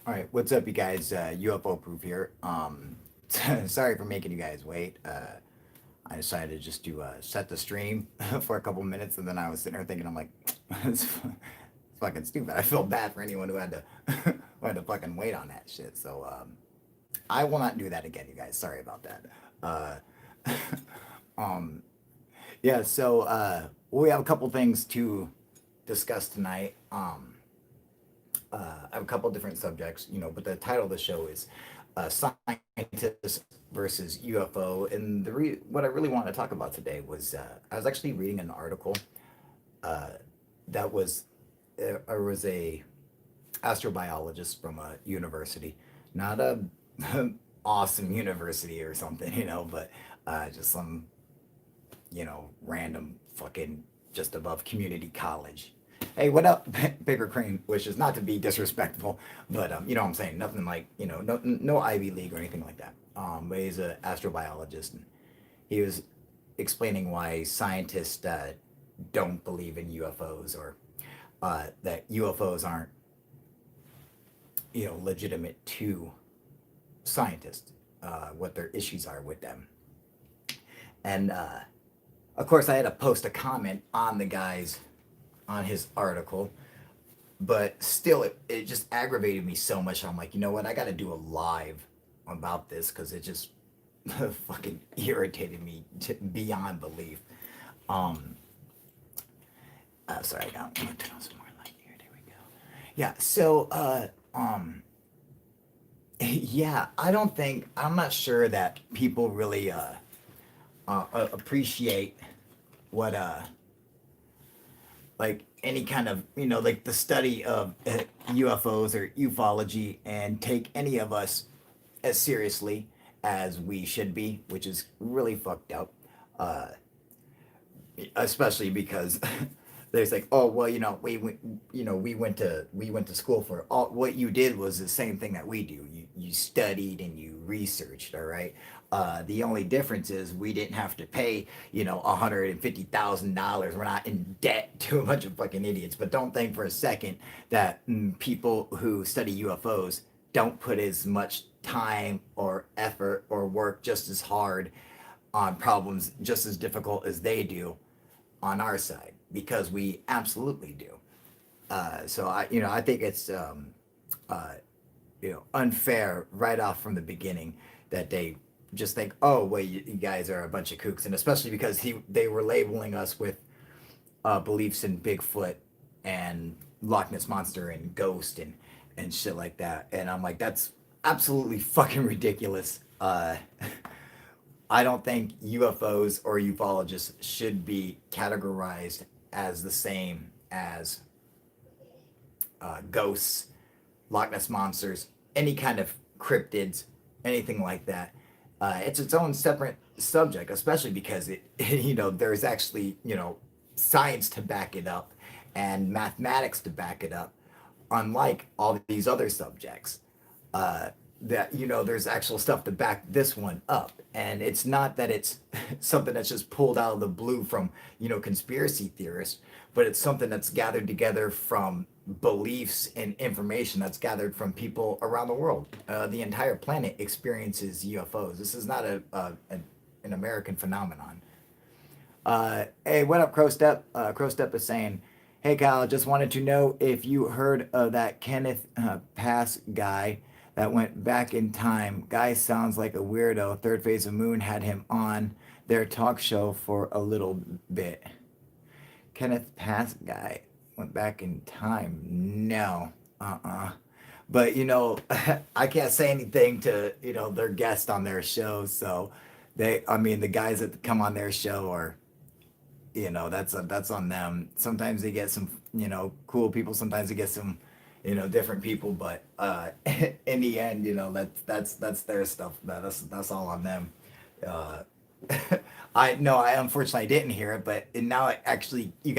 All right, what's up, you guys? UFO proof here. Sorry for making you guys wait. I decided to just to set the stream for a couple minutes, and then I was sitting there thinking, I'm like, it's fucking stupid. I feel bad for anyone who had to who had to fucking wait on that shit. So I will not do that again, you guys. Sorry about that. Uh, um, yeah. So we have a couple things to discuss tonight. I have a couple different subjects, but the title of the show is scientists versus UFO. And what I really wanted to talk about today was I was actually reading an article uh, that was there was a astrobiologist from a university, not a awesome university or something, but just some random fucking just above community college. Hey, what up, Paper Crane? Which is not to be disrespectful, but you know what I'm saying. Nothing like no Ivy League or anything like that. But he's an astrobiologist, and he was explaining why scientists don't believe in UFOs, or that UFOs aren't legitimate to scientists. What their issues are with them, and of course, I had to post a comment on the guy's on his article, but still, it just aggravated me so much. I'm like, you know what? I got to do a live about this because it just fucking irritated me beyond belief. Um, Sorry, I'm gonna turn on some more light here. There we go. Yeah. So, yeah, I'm not sure that people really appreciate what like any kind of like the study of UFOs or ufology, and take any of us as seriously as we should be, which is really fucked up. Uh, Especially because there's like, oh well, we went to school for all. What you did was the same thing that we do. You studied and you researched. All right. The only difference is we didn't have to pay $150,000. We're not in debt to a bunch of fucking idiots. But don't think for a second that people who study UFOs don't put as much time or effort or work just as hard on problems just as difficult as they do on our side, because we absolutely do. So I think it's uh, unfair right off from the beginning that they just think, oh well, you guys are a bunch of kooks, and especially because they were labeling us with beliefs in Bigfoot and Loch Ness monster and ghost and shit like that, and I'm like, that's absolutely fucking ridiculous. I don't think UFOs or ufologists should be categorized as the same as ghosts, Loch Ness monsters, any kind of cryptids, anything like that. It's its own separate subject, especially because there's actually science to back it up and mathematics to back it up, unlike all these other subjects. Uh, that there's actual stuff to back this one up, and it's not that it's something that's just pulled out of the blue from conspiracy theorists, but it's something that's gathered together from beliefs and information that's gathered from people around the world. The entire planet experiences UFOs. This is not an American phenomenon. Hey, what up, Crowstep? Crowstep is saying, hey, Kyle, just wanted to know if you heard of that Kenneth Pass guy that went back in time. Guy sounds like a weirdo. Third Phase of Moon had him on their talk show for a little bit. Kenneth Pass guy went back in time. No. But I can't say anything to their guest on their show. So the guys that come on their show are that's on them. Sometimes they get some cool people. Sometimes they get some different people. But in the end, that's their stuff. That's all on them. Uh, I unfortunately didn't hear it, but now actually you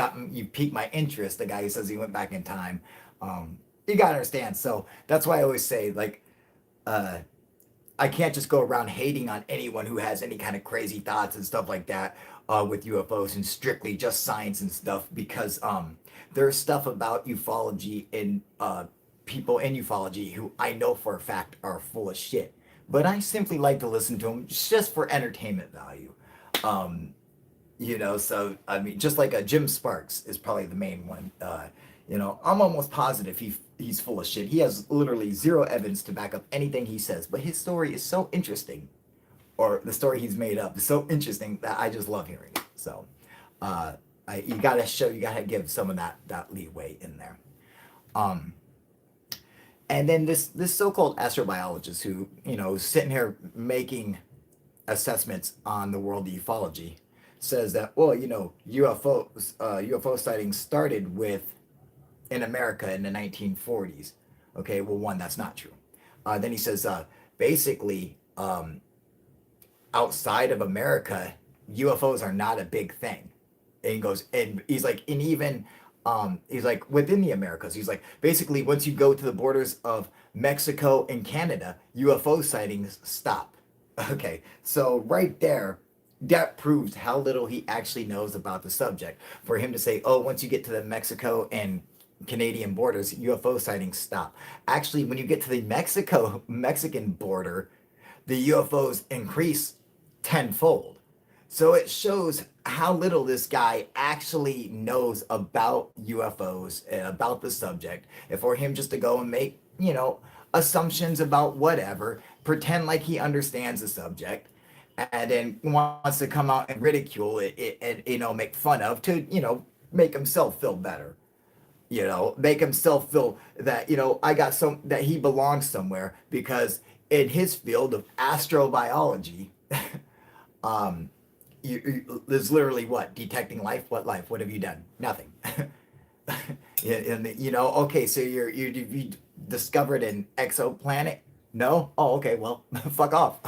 piqued my interest. The guy who says he went back in time. You gotta understand. So that's why I always say, like, uh, I can't just go around hating on anyone who has any kind of crazy thoughts and stuff like that with UFOs and strictly just science and stuff, because there's stuff about ufology and people in ufology who I know for a fact are full of shit, but I simply like to listen to them just for entertainment value. Um, so I mean, just like Jim Sparks is probably the main one. I'm almost positive he's full of shit. He has literally zero evidence to back up anything he says, but his story is so interesting, or the story he's made up is so interesting that I just love hearing it. So, uh, you gotta give some of that leeway in there. Um, and then this so-called astrobiologist who sitting here making assessments on the world of ufology says that, well, UFO sightings started with in America in the 1940s. Okay, well, one, that's not true. Then he says, basically, outside of America, UFOs are not a big thing. And he goes, and he's like, and even he's like within the Americas, he's like, basically, once you go to the borders of Mexico and Canada, UFO sightings stop. Okay, so right there, that proves how little he actually knows about the subject. For him to say, oh, once you get to the Mexico and Canadian borders, UFO sightings stop. Actually, when you get to the Mexican border, the UFOs increase tenfold. So it shows how little this guy actually knows about UFOs and about the subject. And for him just to go and make, assumptions about whatever, pretend like he understands the subject, and then wants to come out and ridicule it and, make fun of to, make himself feel better. Make himself feel that, I got that he belongs somewhere because in his field of astrobiology, there's literally what? Detecting life? What life? What have you done? Nothing. Okay, so you discovered an exoplanet? No? Oh, okay, well, fuck off.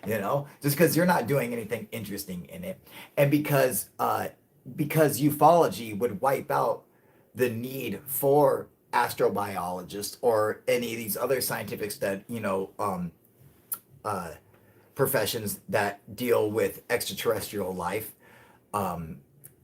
Just because you're not doing anything interesting in it. And because ufology would wipe out the need for astrobiologists or any of these other scientifics that professions that deal with extraterrestrial life,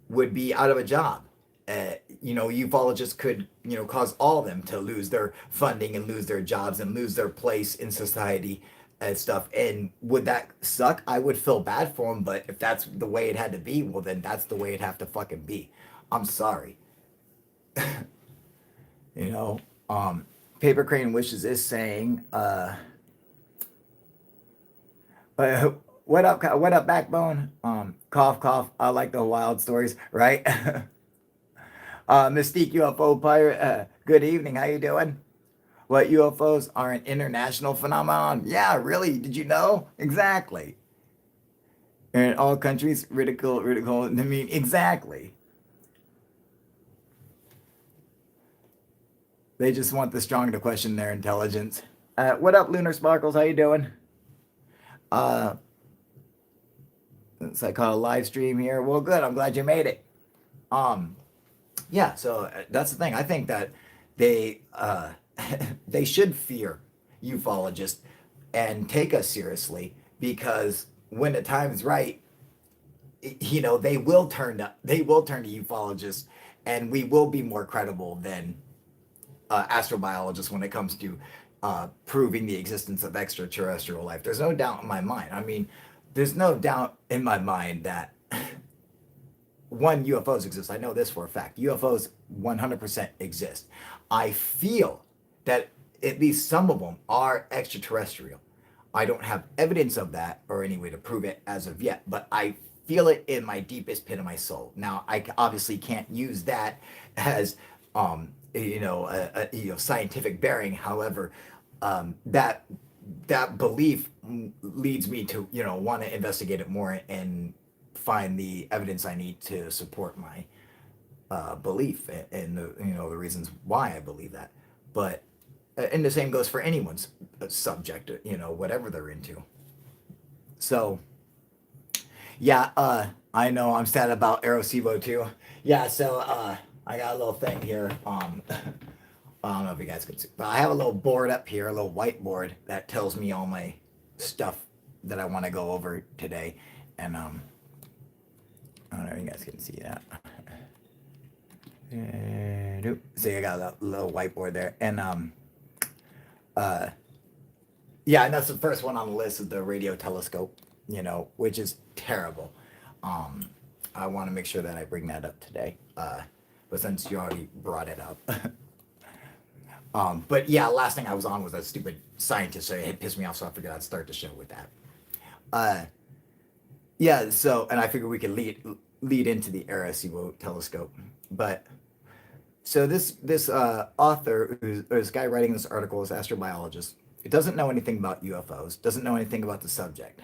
would be out of a job. Ufologists could cause all of them to lose their funding and lose their jobs and lose their place in society and stuff. And would that suck? I would feel bad for them, but if that's the way it had to be, well, then that's the way it have to fucking be. I'm sorry. you know Paper Crane Wishes is saying, what up Backbone, cough cough, I like the wild stories, right? Mystique UFO Pirate, good evening, how you doing? What, UFOs are an international phenomenon? Yeah, really, did you know? Exactly. In all countries, ridicule, I mean, exactly. They just want the strong to question their intelligence. What up, Lunar Sparkles? How you doing? It's like a live stream here. Well, good. I'm glad you made it. Yeah. So that's the thing. I think that they they should fear ufologists and take us seriously, because when the time's right, they will turn to ufologists, and we will be more credible than astrobiologists when it comes to proving the existence of extraterrestrial life. There's no doubt in my mind. I mean, there's no doubt in my mind that one, UFOs exist. I know this for a fact. UFOs 100% exist. I feel that at least some of them are extraterrestrial. I don't have evidence of that or any way to prove it as of yet, but I feel it in my deepest pit of my soul. Now, I obviously can't use that as scientific bearing. However, that belief leads me to want to investigate it more and find the evidence I need to support my belief and the reasons why I believe that. But and the same goes for anyone's subject, whatever they're into. So yeah, I know I'm sad about Arecibo too. Yeah, so I got a little thing here. I don't know if you guys can see, but I have a little board up here, a little whiteboard that tells me all my stuff that I want to go over today. And I don't know if you guys can see that. See, I got a little whiteboard there, and Uh, yeah, and that's the first one on the list is the radio telescope, which is terrible. Um, I want to make sure that I bring that up today. But since you already brought it up, but yeah, last thing I was on was a stupid scientist, so it pissed me off, so I figured I'd start the show with that. Uh, yeah, so and I figured we could lead into the Arecibo telescope, but so this author, or this guy writing this article, is astrobiologist. He doesn't know anything about UFOs, doesn't know anything about the subject,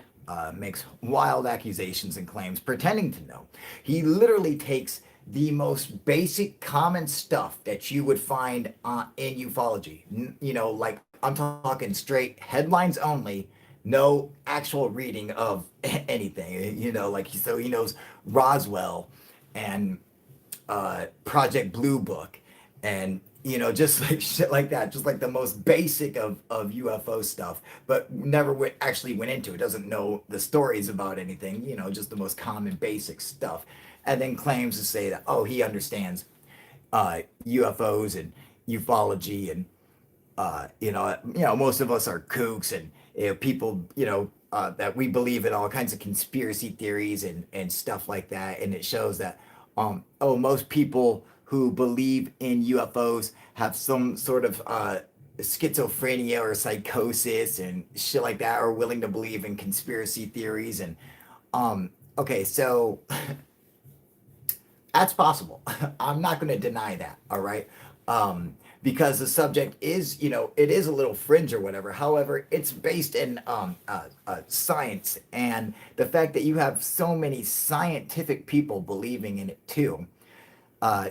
makes wild accusations and claims, pretending to know. He literally takes the most basic common stuff that you would find in ufology. Like I'm talking straight headlines only, no actual reading of anything. Like so he knows Roswell and Project Blue Book, and just like shit like that, just like the most basic of UFO stuff, but never actually went into it. Doesn't know the stories about anything. Just the most common basic stuff, and then claims to say that he understands UFOs and ufology, and most of us are kooks and people, that we believe in all kinds of conspiracy theories and stuff like that. And it shows that, most people who believe in UFOs have some sort of schizophrenia or psychosis and shit like that, or willing to believe in conspiracy theories. And okay, so that's possible. I'm not going to deny that. All right. Because the subject is, it is a little fringe or whatever. However, it's based in science, and the fact that you have so many scientific people believing in it too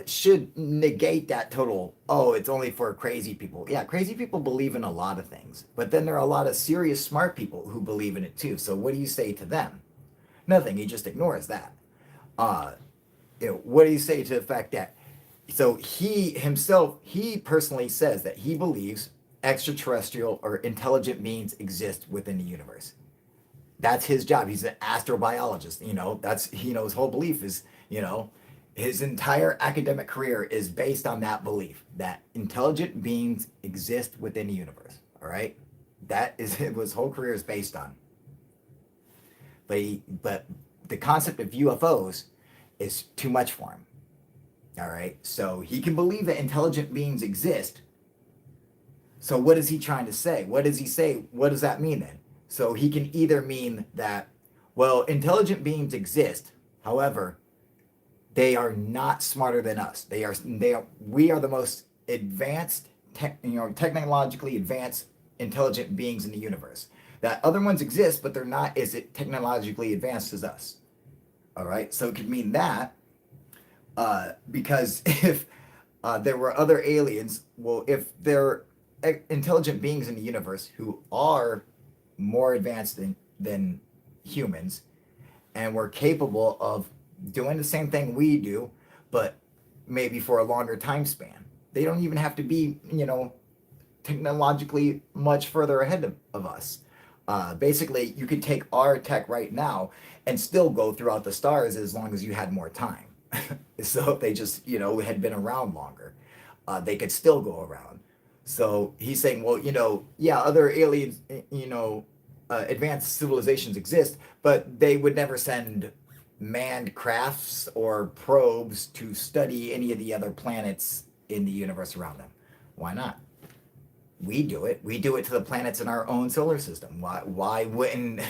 should negate that total. Oh, it's only for crazy people. Yeah, crazy people believe in a lot of things, but then there are a lot of serious, smart people who believe in it too. So what do you say to them? Nothing. He just ignores that. Uh, what do you say to the fact that so he personally says that he believes extraterrestrial or intelligent beings exist within the universe. That's his job. He's an astrobiologist. That's his whole belief is, his entire academic career is based on that belief that intelligent beings exist within the universe. All right, that is what his whole career is based on. But the concept of UFOs is too much for him. All right, so he can believe that intelligent beings exist. So what is he trying to say? What does he say? What does that mean then? So he can either mean that, well, intelligent beings exist. However, they are not smarter than us. We are the most advanced, technologically advanced intelligent beings in the universe. That other ones exist, but they're not as technologically advanced as us. All right, so it could mean that, because if there were other aliens, well, if there are intelligent beings in the universe who are more advanced than humans and were capable of doing the same thing we do, but maybe for a longer time span, they don't even have to be, technologically much further ahead of us. Basically, you could take our tech right now and still go throughout the stars as long as you had more time. So if they just, had been around longer, they could still go around. So he's saying, well, yeah, other aliens, advanced civilizations exist, but they would never send manned crafts or probes to study any of the other planets in the universe around them. Why not? We do it. We do it to the planets in our own solar system. Why wouldn't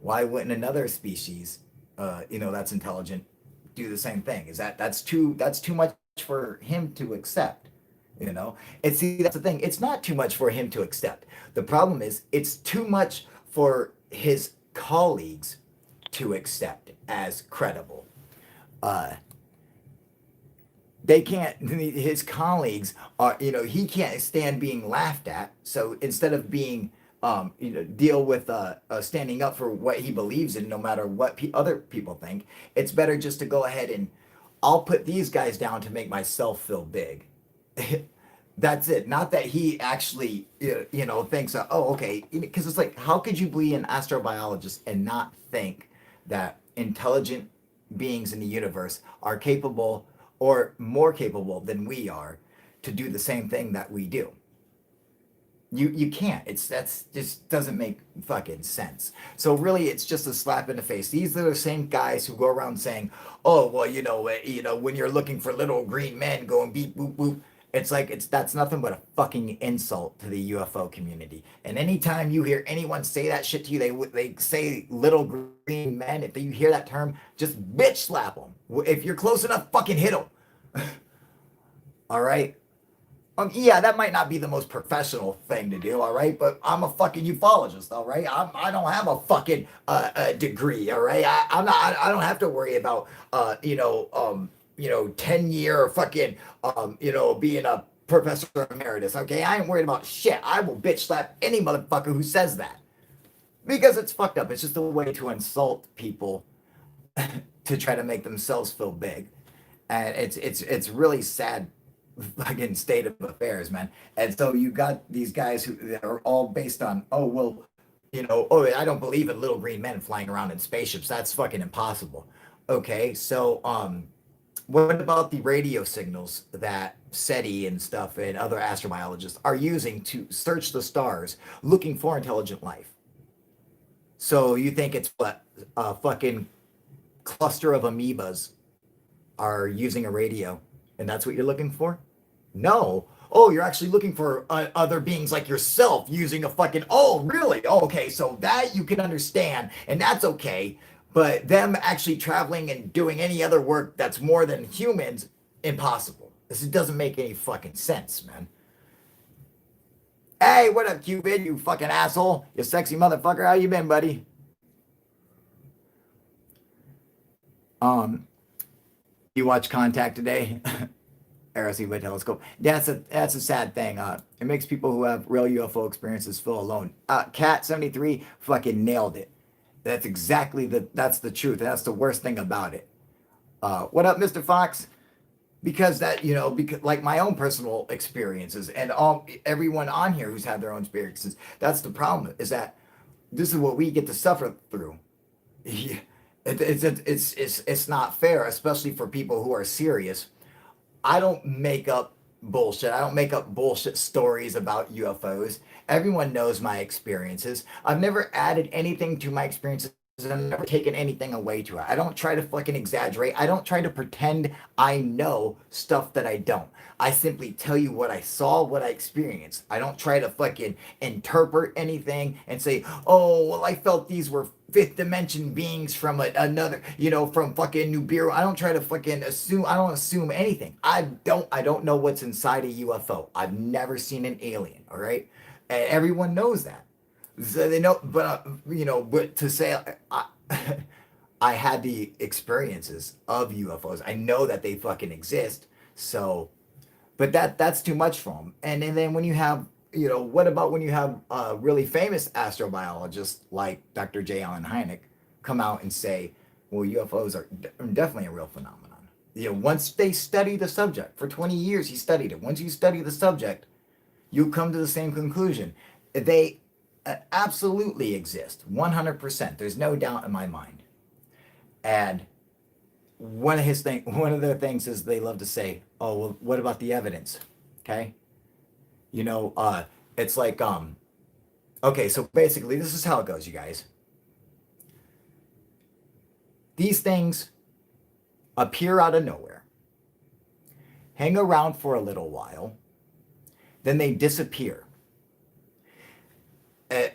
why wouldn't another species, that's intelligent, do the same thing? That's too much for him to accept? And see, that's the thing. It's not too much for him to accept. The problem is it's too much for his colleagues to accept as credible. Uh, they can't. His colleagues are, he can't stand being laughed at. So instead of being, deal with standing up for what he believes in, no matter what other people think, it's better just to go ahead and I'll put these guys down to make myself feel big. That's it. Not that he actually, thinks, oh, okay. Because it's like, how could you be an astrobiologist and not think that intelligent beings in the universe are capable or more capable than we are to do the same thing that we do? You can't. That's just doesn't make fucking sense. So really, it's just a slap in the face. These are the same guys who go around saying, "Oh, well, when you're looking for little green men going beep boop boop." It's like that's nothing but a fucking insult to the UFO community. And anytime you hear anyone say that shit to you, they say little green men. If you hear that term, just bitch slap them. If you're close enough, fucking hit them. All right. Yeah, that might not be the most professional thing to do, all right, but I'm a fucking ufologist, all right. I don't have a fucking degree, all right. I'm not. I don't have to worry about 10-year fucking being a professor emeritus. Okay, I ain't worried about shit. I will bitch slap any motherfucker who says that because it's fucked up. It's just a way to insult people to try to make themselves feel big, and it's really sad fucking state of affairs, man. And so you got these guys who that are all based on, oh well, I don't believe in little green men flying around in spaceships. That's fucking impossible. Okay, so what about the radio signals that SETI and stuff and other astrobiologists are using to search the stars looking for intelligent life? So you think it's what a fucking cluster of amoebas are using a radio, and that's what you're looking for? No. Oh, you're actually looking for other beings like yourself using a fucking. Oh, really? Oh, okay, so that you can understand, and that's okay. But them actually traveling and doing any other work that's more than humans, impossible. This doesn't make any fucking sense, man. Hey, what up, Cupid? You fucking asshole. You sexy motherfucker. How you been, buddy? Um, you watch Contact today? Arecibo telescope. That's a sad thing. It makes people who have real UFO experiences feel alone. Cat 73 fucking nailed it. That's the truth. That's the worst thing about it. What up, Mr. Fox? Because because like my own personal experiences and everyone on here who's had their own experiences, that's the problem. Is that this is what we get to suffer through. Yeah, it's not fair, especially for people who are serious. I don't make up bullshit. I don't make up bullshit stories about UFOs. Everyone knows my experiences. I've never added anything to my experiences. I've never taken anything away to it. I don't try to fucking exaggerate. I don't try to pretend I know stuff that I don't. I simply tell you what I saw, what I experienced. I don't try to fucking interpret anything and say, oh, well, I felt these were fifth dimension beings from another, from fucking Nibiru. I don't try to fucking assume. I don't assume anything. I don't know what's inside a UFO. I've never seen an alien. All right. And everyone knows that. So they know, but to say I had the experiences of UFOs. I know that they fucking exist. So, but that's too much for them. And then when you have, what about when you have really famous astrobiologists like Dr. J. Allen Hynek come out and say, well, UFOs are definitely a real phenomenon. Once they study the subject for 20 years, he studied it. Once you study the subject, you come to the same conclusion. They absolutely exist, 100%. There's no doubt in my mind. And one of their things is they love to say, "Oh, well, what about the evidence?" Okay, it's like, okay, so basically, this is how it goes, you guys. These things appear out of nowhere, hang around for a little while, then they disappear.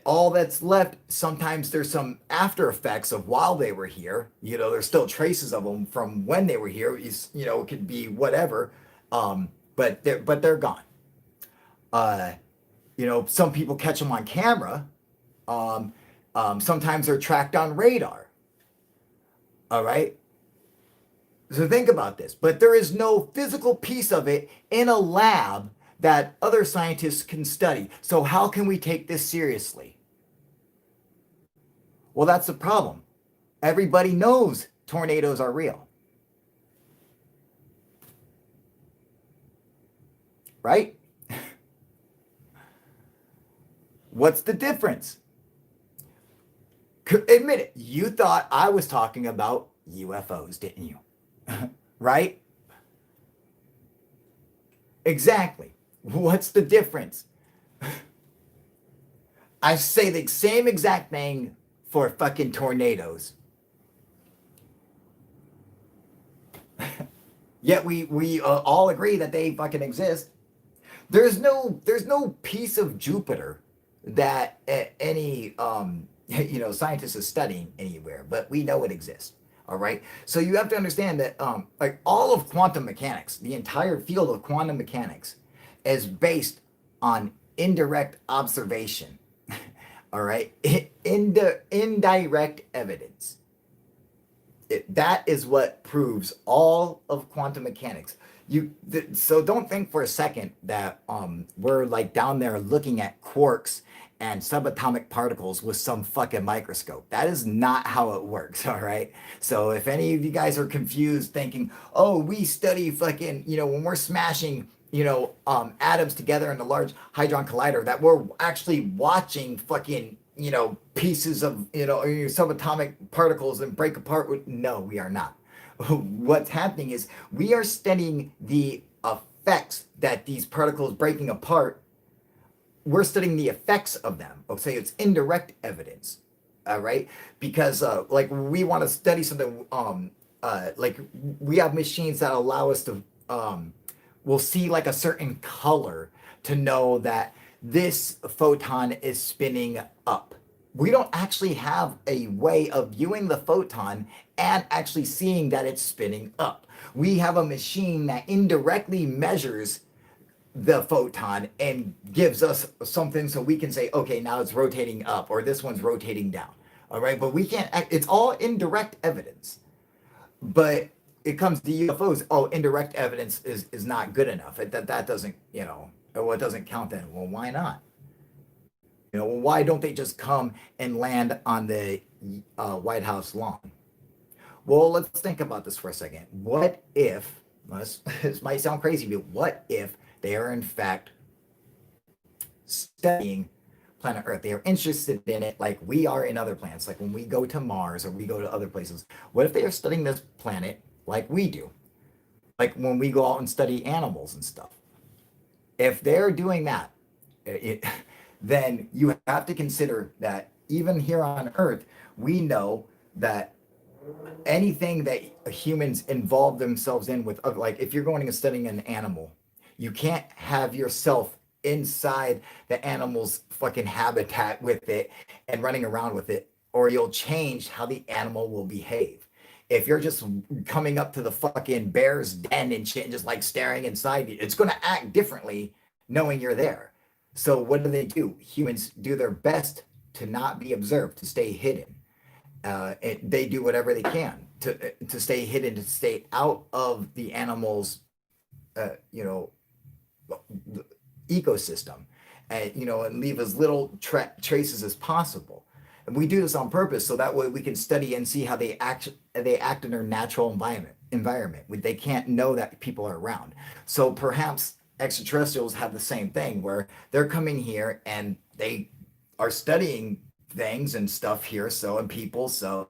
All that's left, sometimes there's some after effects of while they were here. There's still traces of them from when they were here. It could be whatever, but they're gone. Some people catch them on camera. Sometimes they're tracked on radar. All right. So think about this. But there is no physical piece of it in a lab that other scientists can study. So how can we take this seriously? Well, that's the problem. Everybody knows tornadoes are real. Right? What's the difference? Admit it, you thought I was talking about UFOs, didn't you? Right? Exactly. What's the difference? I say the same exact thing for fucking tornadoes. Yet we all agree that they fucking exist. There's no piece of Jupiter that any scientist is studying anywhere, but we know it exists. All right. So you have to understand that like all of quantum mechanics, the entire field of quantum mechanics, is based on indirect observation. All right, in the indirect evidence. That is what proves all of quantum mechanics. So don't think for a second that we're like down there looking at quarks and subatomic particles with some fucking microscope. That is not how it works. All right. So if any of you guys are confused, thinking, oh, we study fucking, when we're smashing, atoms together in a large hadron collider, that we're actually watching fucking, pieces of, subatomic particles and break apart. No, we are not. What's happening is we are studying the effects that these particles breaking apart. We're studying the effects of them. Okay, it's indirect evidence. All right, because like we want to study something. Like we have machines that allow us to we'll see like a certain color to know that this photon is spinning up. We don't actually have a way of viewing the photon and actually seeing that it's spinning up. We have a machine that indirectly measures the photon and gives us something so we can say, okay, now it's rotating up or this one's rotating down. All right, but we can't, it's all indirect evidence. But it comes to UFOs. Oh, indirect evidence is not good enough. That doesn't, well, it doesn't count then. Well, why not? Why don't they just come and land on the White House lawn? Well, let's think about this for a second. What if, this might sound crazy, but what if they are in fact studying planet Earth? They are interested in it like we are in other planets, like when we go to Mars or we go to other places. What if they are studying this planet like we do? Like when we go out and study animals and stuff. If they're doing that, then you have to consider that even here on Earth, we know that anything that humans involve themselves in with, like if you're going and studying an animal, you can't have yourself inside the animal's fucking habitat with it and running around with it, or you'll change how the animal will behave. If you're just coming up to the fucking bear's den and shit and just like staring inside you, it's going to act differently knowing you're there. So what do? Humans do their best to not be observed, to stay hidden. They do whatever they can to stay hidden, to stay out of the animal's, ecosystem, and leave as little traces as possible. And we do this on purpose so that way we can study and see how they act. They act in their natural environment. They can't know that people are around. So perhaps extraterrestrials have the same thing where they're coming here and they are studying things and stuff here. So and people. So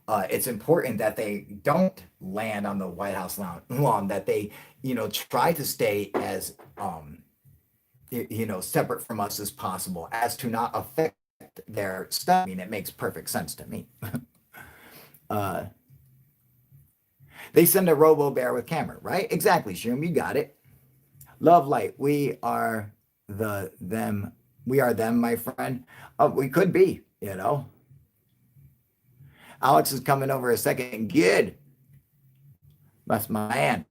it's important that they don't land on the White House lawn. That they try to stay as separate from us as possible, as to not affect their stuff. I mean, it makes perfect sense to me. uh, they send a robo bear with camera, right? Exactly, Shroom, you got it. Love light. We are them. We are them, my friend. We could be, Alex is coming over a second. Good. That's my man.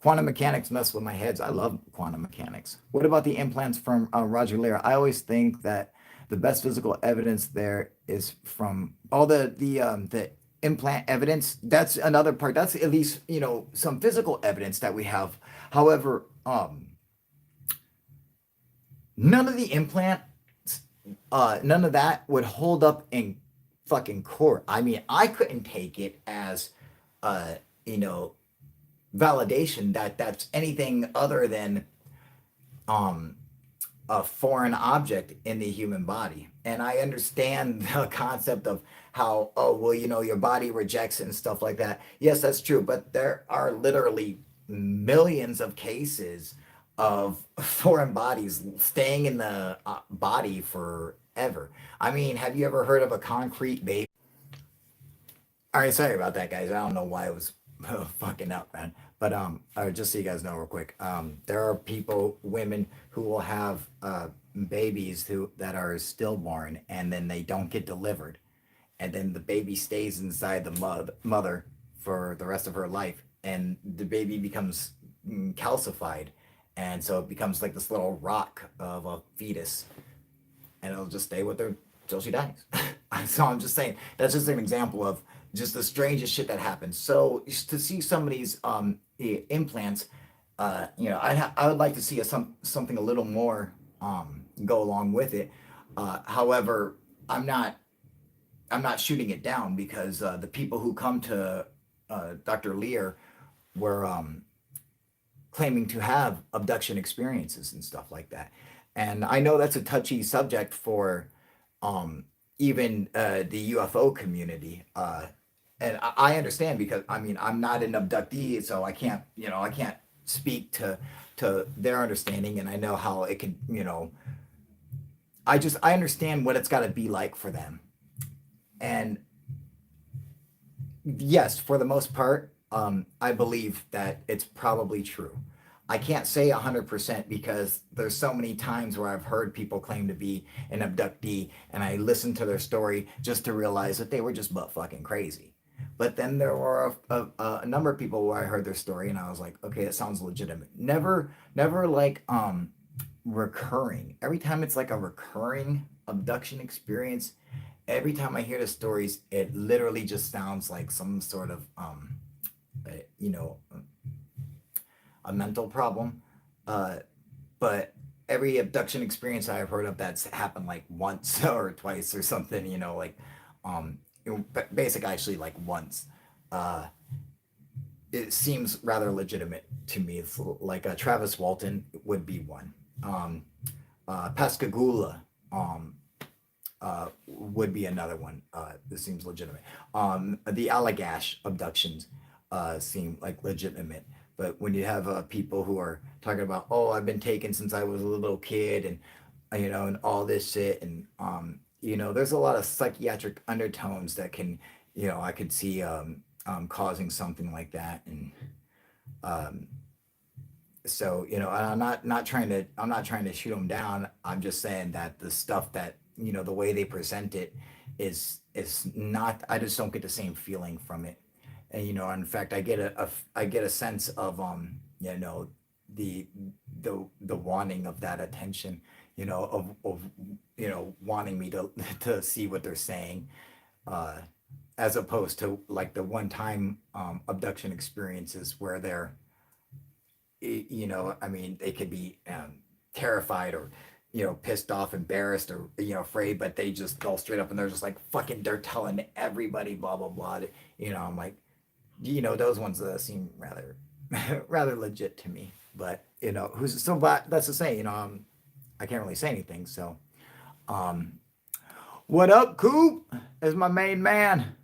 Quantum mechanics mess with my heads. I love quantum mechanics. What about the implants from Roger Lear? I always think that the best physical evidence there is from all the implant evidence. That's another part. That's at least some physical evidence that we have. However, none of the implants, none of that would hold up in fucking court. I mean, I couldn't take it as validation that that's anything other than a foreign object in the human body. And I understand the concept of how, oh, well, your body rejects it and stuff like that. Yes, that's true. But there are literally millions of cases of foreign bodies staying in the body forever. I mean, have you ever heard of a concrete baby? All right, sorry about that, guys. I don't know why it was fucking up, man. But just so you guys know, real quick, there are people, women, who will have babies who that are stillborn, and then they don't get delivered, and then the baby stays inside the mother for the rest of her life, and the baby becomes calcified, and so it becomes like this little rock of a fetus, and it'll just stay with her till she dies. So I'm just saying that's just an example of just the strangest shit that happens. So to see some of these implants, I would like to see something a little more go along with it. However, I'm not I'm not shooting it down because the people who come to Dr. Lear were claiming to have abduction experiences and stuff like that. And I know that's a touchy subject for even the UFO community. And I understand because I mean I'm not an abductee, so I can't I can't speak to their understanding, and I know how it could I understand what it's got to be like for them. And yes, for the most part, I believe that it's probably true. I can't say 100% because there's so many times where I've heard people claim to be an abductee, and I listened to their story just to realize that they were just butt fucking crazy. But then there were a number of people where I heard their story, and I was like, okay, it sounds legitimate. Never like recurring. Every time it's like a recurring abduction experience, every time I hear the stories, it literally just sounds like some sort of uh, you know a mental problem. Uh, but every abduction experience I've heard of that's happened like once or twice or something, like um, basic actually like once. Uh, it seems rather legitimate to me. It's like Travis Walton would be one. Pascagoula would be another one. This seems legitimate. The Allagash abductions seem like legitimate. But when you have people who are talking about, oh, I've been taken since I was a little kid, and and all this shit, and there's a lot of psychiatric undertones that can, I could see causing something like that, and um, so I'm not trying to shoot them down. I'm just saying that the stuff that the way they present it is not. I just don't get the same feeling from it, and in fact, I get a sense of the the wanting of that attention, of wanting me to to see what they're saying, uh, as opposed to like the one time abduction experiences where they're I mean, they could be terrified or, pissed off, embarrassed, or, afraid, but they just go straight up and they're just like, fucking, they're telling everybody, blah, blah, blah. I'm like, those ones seem rather, rather legit to me. But, who's so, but that's the saying, I can't really say anything. So, um, what up, Coop? Is my main man.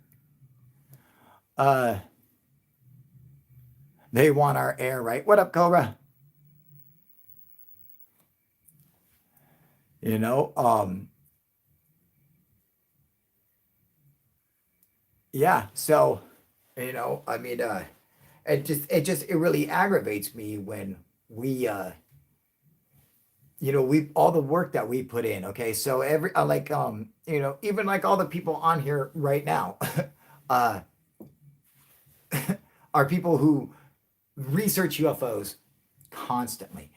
Uh, they want our air, right? What up, Cobra? You know, yeah. So, I mean, it really aggravates me when we, we all the work that we put in. Okay, so every like, even like all the people on here right now, uh, are people who research UFOs constantly.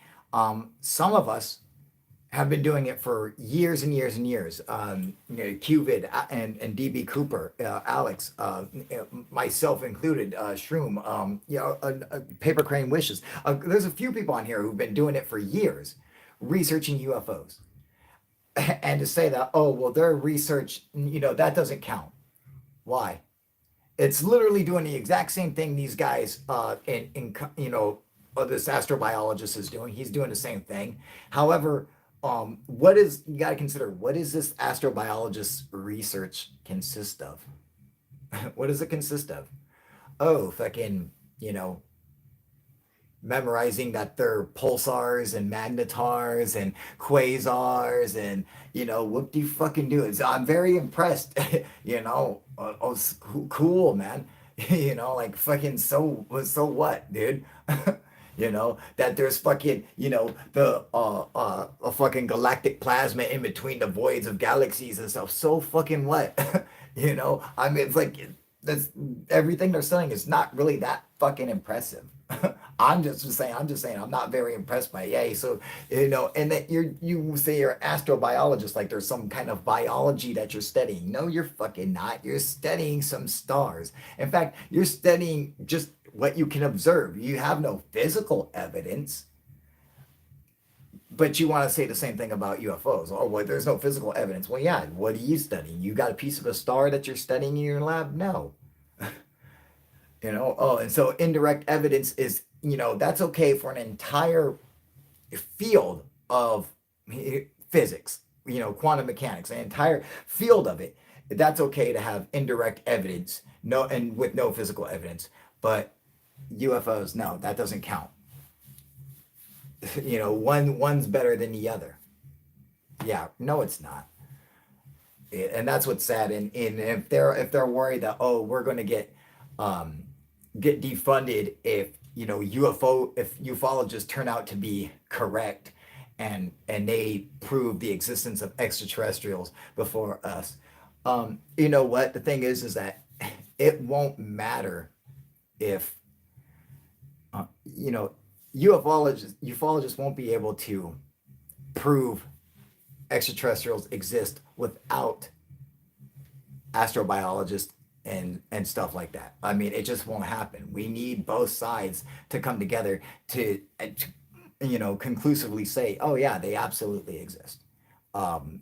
Some of us have been doing it for years and years and years. QVid and DB Cooper, Alex, myself included, Shroom, Paper Crane Wishes. There's a few people on here who've been doing it for years, researching UFOs. And to say that, oh, well, their research, that doesn't count. Why? It's literally doing the exact same thing these guys in this astrobiologist is doing. He's doing the same thing. However, what is you got to consider? What is this astrobiologist research consist of? What does it consist of? Oh, fucking, memorizing that they're pulsars and magnetars and quasars and what do you fucking do? So I'm very impressed. Cool, man. Like fucking so what, dude? That there's fucking the a fucking galactic plasma in between the voids of galaxies and stuff. So fucking what? I mean, it's like that's everything they're saying is not really that fucking impressive. I'm just saying I'm not very impressed by it. Yeah, so and that you say you're an astrobiologist, like there's some kind of biology that you're studying. No, you're fucking not. You're studying some stars. In fact, you're studying just what you can observe. You have no physical evidence, but you want to say the same thing about UFOs. Oh, well, there's no physical evidence. Well, yeah, what are you studying? You got a piece of a star that you're studying in your lab? No. Oh, and so indirect evidence is, that's okay for an entire field of physics, quantum mechanics, an entire field of it. That's okay to have indirect evidence, no, and with no physical evidence. But UFOs, no, that doesn't count. One's better than the other. Yeah, no, it's not. And that's what's sad. And if they're worried that, oh, we're going to get defunded if ufologists turn out to be correct and they prove the existence of extraterrestrials before us. You know what the thing is that it won't matter if uh, you know ufologists won't be able to prove extraterrestrials exist without astrobiologists and stuff like that. I mean, it just won't happen. We need both sides to come together to conclusively say, oh yeah, they absolutely exist. Um,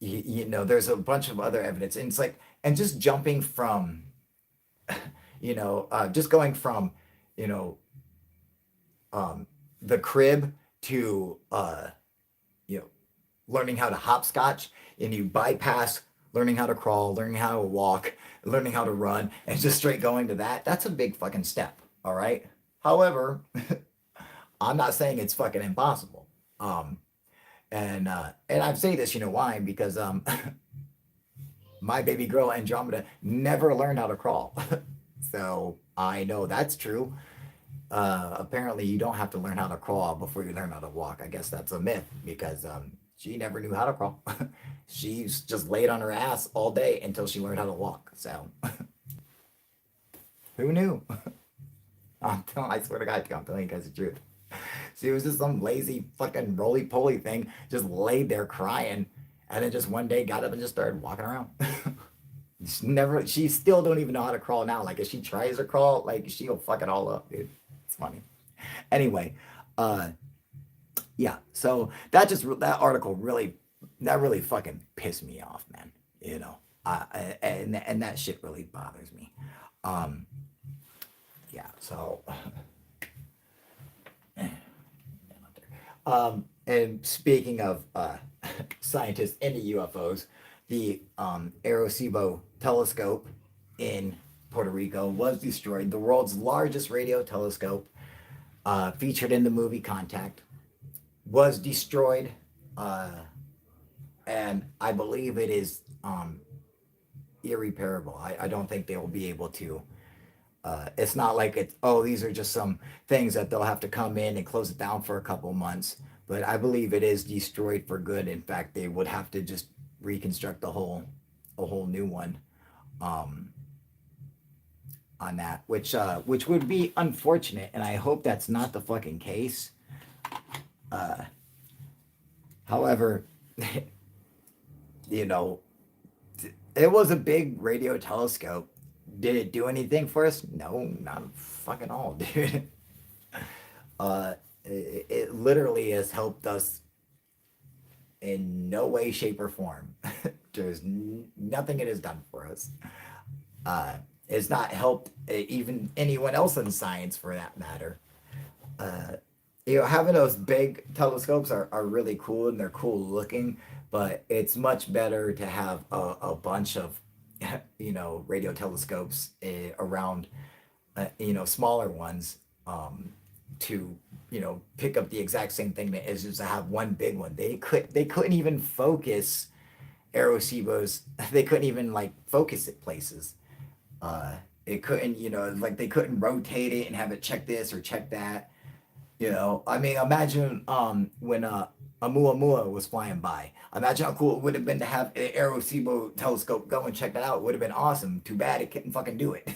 there's a bunch of other evidence, and it's like, and just jumping from, just going from, you know, the crib to, you know, learning how to hopscotch, and you bypass learning how to crawl, learning how to walk, learning how to run, and just straight going to that. That's a big fucking step. All right. However, I'm not saying it's fucking impossible. And I say this, why? Because my baby girl Andromeda never learned how to crawl. So I know that's true. Apparently, you don't have to learn how to crawl before you learn how to walk. I guess that's a myth because she never knew how to crawl. She's just laid on her ass all day until she learned how to walk. So who knew? I swear to God, I'm telling you guys the truth. She was just some lazy fucking roly poly thing, just laid there crying, and then just one day got up and just started walking around. She still don't even know how to crawl now. Like if she tries to crawl, like she'll fuck it all up, dude. It's funny. Anyway, uh, yeah. So that article really fucking pissed me off, man. And that shit really bothers me. Um, yeah. So, and speaking of scientists into UFOs, the Arecibo telescope in Puerto Rico was destroyed. The world's largest radio telescope, featured in the movie Contact, was destroyed, uh, and I believe it is irreparable. I don't think they will be able to. It's not like it's, oh, these are just some things that they'll have to come in and close it down for a couple months. But I believe it is destroyed for good. In fact, they would have to just reconstruct a whole new one um, on that, which would be unfortunate. And I hope that's not the fucking case. Uh, However, you know, it was a big radio telescope. Did it do anything for us? No, not fucking all, dude. It literally has helped us in no way, shape, or form. There's nothing it has done for us. It's not helped even anyone else in science for that matter. Uh, Having those big telescopes are really cool and they're cool looking, but it's much better to have a bunch of, radio telescopes around, smaller ones. to pick up the exact same thing that is, just to have one big one. They couldn't even focus Arecibo's. They couldn't even like focus it places. uh it couldn't, like they couldn't rotate it and have it check this or check that. I mean, imagine when Oumuamua was flying by. Imagine how cool it would have been to have an Arecibo telescope go and check that out. It would have been awesome. Too bad it couldn't fucking do it.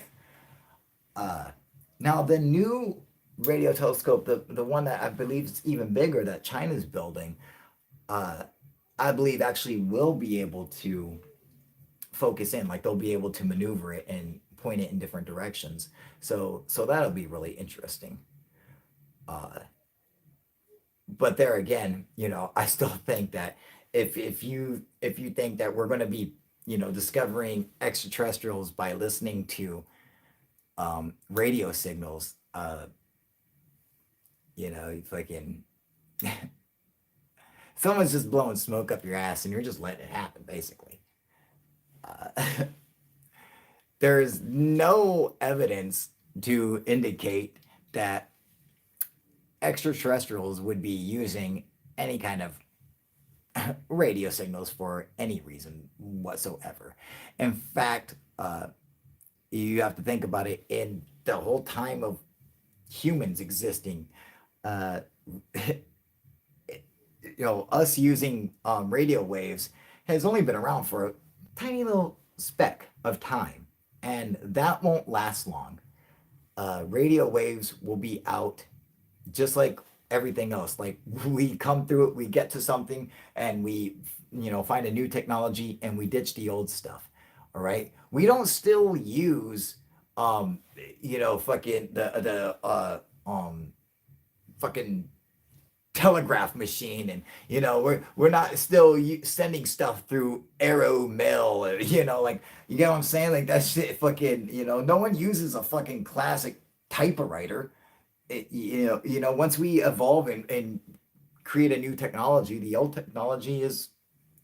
uh Now the new radio telescope, the one that I believe is even bigger that China's building, uh I believe actually will be able to focus in. Like they'll be able to maneuver it and point it in different directions. So that'll be really interesting. uh but there again, I still think that if you think that we're going to be, discovering extraterrestrials by listening to radio signals, you fucking someone's just blowing smoke up your ass and you're just letting it happen, basically. uh, there's no evidence to indicate that extraterrestrials would be using any kind of radio signals for any reason whatsoever. In fact, you have to think about it. In the whole time of humans existing, uh, us using radio waves has only been around for a tiny little speck of time, and that won't last long. Radio waves will be out just like everything else. Like we come through it, we get to something, and we, find a new technology, and we ditch the old stuff. All right, we don't still use, fucking fucking telegraph machine, and we're not still sending stuff through arrow mail. Like, you get what I'm saying? Like that shit, fucking, no one uses a fucking classic typewriter. Once we evolve and create a new technology, the old technology is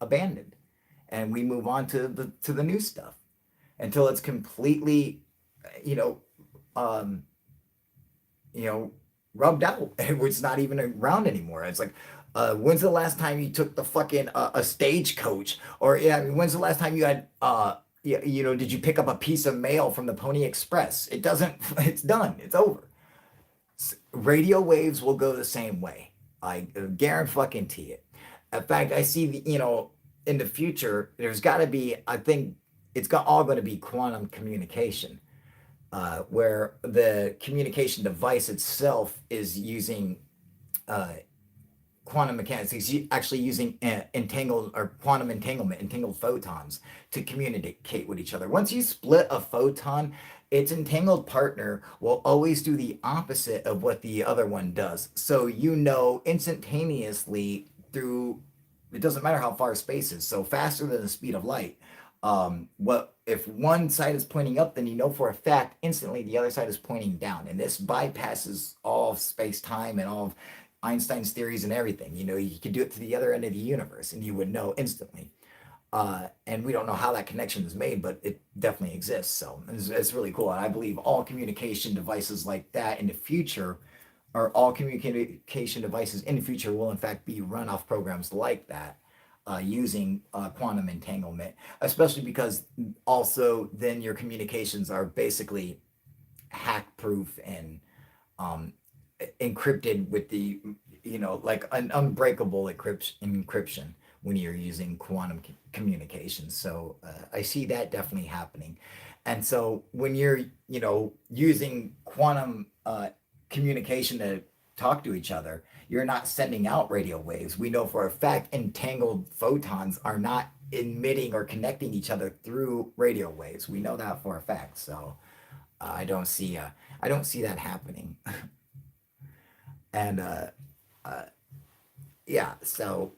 abandoned, and we move on to the new stuff until it's completely, you know, um, you know, rubbed out and it's not even around anymore. It's like, when's the last time you took the fucking a stagecoach? Or yeah, I mean, when's the last time you had did you pick up a piece of mail from the Pony Express? It doesn't. It's done. It's over. Radio waves will go the same way. I guarantee it. In fact, I see in the future there's got to be. I think all going to be quantum communication, where the communication device itself is using uh, quantum mechanics. It's actually using entangled or quantum entanglement, entangled photons to communicate with each other. Once you split a photon, its entangled partner will always do the opposite of what the other one does. So instantaneously through, it doesn't matter how far space is, so faster than the speed of light. What if one side is pointing up, then for a fact instantly the other side is pointing down, and this bypasses all of space time and all of Einstein's theories and everything. You could do it to the other end of the universe and you would know instantly. And we don't know how that connection is made, but it definitely exists. So it's really cool. And I believe all communication devices like that in the future, or all communication devices in the future, will in fact be run off programs like that, using quantum entanglement, especially because also then your communications are basically hack proof and um, encrypted with the like an unbreakable encryption when you're using quantum communication. So I see that definitely happening. And so when you're using quantum communication to talk to each other, you're not sending out radio waves. We know for a fact entangled photons are not emitting or connecting each other through radio waves. We know that for a fact. So I don't see that happening. And uh, yeah, so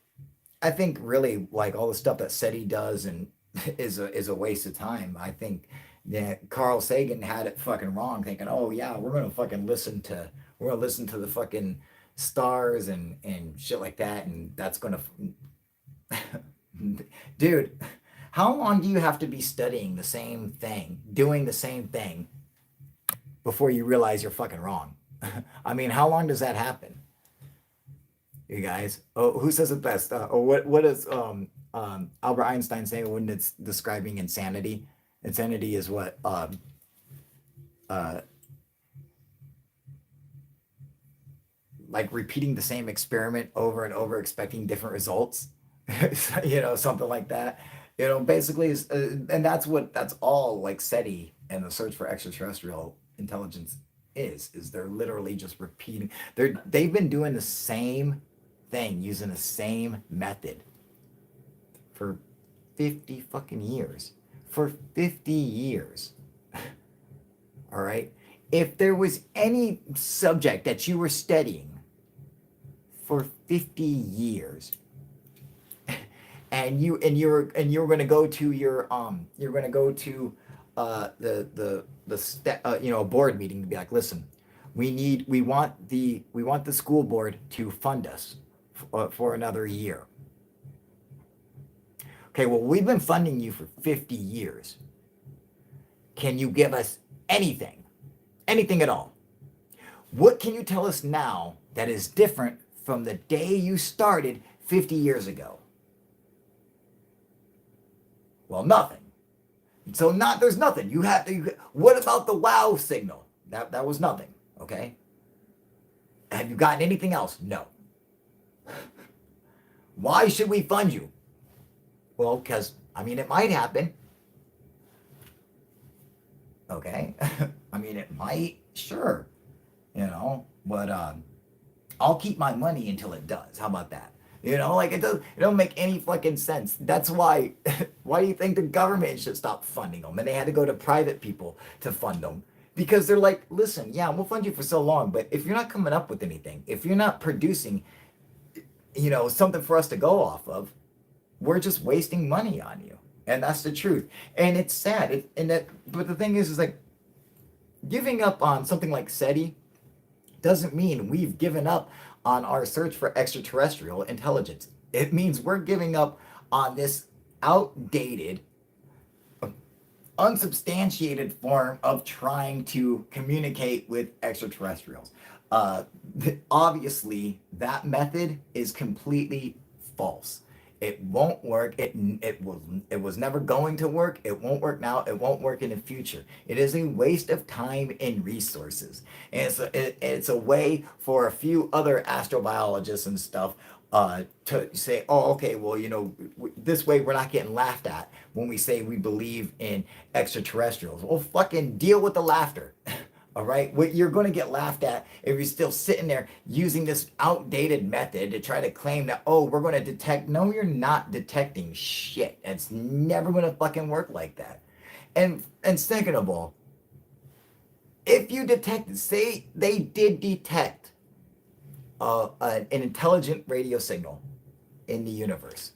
I think really like all the stuff that SETI does and is a waste of time. I think that Carl Sagan had it fucking wrong, thinking, oh yeah, we're gonna listen to the fucking stars and shit like that, and that's gonna, dude. How long do you have to be studying the same thing, doing the same thing, before you realize you're fucking wrong? I mean, how long does that happen, you guys? Oh, who says it best? What is Albert Einstein saying when it's describing insanity? Insanity is what uh, like repeating the same experiment over and over, expecting different results. Something like that. Basically, and that's all like SETI and the search for extraterrestrial intelligence is they're literally just repeating. They've been doing the same thing using the same method for 50 fucking years. For 50 years. All right. If there was any subject that you were studying for 50 years and you're going to go to you're going to go to a board meeting to be like, listen, we want the school board to fund us for another year. Okay, well, we've been funding you for 50 years. Can you give us anything at all? What can you tell us now that is different from the day you started 50 years ago? Well, nothing. So there's nothing. You have to. What about the wow signal? That was nothing. Okay. Have you gotten anything else? No. Why should we fund you? Well, because it might happen. Okay. It might. Sure. But I'll keep my money until it does. How about that? It don't make any fucking sense. That's why do you think the government should stop funding them? And they had to go to private people to fund them. Because they're like, listen, yeah, we'll fund you for so long, but if you're not coming up with anything, if you're not producing, something for us to go off of, we're just wasting money on you. And that's the truth. And it's sad. But the thing is like giving up on something like SETI doesn't mean we've given up on our search for extraterrestrial intelligence. It means we're giving up on this outdated, unsubstantiated form of trying to communicate with extraterrestrials. Obviously, that method is completely false. It won't work. It was never going to work. It won't work now. It won't work in the future. It is a waste of time and resources. And it's a way for a few other astrobiologists and stuff to say, oh, okay, well, this way we're not getting laughed at when we say we believe in extraterrestrials. Well, fucking deal with the laughter. All right, you're going to get laughed at if you're still sitting there using this outdated method to try to claim that, oh, we're going to detect. No, you're not detecting shit. It's never going to fucking work like that. And second of all, if you detect, say they did detect an intelligent radio signal in the universe,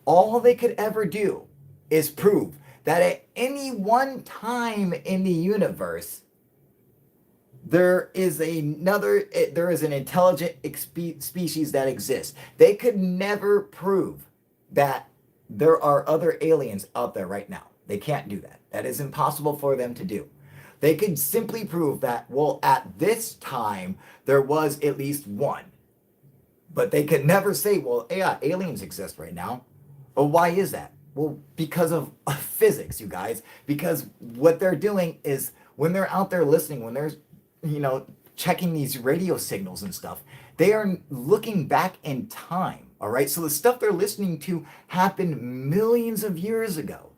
all they could ever do is prove that at any one time in the universe, there is an intelligent species that exists. They could never prove that there are other aliens out there right now. They can't do that. That is impossible for them to do. They could simply prove that, well, at this time, there was at least one. But they could never say, well, yeah, aliens exist right now. Well, why is that? Well, because of physics, you guys. Because what they're doing is when they're out there listening, when they're checking these radio signals and stuff, they are looking back in time. All right. So the stuff they're listening to happened millions of years ago.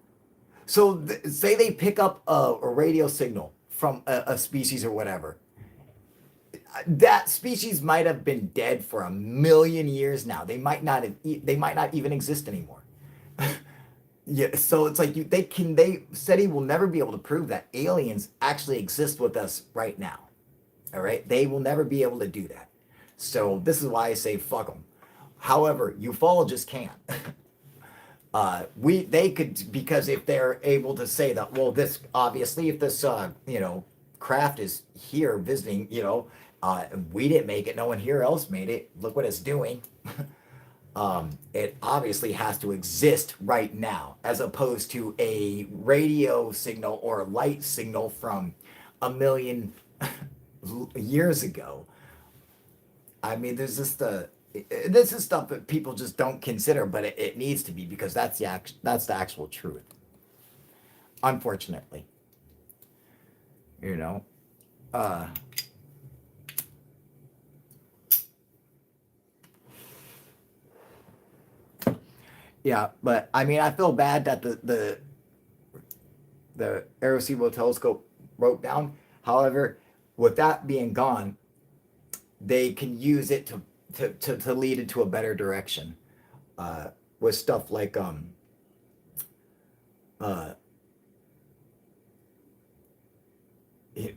So say they pick up a radio signal from a species or whatever. That species might have been dead for 1,000,000 years now. They might not even exist anymore. Yeah, so it's like SETI will never be able to prove that aliens actually exist with us right now. All right, they will never be able to do that. So this is why I say fuck them. However, ufologists can't. They could, because if they're able to say that, well, this obviously, if this craft is here visiting, we didn't make it, no one here else made it. Look what it's doing. It obviously has to exist right now, as opposed to a radio signal or light signal from 1,000,000 years ago. I mean, there's just this is stuff that people just don't consider, but it needs to be because that's the actual truth. Unfortunately, you know. Uh, yeah, but I mean, I feel bad that the Arecibo telescope broke down. However, with that being gone, they can use it to lead into a better direction. With stuff like uh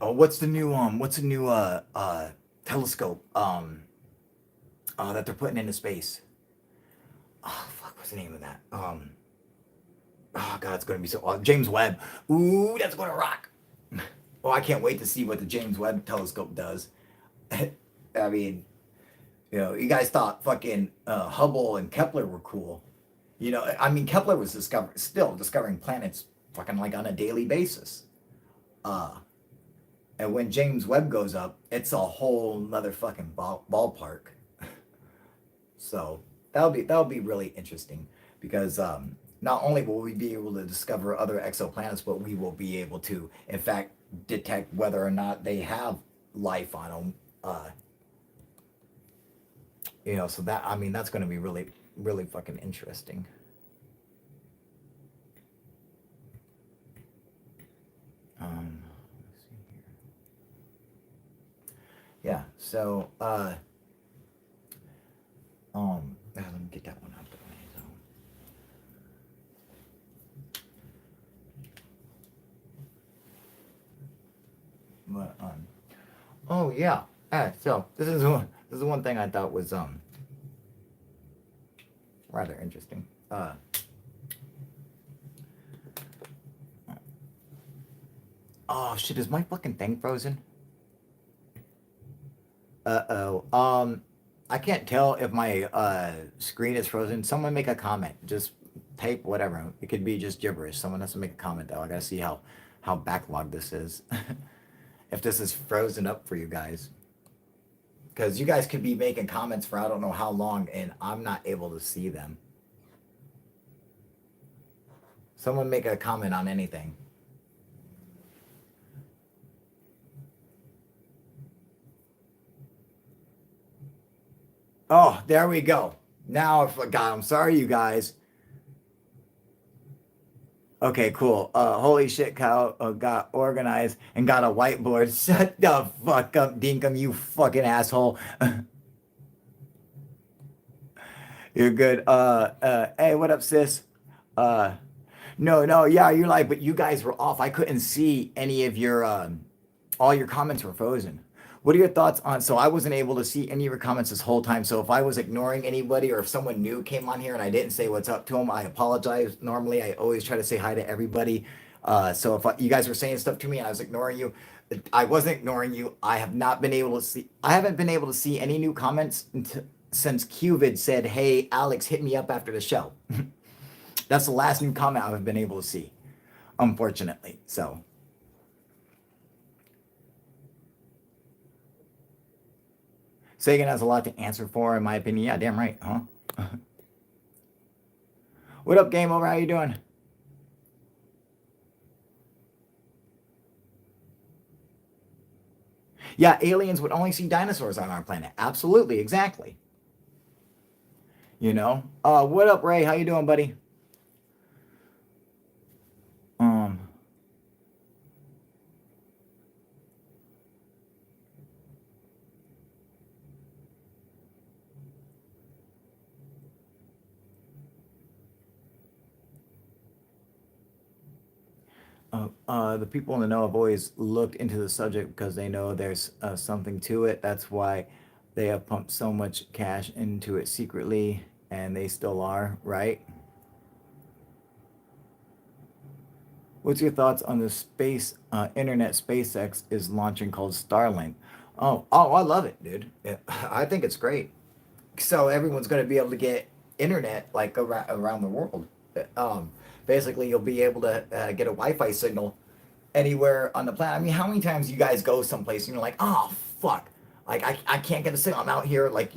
what's the new telescope that they're putting into space. Oh fuck, what's the name of that? Oh god, it's gonna be so James Webb. Ooh, that's gonna rock. Oh, I can't wait to see what the James Webb telescope does. I mean, you guys thought fucking Hubble and Kepler were cool. I mean, Kepler was still discovering planets fucking like on a daily basis. Uh, and when James Webb goes up, it's a whole nother fucking ballpark. So that'll be really interesting because not only will we be able to discover other exoplanets, but we will be able to, in fact, detect whether or not they have life on them. So that I mean that's going to be really really fucking interesting. Let's see here. Yeah. So let me get that one out the way. So. But oh yeah. So this is one thing I thought was rather interesting. Oh shit, is my fucking thing frozen? Uh-oh. I can't tell if my screen is frozen. Someone make a comment. Just type whatever. It could be just gibberish. Someone has to make a comment though. I gotta see how backlogged this is. If this is frozen up for you guys. Because you guys could be making comments for I don't know how long and I'm not able to see them. Someone make a comment on anything. Oh, there we go. Now I forgot. I'm sorry, you guys. Okay, cool. Holy shit, Kyle got organized and got a whiteboard. Shut the fuck up, Dinkum, you fucking asshole. You're good. Hey, what up, sis? Uh, no, no, yeah, you're like, but you guys were off. I couldn't see any of your, all your comments were frozen. What are your thoughts on? So I wasn't able to see any of your comments this whole time. So if I was ignoring anybody or if someone new came on here and I didn't say what's up to them, I apologize. Normally, I always try to say hi to everybody. So if you guys were saying stuff to me and I was ignoring you, I wasn't ignoring you. I have not been able to see. I haven't been able to see any new comments since Qvid said, "Hey, Alex, hit me up after the show." That's the last new comment I've been able to see, unfortunately. So. Sagan has a lot to answer for, in my opinion. Yeah, damn right, huh? What up, Game Over? How you doing? Yeah, aliens would only see dinosaurs on our planet. Absolutely, exactly. What up, Ray? How you doing, buddy? Um, the people in the know have always looked into the subject because they know there's something to it. That's why they have pumped so much cash into it secretly, and they still are, right? What's your thoughts on the space internet SpaceX is launching called Starlink? Oh, I love it, dude. Yeah, I think it's great. So everyone's going to be able to get internet like around the world. Um, Basically, you'll be able to get a Wi-Fi signal anywhere on the planet. I mean, how many times you guys go someplace and you're like, oh fuck, like I can't get a signal. I'm out here, like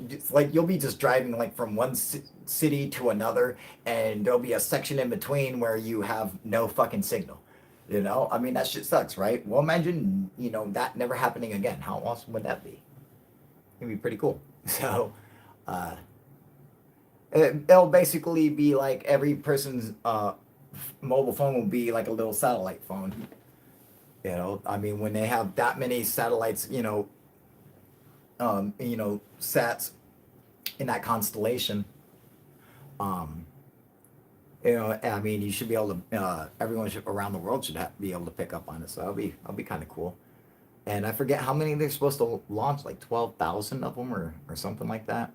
you'll be just driving like from one city to another, and there'll be a section in between where you have no fucking signal. You know, I mean that shit sucks, right? Well, imagine that never happening again. How awesome would that be? It'd be pretty cool. So, uh, it'll basically be like every person's mobile phone will be like a little satellite phone. I mean, when they have that many satellites, sats in that constellation, um, I mean, you should be able to. Everyone around the world should be able to pick up on it. So that'll be kind of cool. And I forget how many they're supposed to launch, like 12,000 of them or something like that.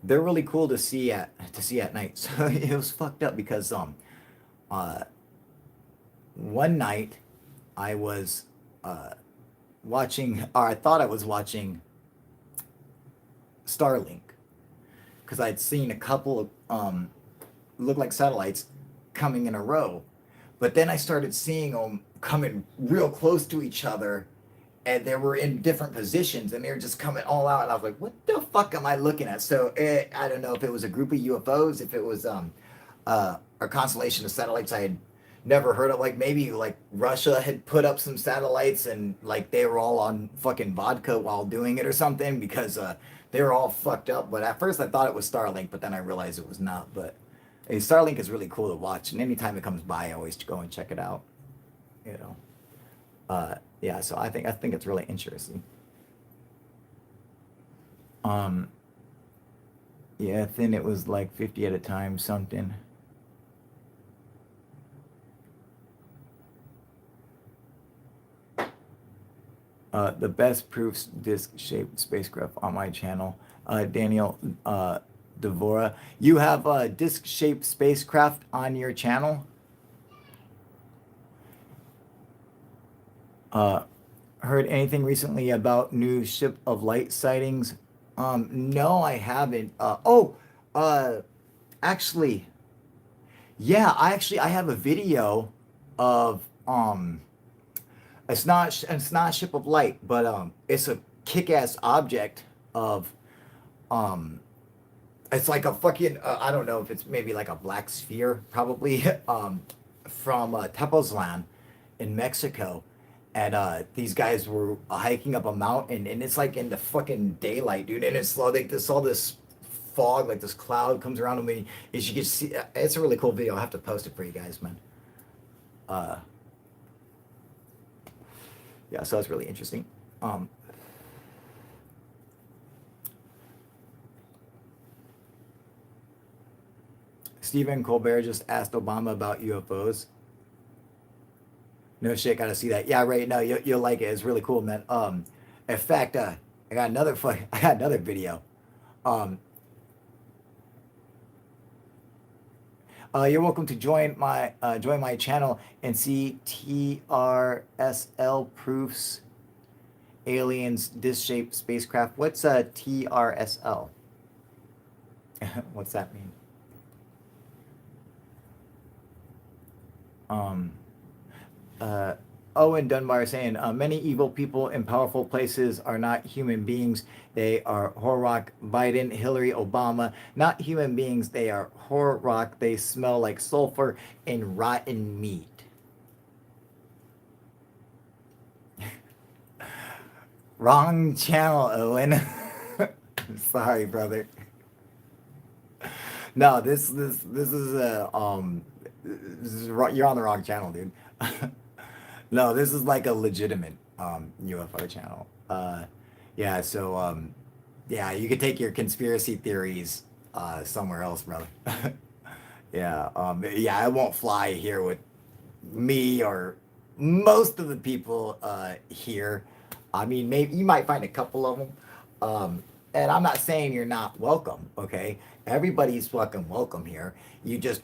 They're really cool to see at night. So it was fucked up because uh, one night I was watching, or I thought I was watching Starlink, because I'd seen a couple of look like satellites coming in a row, but then I started seeing them coming real close to each other, and they were in different positions, and they were just coming all out, and I was like, what the fuck am I looking at? So I don't know if it was a group of UFOs, if it was a constellation of satellites I had never heard of. Like maybe like Russia had put up some satellites, and like they were all on fucking vodka while doing it or something, because they were all fucked up. But at first I thought it was Starlink, but then I realized it was not. But hey, Starlink is really cool to watch, and anytime it comes by I always go and check it out. you know yeah, so I think it's really interesting. um yeah, then it was like 50 at a time something. The best proofs disc shaped spacecraft on my channel. Daniel Devora, you have a disc shaped spacecraft on your channel? Heard anything recently about new ship of light sightings? No, I haven't. Actually, yeah, I have a video of it's not a ship of light, but it's a kick-ass object of it's like a fucking I don't know if it's maybe like a black sphere, probably from Tepoztlan in Mexico. And these guys were hiking up a mountain, and it's like in the fucking daylight, dude. And it's like this all this fog, like this cloud comes around me. As you can see, it's a really cool video. I'll have to post it for you guys, man. Yeah, so it's really interesting. Stephen Colbert just asked Obama about UFOs. No shit, gotta see that. Yeah, right. No, you'll like it. It's really cool, man. In fact, I got another video. Um, you're welcome to join my channel and see TRSL proofs, aliens, disc-shaped spacecraft. What's TRSL? What's that mean? Owen Dunbar saying, many evil people in powerful places are not human beings. They are Horrock, Biden, Hillary, Obama. Not human beings. They are Horrock. They smell like sulfur and rotten meat. Wrong channel, Owen. Sorry, brother. No, this is you're on the wrong channel, dude. No, this is like a legitimate UFO channel. Yeah, so yeah, you could take your conspiracy theories somewhere else, brother. Yeah, yeah, I won't fly here with me or most of the people here. I mean, maybe you might find a couple of them. And I'm not saying you're not welcome, okay? Everybody's fucking welcome here. You just,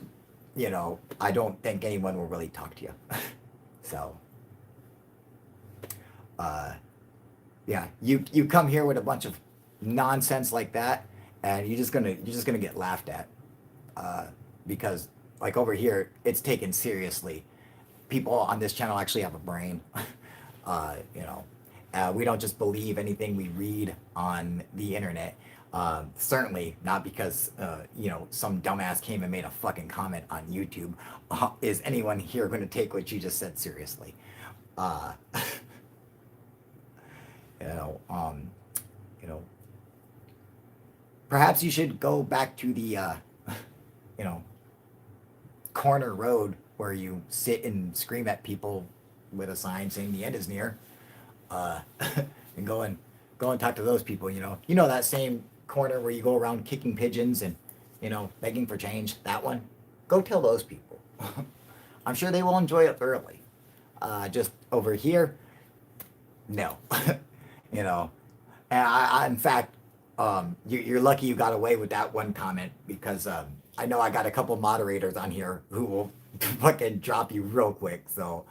I don't think anyone will really talk to you. So, yeah, you come here with a bunch of nonsense like that, and you're just gonna get laughed at, because like over here it's taken seriously, people on this channel actually have a brain. You know, we don't just believe anything we read on the internet. Certainly not because, you know, some dumbass came and made a fucking comment on YouTube. Is anyone here going to take what you just said seriously? Uh, you know, you know, perhaps you should go back to the, you know, corner road where you sit and scream at people with a sign saying the end is near, and go and talk to those people. You know that same corner where you go around kicking pigeons and, you know, begging for change. That one, go tell those people. I'm sure they will enjoy it thoroughly. Just over here, no. You know, and in fact, you're lucky you got away with that one comment because I know I got a couple moderators on here who will fucking drop you real quick. So,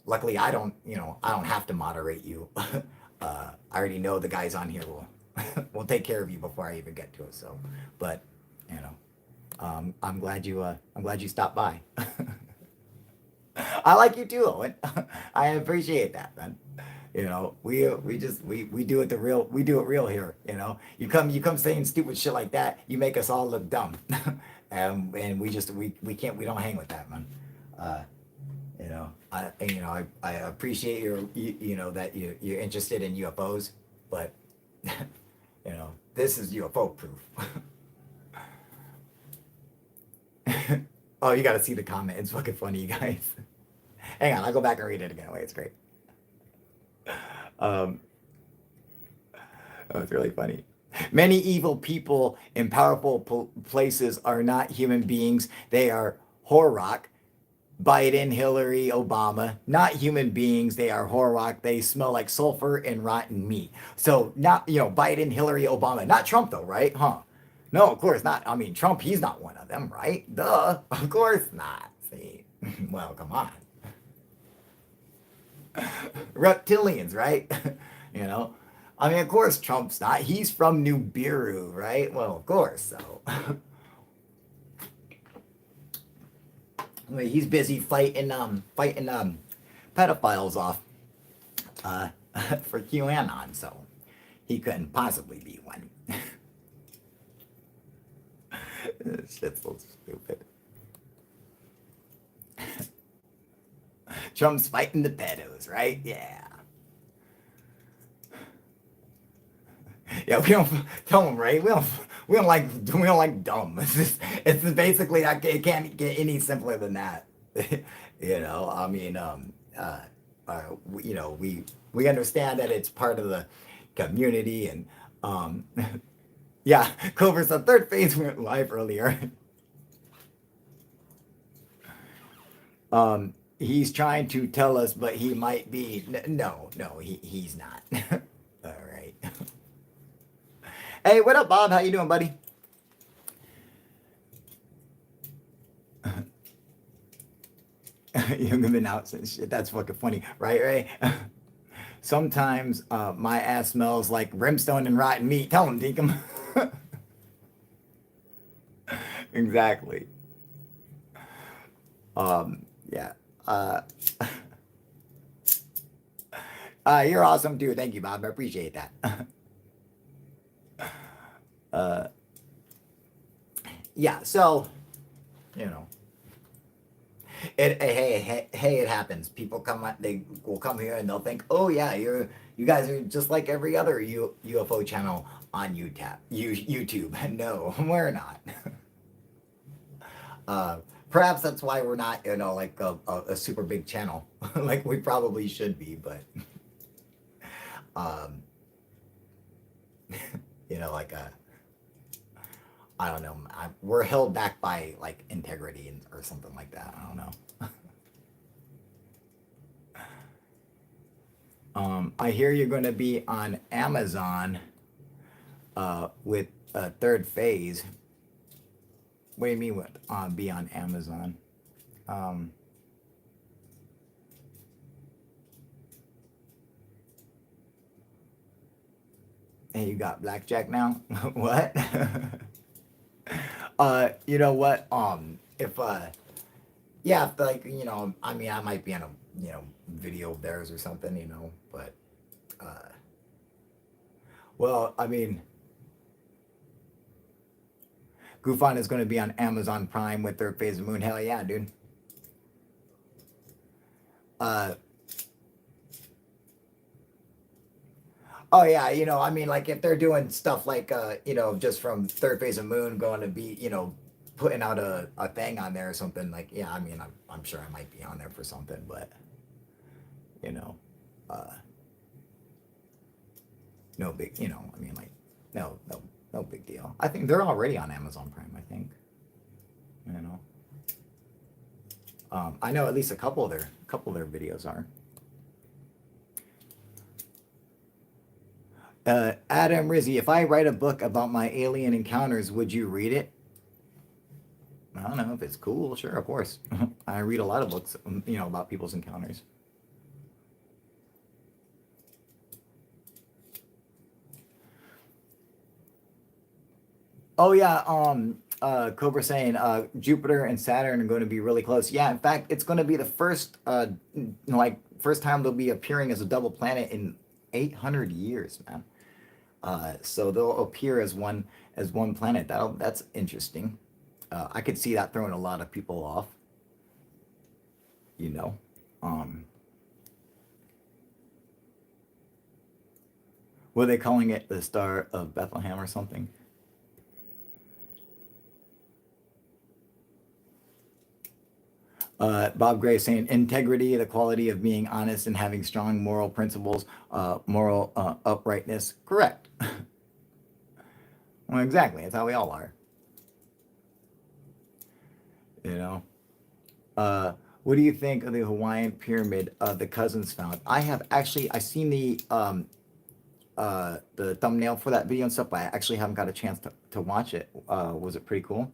luckily I don't, you know, I don't have to moderate you. I already know the guys on here will will take care of you before I even get to it. So, but you know, I'm glad you stopped by. I like you too, Owen. I appreciate that, man. You know, we do it we do it real here. You know, you come saying stupid shit like that, you make us all look dumb, and we don't hang with that, man. You know, I appreciate you know that you're interested in UFOs, but you know, this is UFO proof. Oh, you got to see the comment. It's fucking funny, you guys. Hang on, I'll go back and read it again. Wait, it's great. Oh, it's really funny. Many evil people in powerful places are not human beings. They are Horrock. Biden, Hillary, Obama, not human beings. They are Horrock. They smell like sulfur and rotten meat. So not, you know, Biden, Hillary, Obama, not Trump though, right? Huh? No, of course not. I mean, Trump, he's not one of them, right? Duh. Of course not. See, well, come on. Reptilians, right? You know, I mean, of course Trump's not. He's from Nibiru, right? Well, of course. So he's busy fighting pedophiles off for QAnon, so he couldn't possibly be one. This shit's so stupid. Trump's fighting the pedos, right? Yeah. Yeah, we don't tell them, right? We don't like dumb. It's basically it can't get any simpler than that. You know, I mean, you know, we understand that it's part of the community, and yeah, Clover said third phase went live earlier. He's trying to tell us, but he might be no, he's not. All right. Hey, what up, Bob? How you doing, buddy? You haven't been out since shit. That's fucking funny, right? Sometimes my ass smells like brimstone and rotten meat. Tell him, Deacon. Exactly. Yeah. You're awesome too. Thank you, Bob. I appreciate that. Yeah, so, you know, hey, it happens. People they will come here and they'll think, oh yeah, you guys are just like every other UFO channel on YouTube. No, we're not. Perhaps that's why we're not, you know, like a super big channel, like we probably should be, but, you know, like I don't know. We're held back by like integrity or something like that. I don't know. I hear you're going to be on Amazon with third phase. What do you mean with be on Amazon? And you got blackjack now? What? You know what? If Yeah, like I mean, I might be on a video of theirs or something, but uh, well, I mean, Gufan is going to be on Amazon Prime with Third Phase of Moon. Hell yeah, dude. Uh, oh yeah, I mean, like if they're doing stuff like just from Third Phase of Moon going to be, putting out a thing on there or something, like, yeah, I mean, I'm sure I might be on there for something, but you know, uh, no big, I mean, like, no big deal. I think they're already on Amazon Prime. I think, you know, I know at least a couple of their videos are. Adam Rizzi, if I write a book about my alien encounters, would you read it? I don't know if it's cool. Sure, of course. I read a lot of books, about people's encounters. Oh yeah, Cobra saying Jupiter and Saturn are going to be really close. Yeah, in fact, it's going to be the first like first time they'll be appearing as a double planet in 800 years, man. So they'll appear as one planet. That's interesting. I could see that throwing a lot of people off, you know. Um, were they calling it the Star of Bethlehem or something? Bob Gray saying integrity, the quality of being honest and having strong moral principles, moral uprightness. Correct. Well, exactly. That's how we all are. You know. Uh, what do you think of the Hawaiian pyramid the cousins found? I seen the thumbnail for that video and stuff, but I actually haven't got a chance to watch it. Was it pretty cool?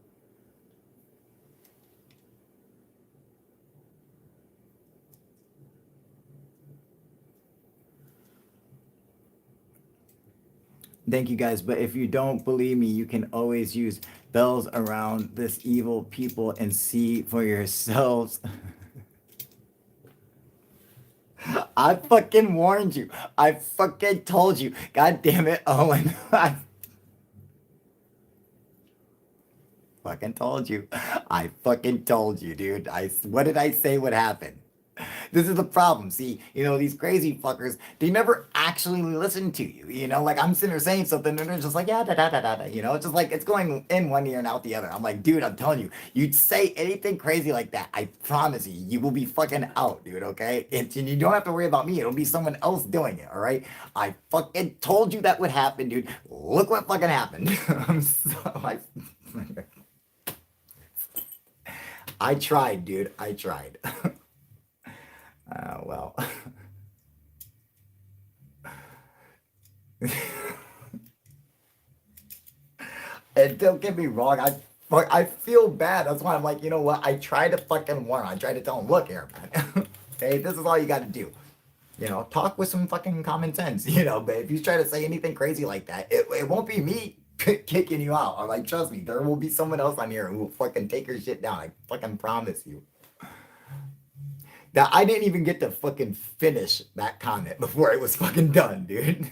Thank you guys. But if you don't believe me, you can always use bells around this evil people and see for yourselves. I fucking warned you. I fucking told you. God damn it, Owen. I fucking told you. I fucking told you, dude. What did I say would happen? This is the problem. See, these crazy fuckers, they never actually listen to you. Like I'm sitting there saying something and they're just like, yeah, da da da da da. It's just like it's going in one ear and out the other. I'm like, dude, I'm telling you, you'd say anything crazy like that. I promise you, you will be fucking out, dude, okay? And you don't have to worry about me. It'll be someone else doing it, all right? I fucking told you that would happen, dude. Look what fucking happened. I tried, dude. I tried. Well. And don't get me wrong, I feel bad. That's why I'm like, you know what? I tried to fucking warn. I tried to tell him, look here, man. Okay, this is all you got to do. Talk with some fucking common sense. But if you try to say anything crazy like that, it won't be me kicking you out. I'm like, trust me, there will be someone else on here who will fucking take your shit down. I fucking promise you. Now I didn't even get to fucking finish that comment before it was fucking done, dude.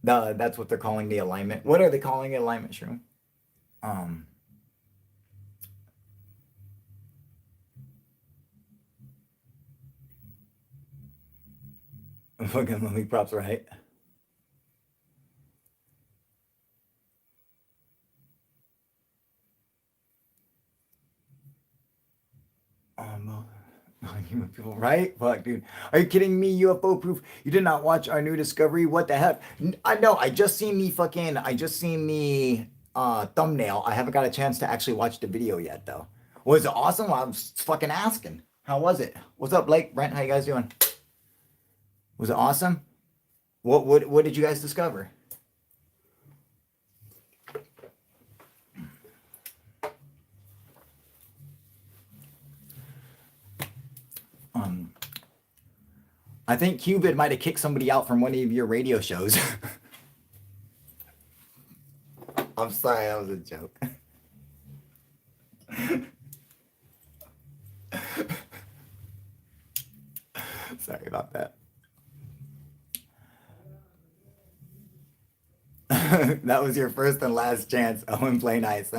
No, that's what they're calling the alignment. What are they calling it? Alignment, Shroom? Um, fucking Lily props, right? Um, human people, right? Fuck, dude. Are you kidding me? UFO proof. You did not watch our new discovery. What the heck? I know. I just seen the thumbnail. I haven't got a chance to actually watch the video yet, though. Was it awesome? I was fucking asking. How was it? What's up, Blake? Brent, how you guys doing? Was it awesome? What did you guys discover? Um, I think Cubid might have kicked somebody out from one of your radio shows. I'm sorry, that was a joke. that. That was your first and last chance. Owen play nice.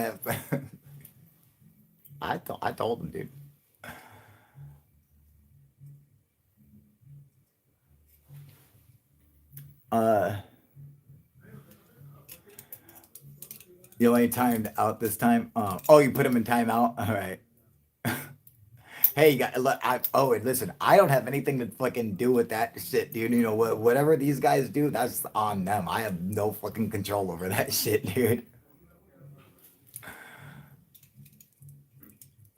I told him, dude. Uh, you only timed out this time. Oh, you put him in timeout. All right. Hey, you got look. Oh, and listen, I don't have anything to fucking do with that shit, dude. You know what? Whatever these guys do, that's on them. I have no fucking control over that shit, dude.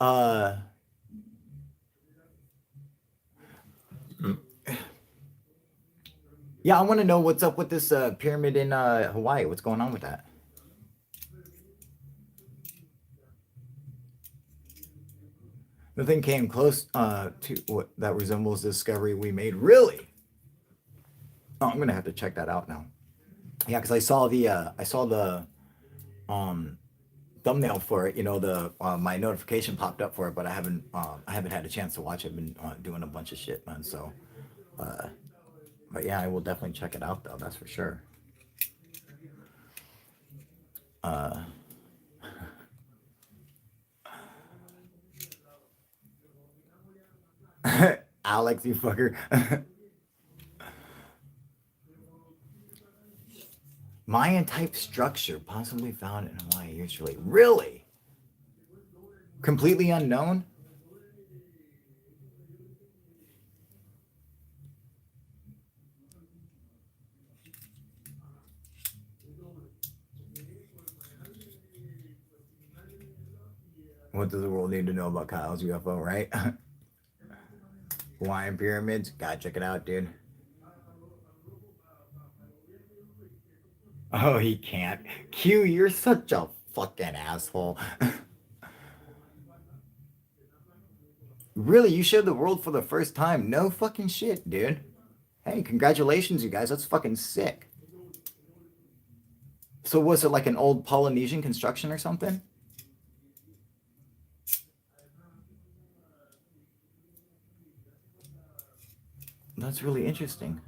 Uh, yeah, I want to know what's up with this pyramid in Hawaii. What's going on with that? Nothing came close to what that resembles the discovery we made. Really? Oh, I'm gonna have to check that out now. Yeah, because I saw the um thumbnail for it. You know, the my notification popped up for it, but I haven't had a chance to watch it. I've been doing a bunch of shit, man. So, uh, but yeah, I will definitely check it out though. That's for sure. Uh, Alex, you fucker. Mayan type structure possibly found in Hawaii usually. Really? Completely unknown? What does the world need to know about Kyle's UFO, right? Hawaiian pyramids? Gotta check it out, dude. Oh, he can't. Q, you're such a fucking asshole. Really, you showed the world for the first time. No fucking shit, dude. Hey, congratulations, you guys. That's fucking sick. So was it like an old Polynesian construction or something? That's really interesting.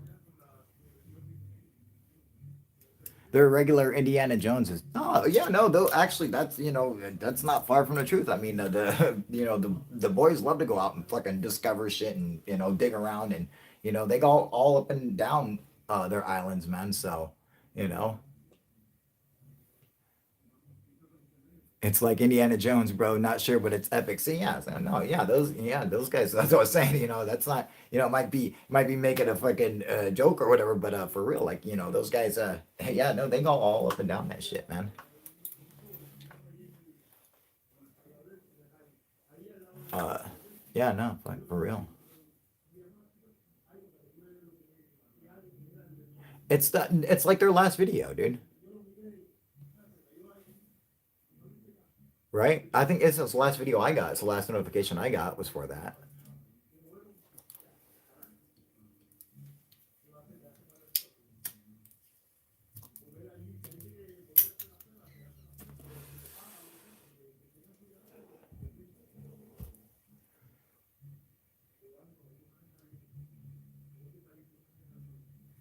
They're regular Indiana Joneses. Oh yeah, no, though actually that's that's not far from the truth. I mean the the boys love to go out and fucking discover shit and dig around and they go all up and down their islands, man. So you know it's like Indiana Jones, bro. Not sure, but it's epic. See, yeah, so, no, yeah, those guys. That's what I was saying. That's not. It might be making a fucking joke or whatever, but for real, like those guys. Hey, yeah, no, they go all up and down that shit, man. Uh, yeah, no, for real. It's like their last video, dude. Right? I think it's the last video I got. It's the last notification I got was for that.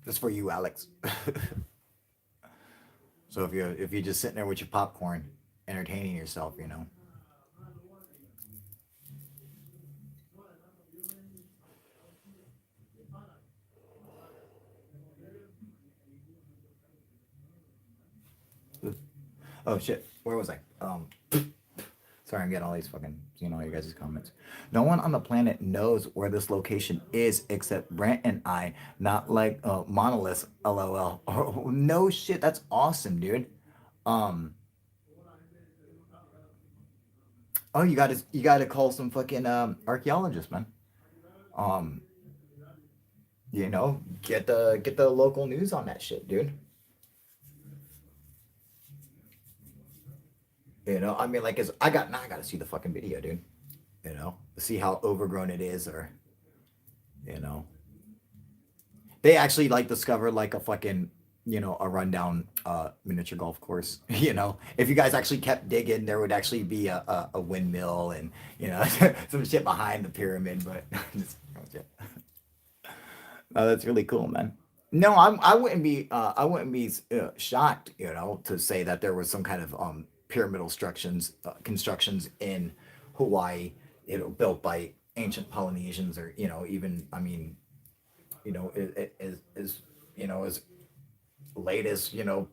That's for you, Alex. So if you're just sitting there with your popcorn, entertaining yourself. Oh shit, where was I? Sorry, I'm getting all these fucking seeing all you guys' comments. No one on the planet knows where this location is except Brent and I. Not like monoliths. LOL. Oh, no shit, that's awesome, dude. Um. Oh, you gotta call some fucking archaeologists, man. Um. Get the local news on that shit, dude. I mean, like, I gotta see the fucking video, dude. See how overgrown it is, or you know, they actually like discovered like a fucking, a rundown miniature golf course. If you guys actually kept digging, there would actually be a windmill and some shit behind the pyramid, but just, Oh, that's really cool, man. No, I wouldn't be shocked, you know, to say that there was some kind of pyramidal constructions in Hawaii, you know, built by ancient Polynesians, or you know, even I mean, you know, is you know, as late as you know,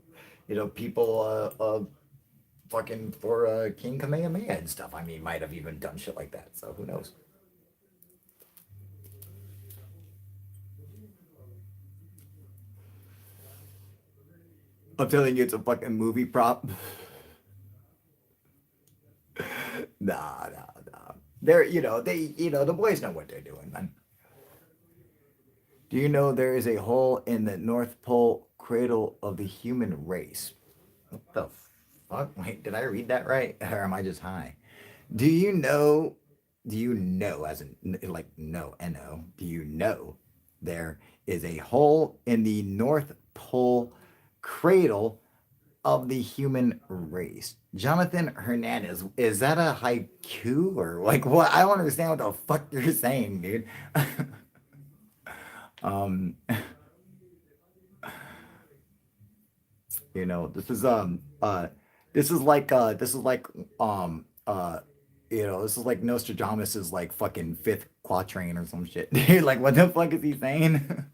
people fucking for King Kamehameha and stuff. I mean, might have even done shit like that. So who knows? I'm telling you, it's a fucking movie prop. Nah. They're, you know, you know, the boys know what they're doing, man. Do you know there is a hole in the North Pole cradle of the human race? What the fuck? Wait, did I read that right? Or am I just high? Do you know, do you know, as in, like, no, N-O, do you know there is a hole in the North Pole cradle of the human race? Jonathan Hernandez, is that a haiku or like what? I don't understand what the fuck you're saying, dude. um, you know, this is like um uh you know, this is like Nostradamus's like fucking fifth quatrain or some shit. Dude, like what the fuck is he saying?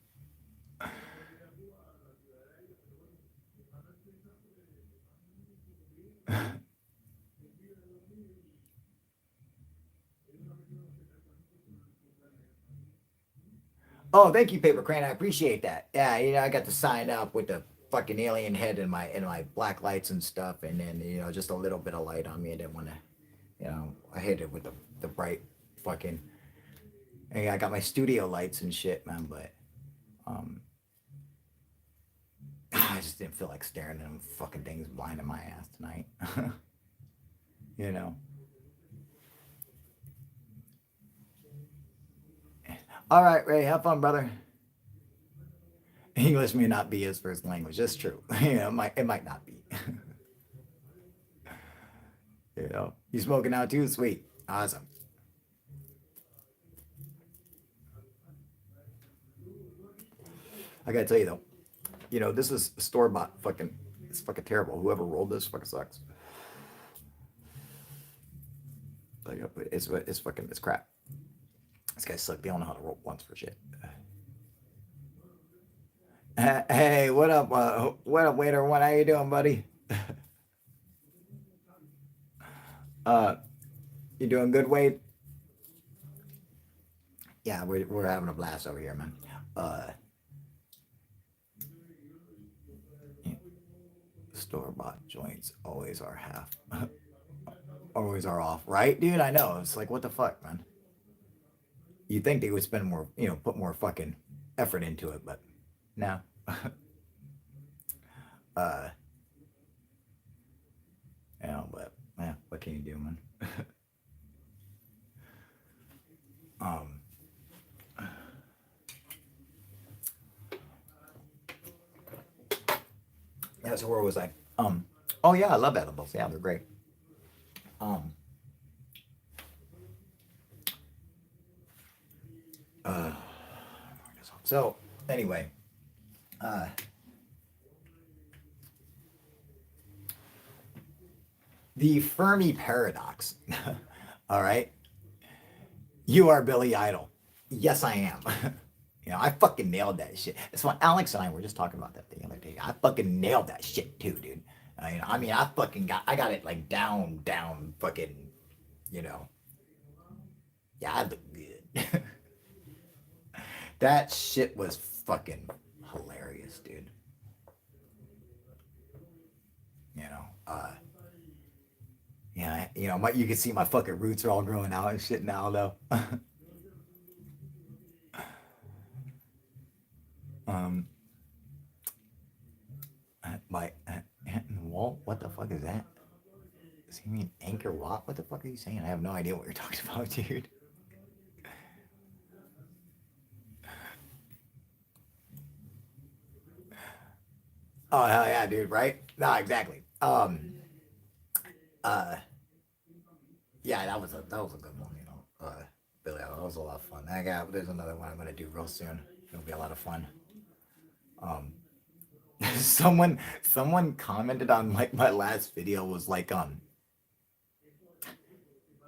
Oh, thank you, Paper Crane. I appreciate that. Yeah, you know, I got to sign up with the fucking alien head and my black lights and stuff, and then you know just a little bit of light on me. I didn't want to, you know, I hit it with the bright fucking. Hey, I got my studio lights and shit, man, but um, I just didn't feel like staring at them fucking things blinding my ass tonight. You know. All right, Ray, have fun, brother. English may not be his first language. That's true. You know, it might not be. You know, you smoking now too? Sweet, awesome. I gotta tell you though, you know, this is store bought fucking. It's fucking terrible. Whoever rolled this fucking sucks. Like, it's fucking it's crap. This guy suck. They don't know how to roll once for shit. Hey, what up? What up, waiter? What? How you doing, buddy? Uh, you doing good, Wade? Yeah, we're having a blast over here, man. Uh, yeah, store bought joints always are half, always are off, right, dude? I know. It's like what the fuck, man. You think they would spend more, you know, put more fucking effort into it, but no. uh, you know, but yeah, what can you do, man? um, yeah. So where was I? Oh yeah, I love edibles. Yeah, they're great. Um, uh, so anyway, uh, the Fermi paradox. All right, you are Billy Idol. Yes, I am. You know, I fucking nailed that shit. That's why Alex and I were just talking about that the other day. I fucking nailed that shit too, dude. You know, I mean, I got it like down, fucking, you know, yeah, I look good. That shit was fucking hilarious, dude. You know, yeah, you know, you can see my fucking roots are all growing out and shit now, though. um, my Walt, what the fuck is that? Does he mean Anchor Wat? What the fuck are you saying? I have no idea what you're talking about, dude. Oh hell yeah, dude! Right? No, exactly. Uh, yeah, that was a good one. You know, Billy, that was a lot of fun. There's another one I'm gonna do real soon. It'll be a lot of fun. Um, someone commented on like my last video was like,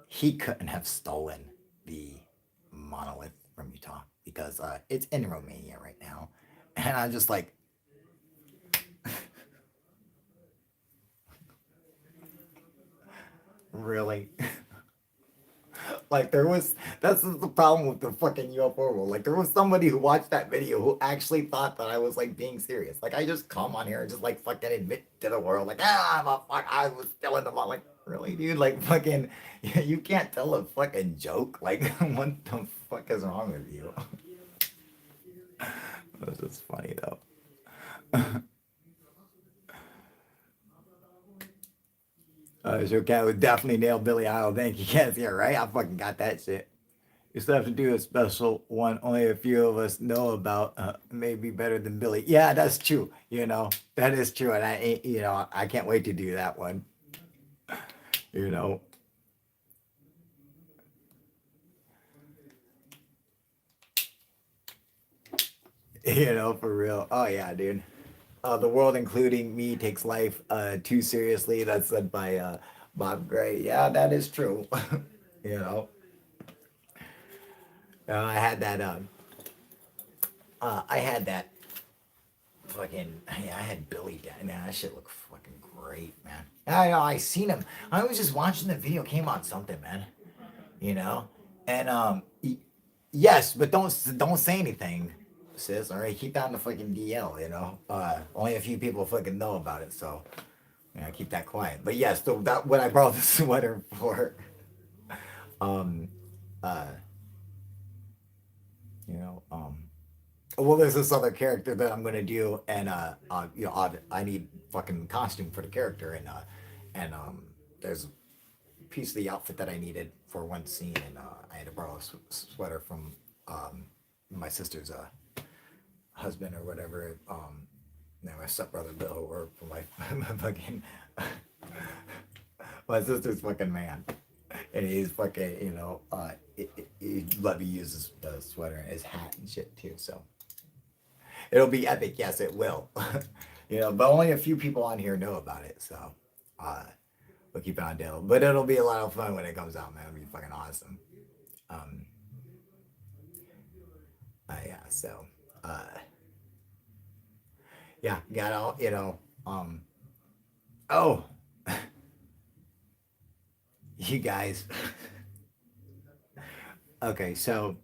he couldn't have stolen the monolith from Utah because it's in Romania right now, and I'm just like, really? Like that's the problem with the fucking UFO world. Like there was somebody who watched that video who actually thought that I was like being serious. Like I just come on here and just like fucking admit to the world like I was still in the mall. Like really, dude? Like fucking you can't tell a fucking joke. Like what the fuck is wrong with you? This is funny though. Sure cat would definitely nail Billy Idol. Thank you, Cat. Yeah, right. I fucking got that shit. You still have to do a special one only a few of us know about. Maybe better than Billy. Yeah, that's true. You know, that is true. And I ain't, you know, I can't wait to do that one. You know, for real. Oh yeah, dude. The world, including me, takes life too seriously. That's said by Bob Gray. Yeah, that is true. you know, I had that. I had that fucking. Yeah, I had Billy down. Man, that shit looked fucking great, man. I know. I seen him. I was just watching the video. Came on something, man. You know, and yes, but don't say anything, sis. All right, keep that in the fucking DL. Only a few people fucking know about it, so keep that quiet. But yes, so that what I brought the sweater for. Um, uh, you know, well, there's this other character that I'm gonna do, and I need fucking costume for the character, and there's a piece of the outfit that I needed for one scene, and I had to borrow a sweater from my sister's husband or whatever, my stepbrother Bill, or from my fucking my sister's fucking man, and he's fucking he let me use his sweater and his hat and shit too, so. It'll be epic, yes, it will. But only a few people on here know about it, so we'll keep it on deal. But it'll be a lot of fun when it comes out, man. It'll be fucking awesome. Um, yeah, so yeah, got all oh, you guys. Okay, so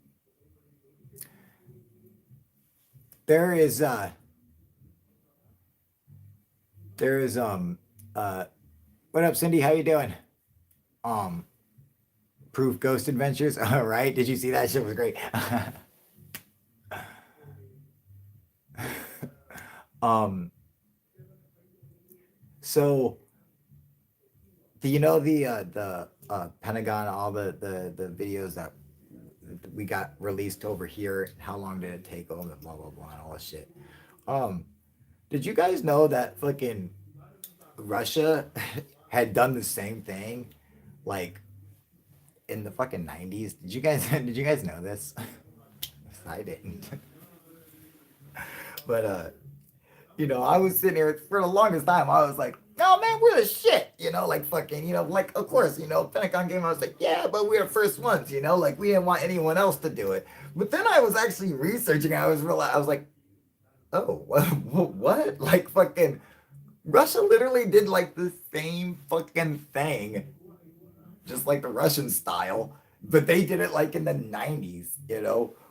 there is what up, Cindy? How you doing? Um, Proof Ghost Adventures. All right, did you see that shit was great? um, so do you know the Pentagon, all the videos that we got released over here? How long did it take? Blah blah blah, and all this shit. Um, did you guys know that fucking Russia had done the same thing, like in the fucking 90s? Did you guys know this? I didn't. But I was sitting here for the longest time. I was like, oh man, we're the shit, like fucking, like of course, Pentagon game. I was like, yeah, but we're the first ones, like we didn't want anyone else to do it. But then I was actually researching. I was like, oh, what? Like fucking Russia literally did like the same fucking thing, just like the Russian style, but they did it like in the 90s,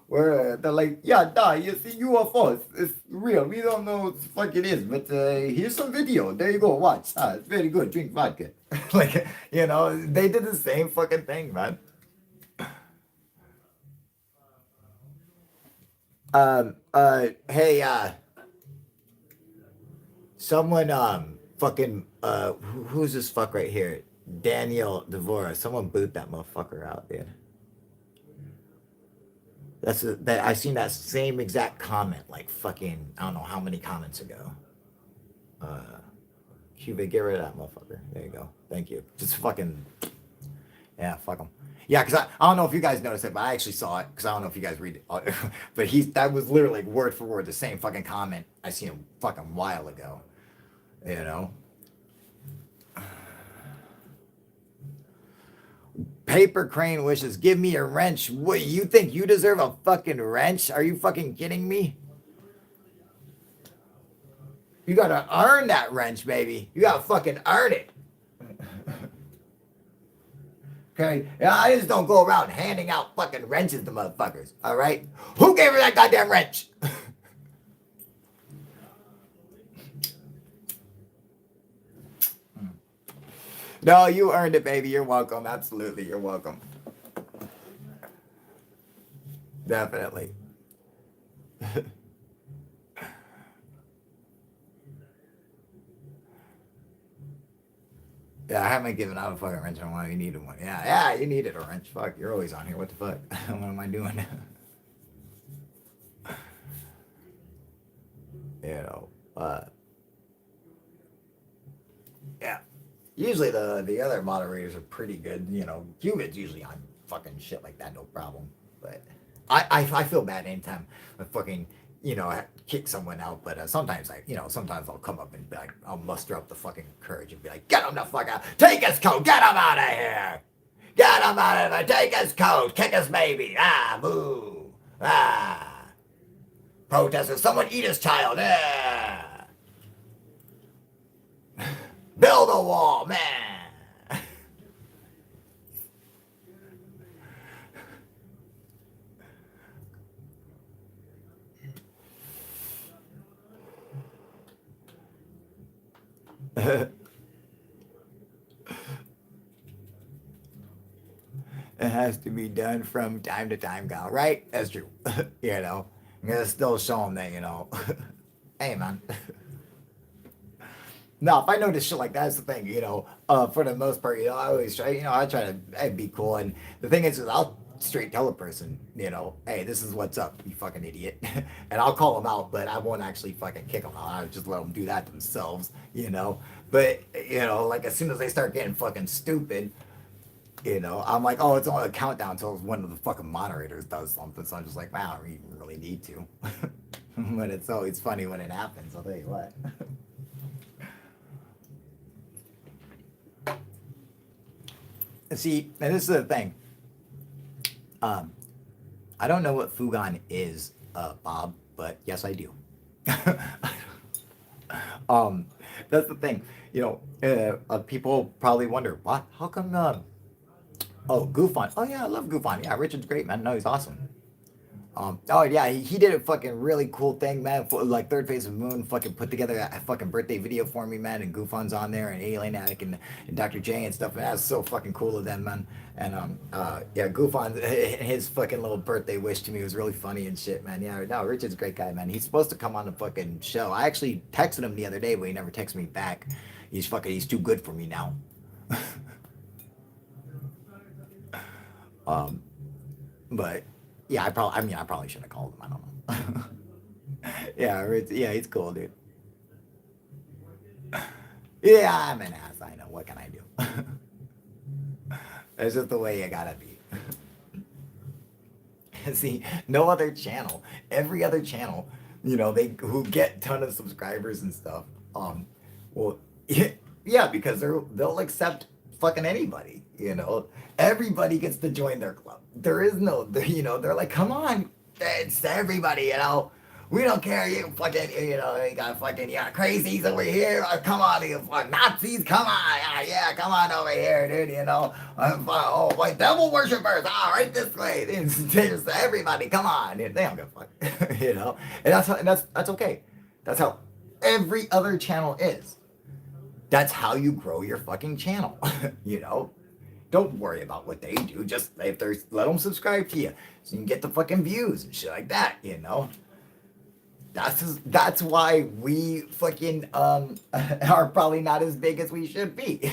where they're like, yeah, nah, you see UFOs, it's real. We don't know what the fuck it is, but here's some video. There you go, watch. It's very good. Drink vodka. Like, they did the same fucking thing, man. Hey, someone, fucking, who's this fuck right here? Daniel Devora. Someone boot that motherfucker out, dude. That I seen that same exact comment like fucking I don't know how many comments ago. Uh, Cuba, get rid of that motherfucker. There you go. Thank you. Just fucking yeah, fuck them. Yeah, because I don't know if you guys noticed it, but I actually saw it because I don't know if you guys read it. But that was literally word for word the same fucking comment I seen a fucking while ago. You know? Paper Crane wishes, give me a wrench. What, you think you deserve a fucking wrench? Are you fucking kidding me? You gotta earn that wrench, baby. You gotta fucking earn it. Okay? Yeah, I just don't go around handing out fucking wrenches to motherfuckers. Alright? Who gave her that goddamn wrench? No, you earned it, baby. You're welcome. Absolutely. You're welcome. Definitely. Yeah, I haven't given out a fucking wrench on one. You needed one. Yeah, you needed a wrench. Fuck, you're always on here. What the fuck? What am I doing? you know, yeah. Usually the other moderators are pretty good. You know, Cubit's usually on fucking shit like that, no problem. But I feel bad anytime I fucking I kick someone out. But sometimes sometimes I'll come up and be like, I'll muster up the fucking courage and be like, get him the fuck out, take his coat, get him out of here, get him out of here, take his coat, kick his baby, boo, protesters, someone eat his child, build a wall, man. It has to be done from time to time, gal. Right? That's true. I'm gonna still show them that, hey, man. No, if I notice shit like that, that's the thing, for the most part, I always try, I try to be cool. And the thing is I'll straight tell a person, hey, this is what's up, you fucking idiot. And I'll call them out, but I won't actually fucking kick them out. I'll just let them do that themselves, But, like as soon as they start getting fucking stupid, I'm like, oh, it's only a countdown until one of the fucking moderators does something. So I'm just like, wow, we really need to. But it's always funny when it happens, I'll tell you what. See, and this is the thing. I don't know what Fugon is, Bob, but yes, I do. That's the thing. People probably wonder, what? How come? Oh, Goofon. Oh yeah, I love Goofon. Yeah, Richard's great, man. No, he's awesome. Oh yeah, he did a fucking really cool thing, man. Like Third Phase of Moon, fucking put together a fucking birthday video for me, man. And Goofon's on there, and Alien Attic, and Dr. J and stuff. And that's so fucking cool of them, man. And yeah, Goofon, his fucking little birthday wish to me was really funny and shit, man. Yeah, no, Richard's a great guy, man. He's supposed to come on the fucking show. I actually texted him the other day, but he never texted me back. He's too good for me now. But yeah, I probably should have called him. I don't know. Yeah, he's cool, dude. Yeah, I'm an ass. I know. What can I do? It's just the way you gotta be. See, no other channel, every other channel, they who get ton of subscribers and stuff. Well, yeah, because they'll accept fucking anybody. Everybody gets to join their club. There is no, they're like, come on, it's everybody, we don't care, you fucking, you got fucking, crazies over here, come on, you fucking Nazis, come on, yeah, come on over here, dude, oh, like devil worshippers, right this way, there's everybody, come on, they don't give a fuck, and that's okay. That's how every other channel is. That's how you grow your fucking channel, Don't worry about what they do. Just let them subscribe to you so you can get the fucking views and shit like that, That's why we fucking are probably not as big as we should be.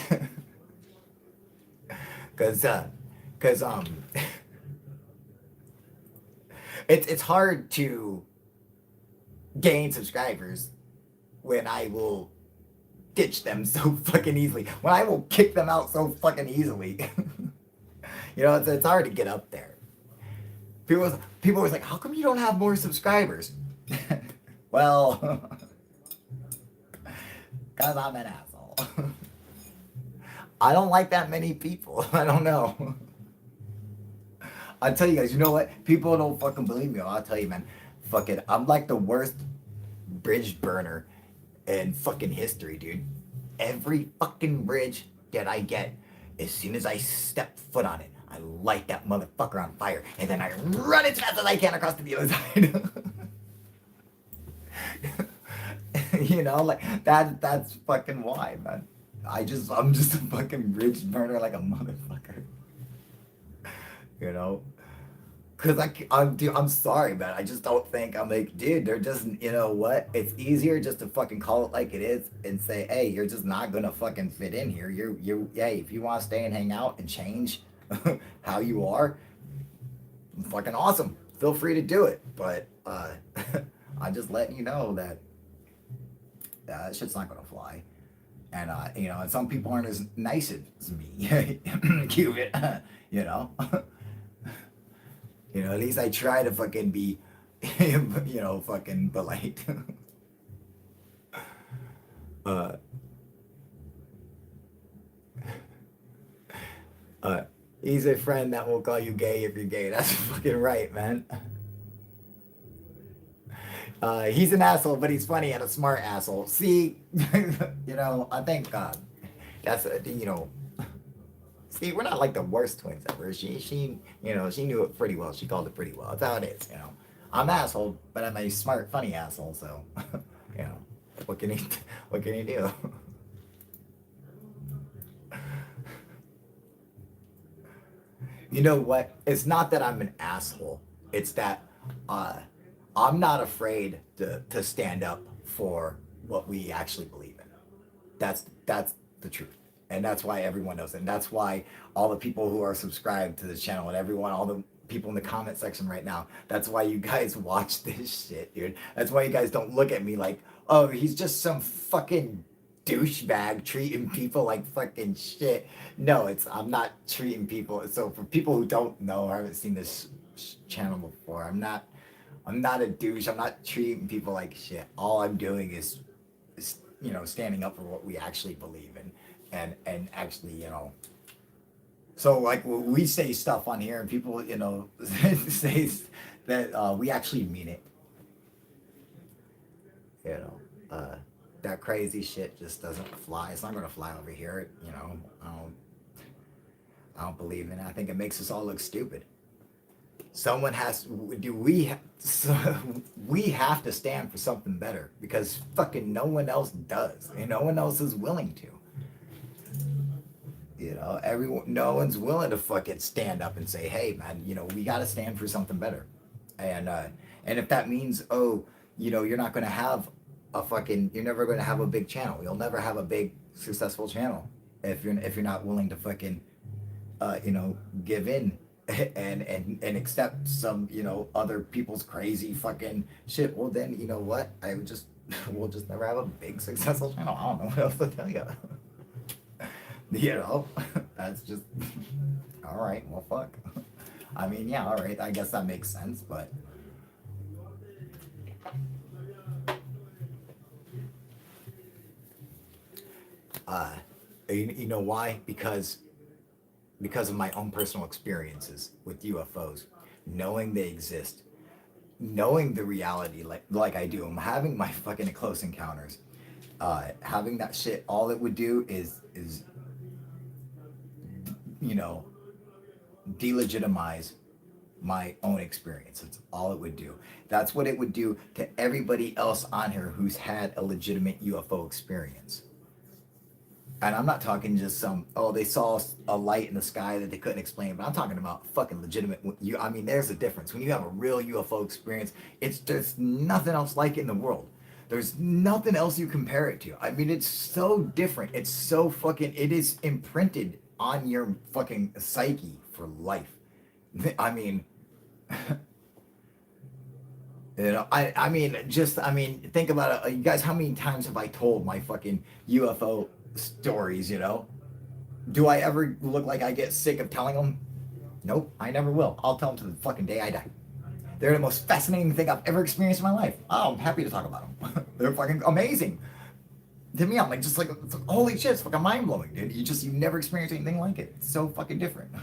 Cause it's hard to gain subscribers when I will ditch them so fucking easily. When I will kick them out so fucking easily. You know, it's hard to get up there. People was like, how come you don't have more subscribers? Well, because I'm an asshole. I don't like that many people. I don't know. I'll tell you guys, you know what? People don't fucking believe me. I'll tell you, man. Fuck it. I'm like the worst bridge burner in fucking history, dude. Every fucking bridge that I get, as soon as I step foot on it, I light that motherfucker on fire, and then I run as fast as I can across to the other side. You know, like that's fucking why, man. I'm just a fucking bridge burner like a motherfucker. You know? Cause I'm sorry, man. I just don't think I'm like, dude. There doesn't, you know what? It's easier just to fucking call it like it is and say, hey, you're just not gonna fucking fit in here. Hey, if you want to stay and hang out and change how you are, fucking awesome. Feel free to do it. But I'm just letting you know that that shit's not gonna fly. And you know, and some people aren't as nice as me. Cute, you know. You know, at least I try to fucking be, you know, fucking polite. uh, he's a friend that will call you gay if you're gay. That's fucking right, man. He's an asshole, but he's funny and a smart asshole. See, you know, I think that's you know. See, we're not like the worst twins ever. You know, she knew it pretty well. She called it pretty well. That's how it is, you know. I'm an asshole, but I'm a smart, funny asshole. So, you know, what can you do? You know what? It's not that I'm an asshole. It's that I'm not afraid to stand up for what we actually believe in. That's the truth. And that's why everyone knows it. And that's why all the people who are subscribed to this channel and everyone, all the people in the comment section right now, that's why you guys watch this shit, dude. That's why you guys don't look at me like, oh, he's just some fucking douchebag treating people like fucking shit. No, I'm not treating people. So for people who don't know or haven't seen this channel before, I'm not a douche. I'm not treating people like shit. All I'm doing is you know, standing up for what we actually believe in. And actually, you know, so like we say stuff on here and people, you know, say that we actually mean it. You know, that crazy shit just doesn't fly. It's not gonna fly over here. You know, I don't believe in it. I think it makes us all look stupid. Someone has we have to stand for something better because fucking no one else does and no one else is willing to. You know, no one's willing to fucking stand up and say, hey man, you know, we gotta stand for something better. And if that means, oh, you know, you're never gonna have a big channel. You'll never have a big successful channel if you're not willing to fucking you know, give in and accept some, you know, other people's crazy fucking shit. Well then, you know what? We'll just never have a big successful channel. I don't know what else to tell you. You know, that's just all right. Well, fuck. I mean, yeah, all right. I guess that makes sense, but you know why? Because of my own personal experiences with UFOs, knowing they exist, knowing the reality like I do. I'm having my fucking close encounters. Having that shit, all it would do is you know, delegitimize my own experience. That's all it would do. That's what it would do to everybody else on here who's had a legitimate UFO experience. And I'm not talking just they saw a light in the sky that they couldn't explain, but I'm talking about fucking legitimate. I mean, there's a difference. When you have a real UFO experience, there's nothing else like it in the world. There's nothing else you compare it to. I mean, it's so different. It's so fucking, it is imprinted on your fucking psyche for life. I mean, you know, I mean, think about it. You guys, how many times have I told my fucking UFO stories, you know? Do I ever look like I get sick of telling them? Nope, I never will. I'll tell them to the fucking day I die. They're the most fascinating thing I've ever experienced in my life. Oh, I'm happy to talk about them. They're fucking amazing. To me, I'm like, just like, holy shit, it's fucking mind blowing, dude. You never experienced anything like it. It's so fucking different.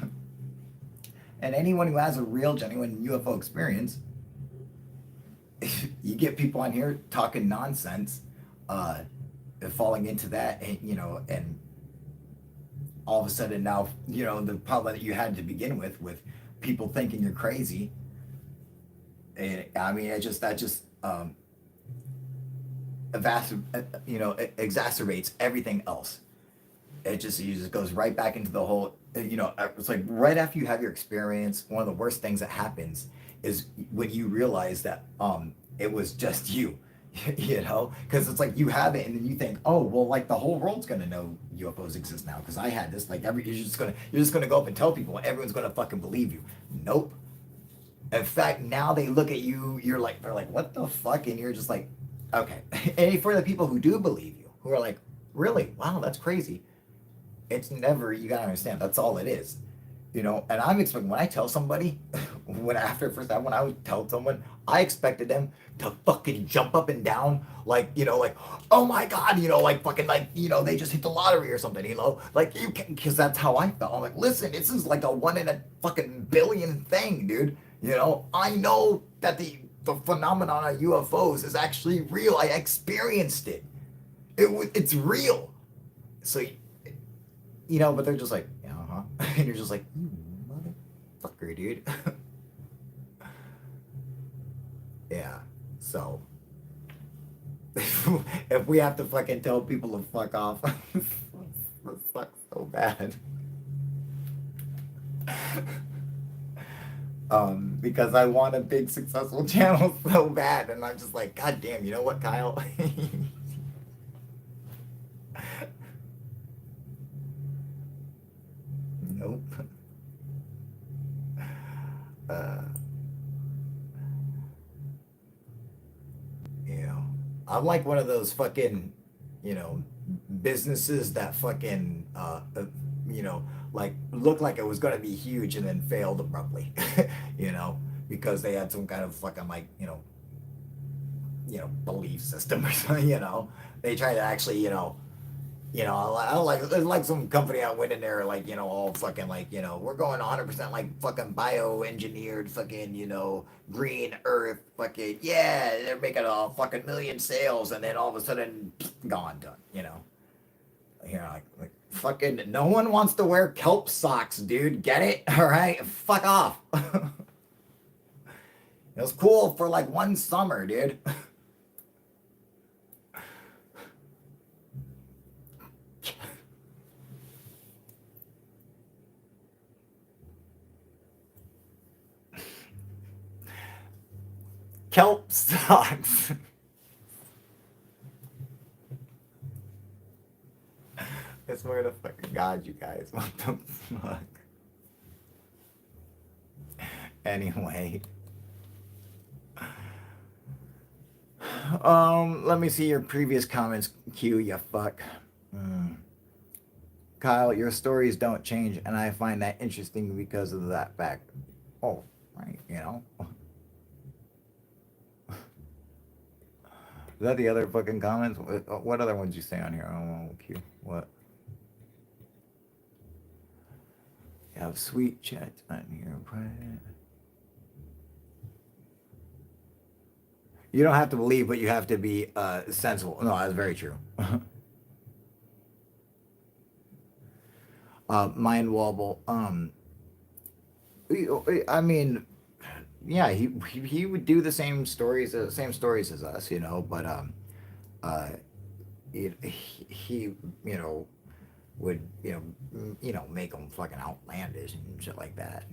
And anyone who has a real, genuine UFO experience, you get people on here talking nonsense, uh, falling into that, and and all of a sudden now, the problem that you had to begin with people thinking you're crazy. And I mean, that just exacerbates everything else. It just goes right back into the whole. It's like right after you have your experience, one of the worst things that happens is when you realize that it was just you. Because it's like you have it and then you think, oh well, like the whole world's gonna know UFOs exist now because I had this. Like you're just gonna go up and tell people and everyone's gonna fucking believe you. Nope. In fact, now they look at you, they're like, what the fuck? And you're just like, okay. And for the people who do believe you, who are like, really? Wow, that's crazy. It's never, you gotta understand, that's all it is. And I'm expecting, when I tell somebody, when I would tell someone, I expected them to fucking jump up and down, like, like, oh my God, like fucking, like, they just hit the lottery or something, like you can, because that's how I felt. I'm like, listen, this is like a 1 in a fucking billion thing, dude. I know that the phenomenon of UFOs is actually real. I experienced it. It's real. So, but they're just like, yeah, huh? And you're just like, motherfucker, dude. Yeah. So, if we have to fucking tell people to fuck off, this sucks so bad. Because I want a big successful channel so bad, and I'm just like, God damn, you know what, Kyle? Nope. Uh, I'm like one of those fucking, you know, businesses that fucking, like looked like it was gonna be huge and then failed abruptly, because they had some kind of fucking like, belief system or something. They try to actually, I like some company I went in there like, all fucking like, we're going 100% like fucking bioengineered fucking, green earth fucking, yeah, they're making a fucking million sales and then all of a sudden gone, done, like fucking no one wants to wear kelp socks, dude. Get it? All right, fuck off. It was cool for like one summer, dude. Kelp socks. I swear to fucking God, you guys. What the fuck? Anyway. Let me see your previous comments, Q, you fuck. Kyle, your stories don't change, and I find that interesting because of that fact. Oh, right, Is that the other fucking comments? What other ones you say on here? Oh, Q. What? You have sweet chats on here. You don't have to believe, but you have to be sensible. No, that's very true. Mind wobble. I mean, yeah, he would do the same stories as us, but he would make them fucking outlandish and shit like that,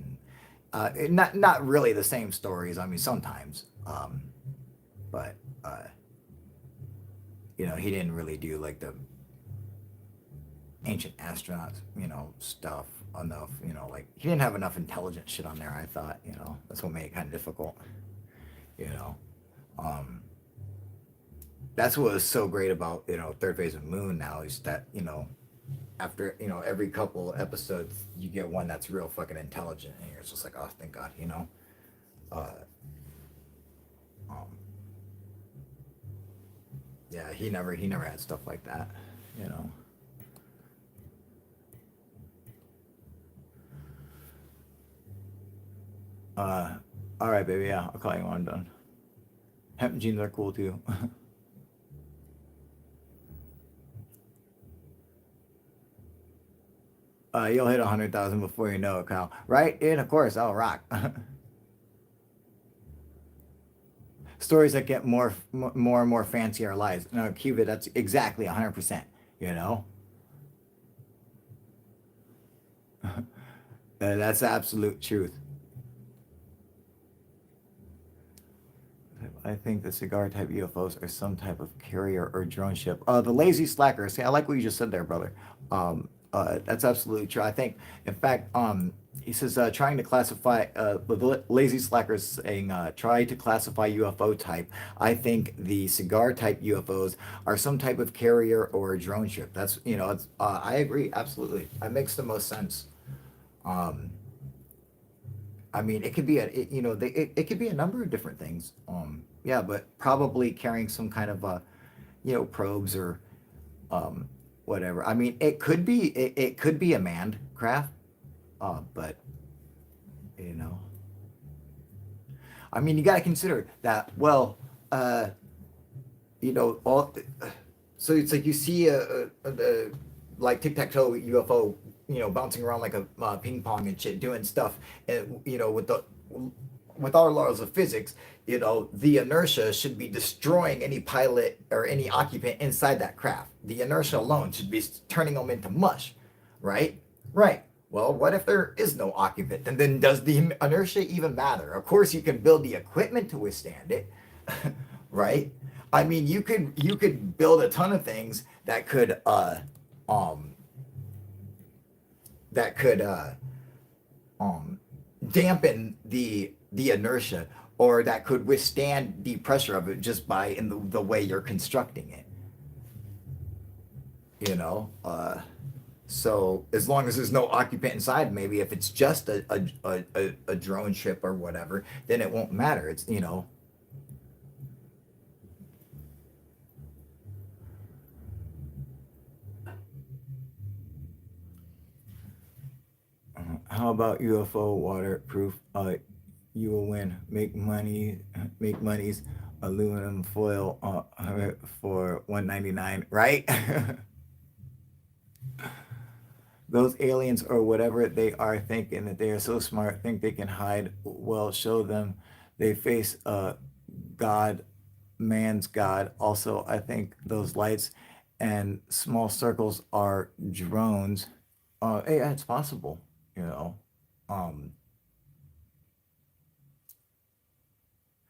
and not really the same stories. I mean, sometimes, but he didn't really do like the ancient astronauts, stuff enough, like he didn't have enough intelligent shit on there, I thought, that's what made it kind of difficult, that's what was so great about, Third Phase of Moon now is that, after every couple episodes you get one that's real fucking intelligent, and you're just like, oh, thank God. Uh, um, yeah, he never had stuff like that, you know. Uh, all right, baby. Yeah, I'll call you when I'm done. Hemp jeans are cool too. You'll hit 100,000 before you know it, Kyle. Right? And of course, I'll rock. Stories that get more and more fancier lies. No, Cuba, that's exactly 100%. You know, that's absolute truth. I think the cigar type UFOs are some type of carrier or drone ship. The lazy slackers. See, I like what you just said there, brother. That's absolutely true. I think, in fact, he says trying to classify the lazy slackers saying try to classify UFO type. I think the cigar type UFOs are some type of carrier or drone ship. That's it's, I agree absolutely. That makes the most sense. Um, I mean, it could be it could be a number of different things. Yeah, but probably carrying some kind of probes or um, whatever. I mean, it could be a manned craft, but you know, I mean, you got to consider that. Well, uh, all. So it's like you see a like tic tac toe UFO, bouncing around like a ping pong and shit, doing stuff, and with our laws of physics, the inertia should be destroying any pilot or any occupant inside that craft. The inertia alone should be turning them into mush, right? Right. Well, what if there is no occupant? And then does the inertia even matter? Of course, you can build the equipment to withstand it, right? I mean, you could build a ton of things um that could um dampen the inertia, or that could withstand the pressure of it just by in the way you're constructing it, you know so as long as there's no occupant inside, maybe if it's just a drone ship or whatever, then it won't matter. It's how about UFO waterproof? You will win. Make money's aluminum foil for 199, right? Those aliens or whatever they are thinking that they are so smart, think they can hide. Well, show them. They face God, man's God. Also, I think those lights and small circles are drones. Hey, it's possible, you know. Um,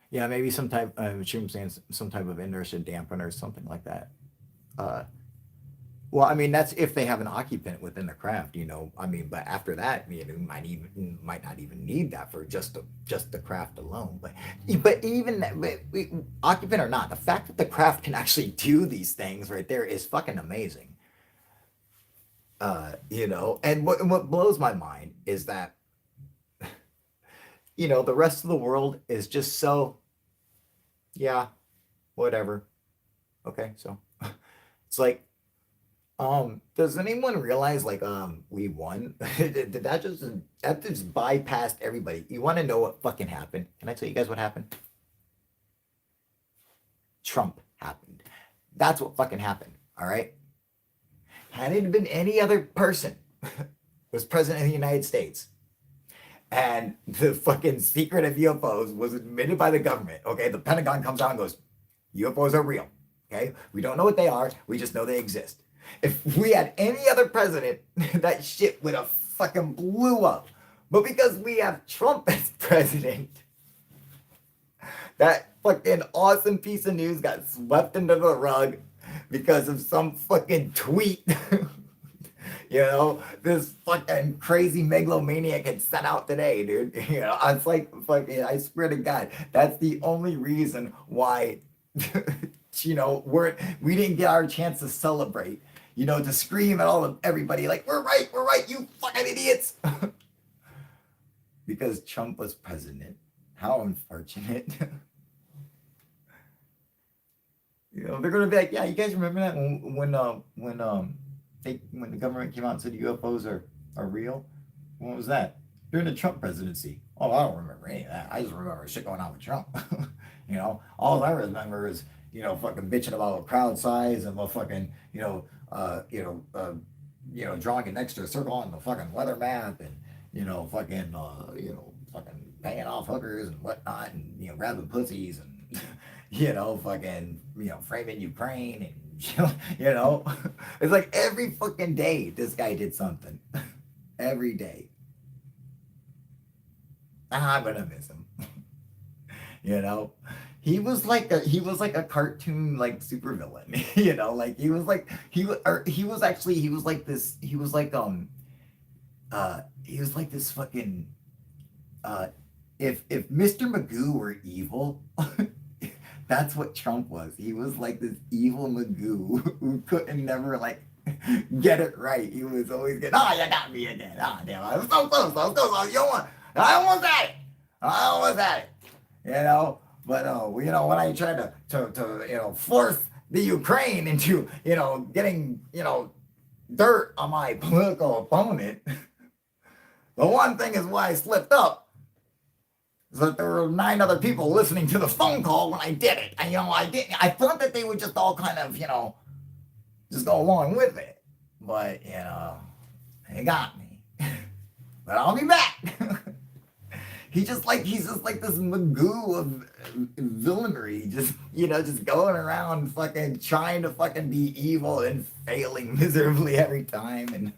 yeah, maybe some type. I'm saying some type of inertia dampener or something like that. Uh, Well, I mean, that's if they have an occupant within the craft. I mean, but after that, you might not even need that for just the craft alone. But even that, occupant or not, the fact that the craft can actually do these things right there is fucking amazing. And what blows my mind is that the rest of the world is just so, yeah, whatever. Okay, so it's like, does anyone realize like we won? Did that just bypassed everybody? You want to know what fucking happened? Can I tell you guys what happened? Trump happened. That's what fucking happened. All right. Had it been any other person was president of the United States, and the fucking secret of UFOs was admitted by the government. Okay, the Pentagon comes out and goes, UFOs are real. Okay, we don't know what they are. We just know they exist. If we had any other president, that shit would have fucking blew up. But because we have Trump as president, that fucking awesome piece of news got swept under the rug because of some fucking tweet. This fucking crazy megalomaniac had sent out today, dude. It's like fucking, I swear to God, that's the only reason why, we didn't get our chance to celebrate, to scream at everybody like, we're right, you fucking idiots. Because Trump was president. How unfortunate. They're gonna be like, yeah, you guys remember that when the government came out and said UFOs are real? When was that? During the Trump presidency. Oh, I don't remember any of that. I just remember shit going on with Trump. All I remember is fucking bitching about crowd size and fucking drawing an extra circle on the fucking weather map and fucking paying off hookers and whatnot and grabbing pussies and fucking framing Ukraine and it's like every fucking day this guy did something. Every day. I'm gonna miss him. He was like a cartoon like supervillain. He was like this fucking if Mr. Magoo were evil, that's what Trump was. He was like this evil Magoo who couldn't never get it right. He was always getting, oh, you got me again. Oh, damn, I was so close. I almost had it. But when I tried to force the Ukraine into getting dirt on my political opponent, the one thing is why I slipped up is that there were 9 other people listening to the phone call when I did it. And I thought that they would just all kind of just go along with it, but they got me. But I'll be back. He's just like this Magoo of villainy, just going around fucking trying to fucking be evil and failing miserably every time, and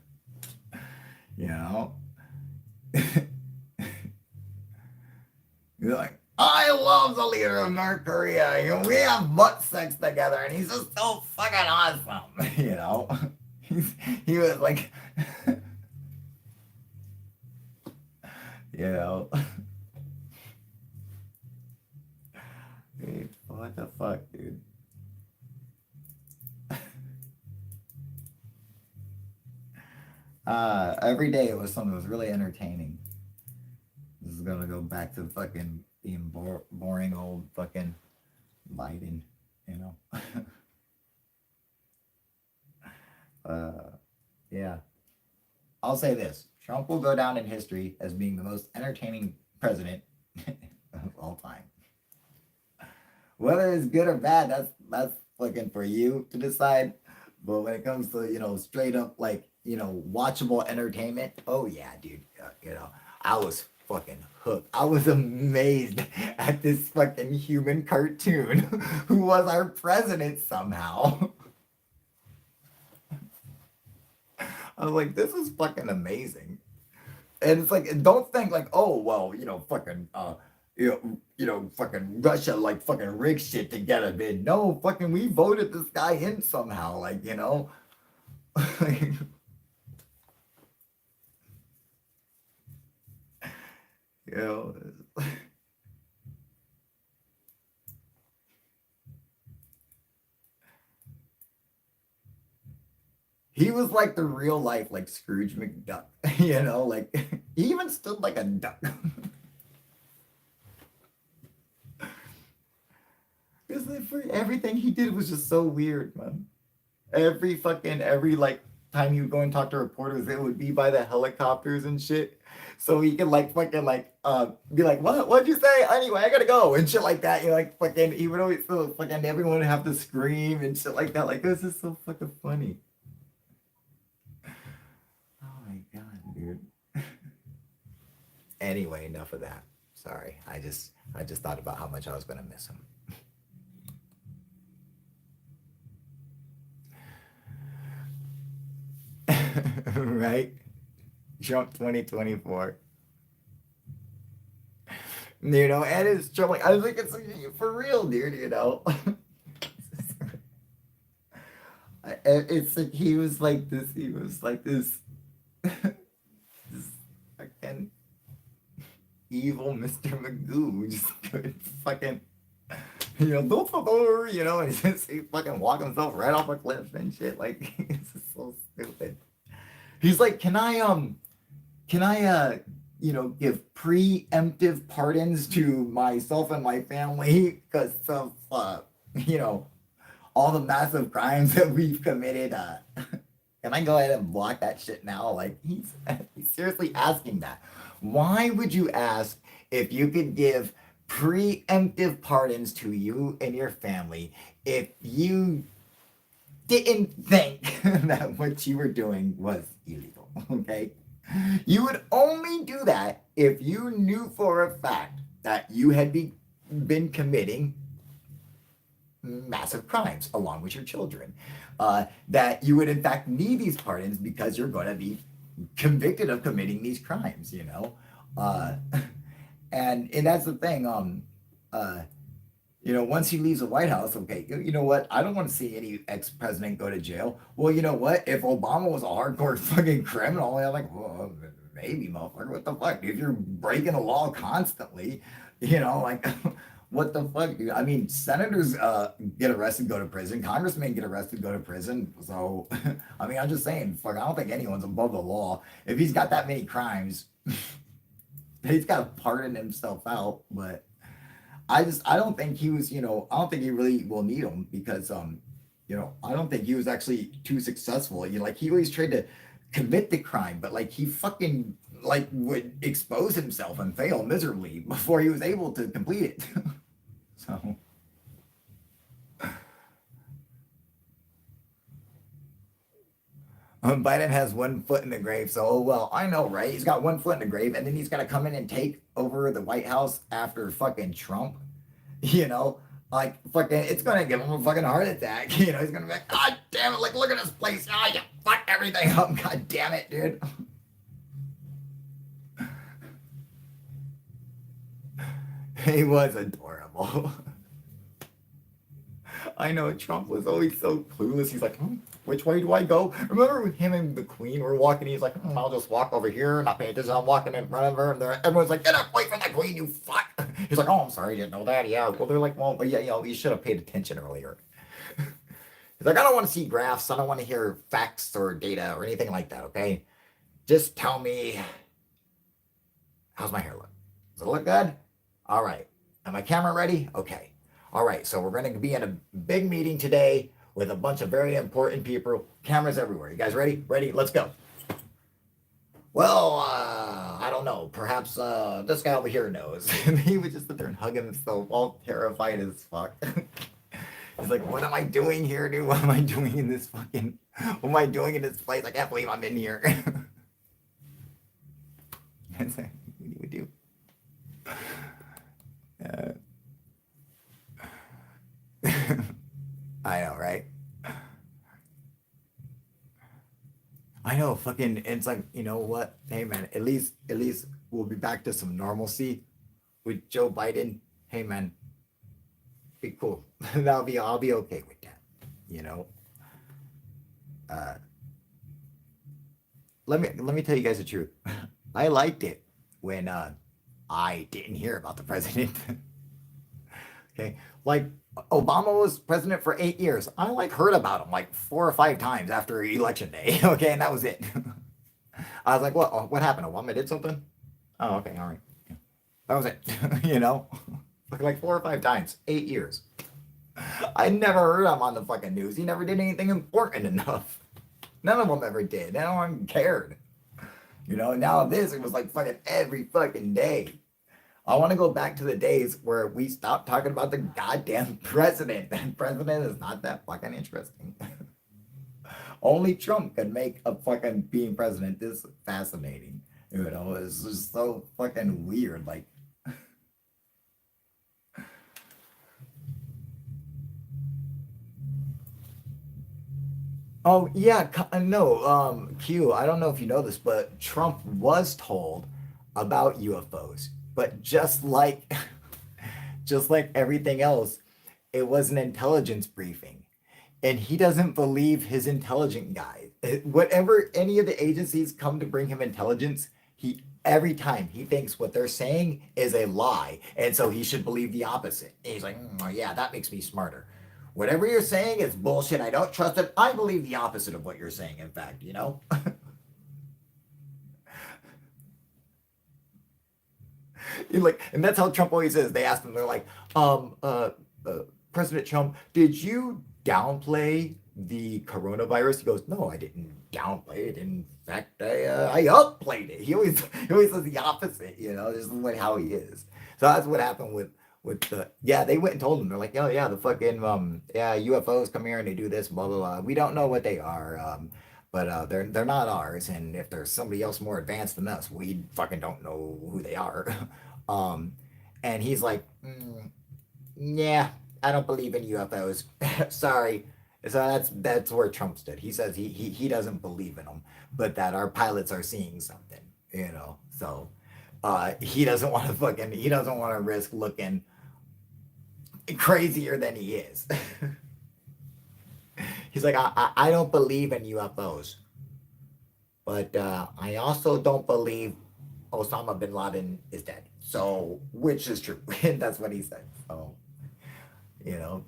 you're like, I love the leader of North Korea. We have butt sex together, and he's just so fucking awesome. He was like, Dude, what the fuck, dude? Every day it was something that was really entertaining. This is gonna go back to fucking being boring old fucking Biden, yeah. I'll say this. Trump will go down in history as being the most entertaining president of all time. Whether it's good or bad, that's fucking for you to decide. But when it comes to, straight up watchable entertainment, oh yeah, dude. I was fucking hooked. I was amazed at this fucking human cartoon who was our president somehow. I was like, this is fucking amazing. And it's like, don't think like, oh, well, fucking, fucking Russia, fucking rig shit to get a bid. No, fucking, we voted this guy in somehow, he was like the real life, Scrooge McDuck, he even stood like a duck. Because everything he did was just so weird, man. Every time he would go and talk to reporters, it would be by the helicopters and shit. So he could be like, what'd you say? Anyway, I gotta go and shit like that. He would always fucking everyone would have to scream and shit like that. This is so fucking funny. Oh my god, dude. Anyway, enough of that. Sorry. I just thought about how much I was gonna miss him. Right? Trump 2024. And it's Trump. I think it's for real, dude. It's like he was like this. He was like this. This fucking evil Mr. Magoo just couldn't fucking. And he fucking walk himself right off a cliff and shit. It's just so He's like, can I give preemptive pardons to myself and my family because of you know all the massive crimes that we've committed. Can I go ahead and block that shit now? Like he's seriously asking that. Why would you ask if you could give preemptive pardons to you and your family if you didn't think that what you were doing was illegal? Okay. You would only do that if you knew for a fact that you had been committing massive crimes along with your children. That you would, in fact, need these pardons because you're going to be convicted of committing these crimes, you know? And that's the thing. Once he leaves the White House, okay, you know what? I don't want to see any ex-president go to jail. Well, you know what? If Obama was a hardcore fucking criminal, I'm like, well, maybe, motherfucker. What the fuck? If you're breaking the law constantly, like, what the fuck, dude? I mean, senators get arrested, go to prison. Congressmen get arrested, go to prison. So, I mean, I'm just saying, fuck, I don't think anyone's above the law. If he's got that many crimes, he's got to pardon himself out, but I don't think he was, I don't think he really will need him because, I don't think he was actually too successful. He always tried to commit the crime, but he fucking would expose himself and fail miserably before he was able to complete it. So. Biden has one foot in the grave, so well, I know, right? He's got one foot in the grave, and then he's gonna come in and take over the White House after fucking Trump. Fucking, it's gonna give him a fucking heart attack. He's gonna be like, God damn it! Look at this place. You fuck everything up. God damn it, dude. He was adorable. I know Trump was always so clueless. He's like, which way do I go? Remember when him and the Queen were walking? He's like, I'll just walk over here, not pay attention. I'm walking in front of her, and everyone's like, get away from the Queen, you fuck. He's like, oh, I'm sorry, I didn't know that. Yeah. Well, they're like, well, yeah, you should have paid attention earlier. He's like, I don't want to see graphs. I don't want to hear facts or data or anything like that. Okay, just tell me, how's my hair look? Does it look good? All right. Am my camera ready? Okay. All right. So we're going to be in a big meeting today with a bunch of very important people, cameras everywhere. You guys ready? Ready? Let's go. Well, I don't know. Perhaps this guy over here knows. And he would just sit there and hug himself, all terrified as fuck. He's like, what am I doing here, dude? What am I doing in this fucking, what am I doing in this place? I can't believe I'm in here. That's what you would do. I know, right? I know, fucking, it's like, you know what? Hey, man, at least we'll be back to some normalcy with Joe Biden. Hey, man, be cool. I'll be okay with that, Let me tell you guys the truth. I liked it when I didn't hear about the president. Okay, Obama was president for 8 years. I heard about him 4 or 5 times after election day. Okay, and that was it. I was like, what happened? Obama did something? Oh, okay, all right. Yeah. That was it. 4 or 5 times, 8 years. I never heard him on the fucking news. He never did anything important enough. None of them ever did. No one cared. Now it was fucking every fucking day. I want to go back to the days where we stopped talking about the goddamn president. The president is not that fucking interesting. Only Trump could make a fucking being president this fascinating. It's just so fucking weird. Oh yeah, no, Q. I don't know if you know this, but Trump was told about UFOs, but just like everything else, it was an intelligence briefing, and he doesn't believe his intelligent guy. Whatever any of the agencies come to bring him intelligence, he every time he thinks what they're saying is a lie, and so he should believe the opposite. And he's like, yeah, that makes me smarter. Whatever you're saying is bullshit. I don't trust it. I believe the opposite of what you're saying, in fact, Like, and that's how Trump always is. They ask him, they're like, President Trump, did you downplay the coronavirus? He goes, no, I didn't downplay it. In fact, I upplayed it. He always says the opposite, just like how he is. So that's what happened with the, yeah, they went and told him, they're like, oh yeah, the fucking yeah, UFOs come here and they do this, blah blah blah. We don't know what they are, but they're not ours, and if there's somebody else more advanced than us, we fucking don't know who they are. um, and he's like, yeah, I don't believe in UFOs. Sorry. So that's where Trump stood. He says he doesn't believe in them, but that our pilots are seeing something. So he doesn't want to risk looking crazier than he is. He's like, I don't believe in UFOs, but I also don't believe Osama bin Laden is dead. So which is true? And that's what he said. So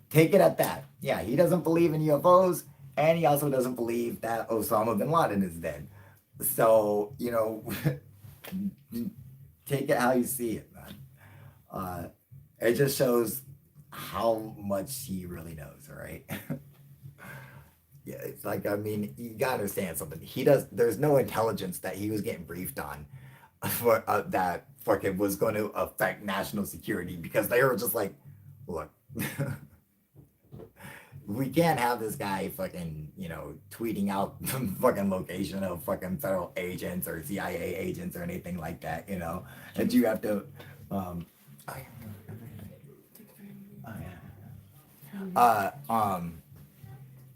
take it at that. Yeah, he doesn't believe in UFOs, and he also doesn't believe that Osama bin Laden is dead. So, take it how you see it, man. It just shows how much he really knows, right? Yeah, it's like, I mean, you gotta understand something. There's no intelligence that he was getting briefed on for that fucking was going to affect national security, because they were just like, look, we can't have this guy fucking, tweeting out the fucking location of fucking federal agents or CIA agents or anything like that, that you have to,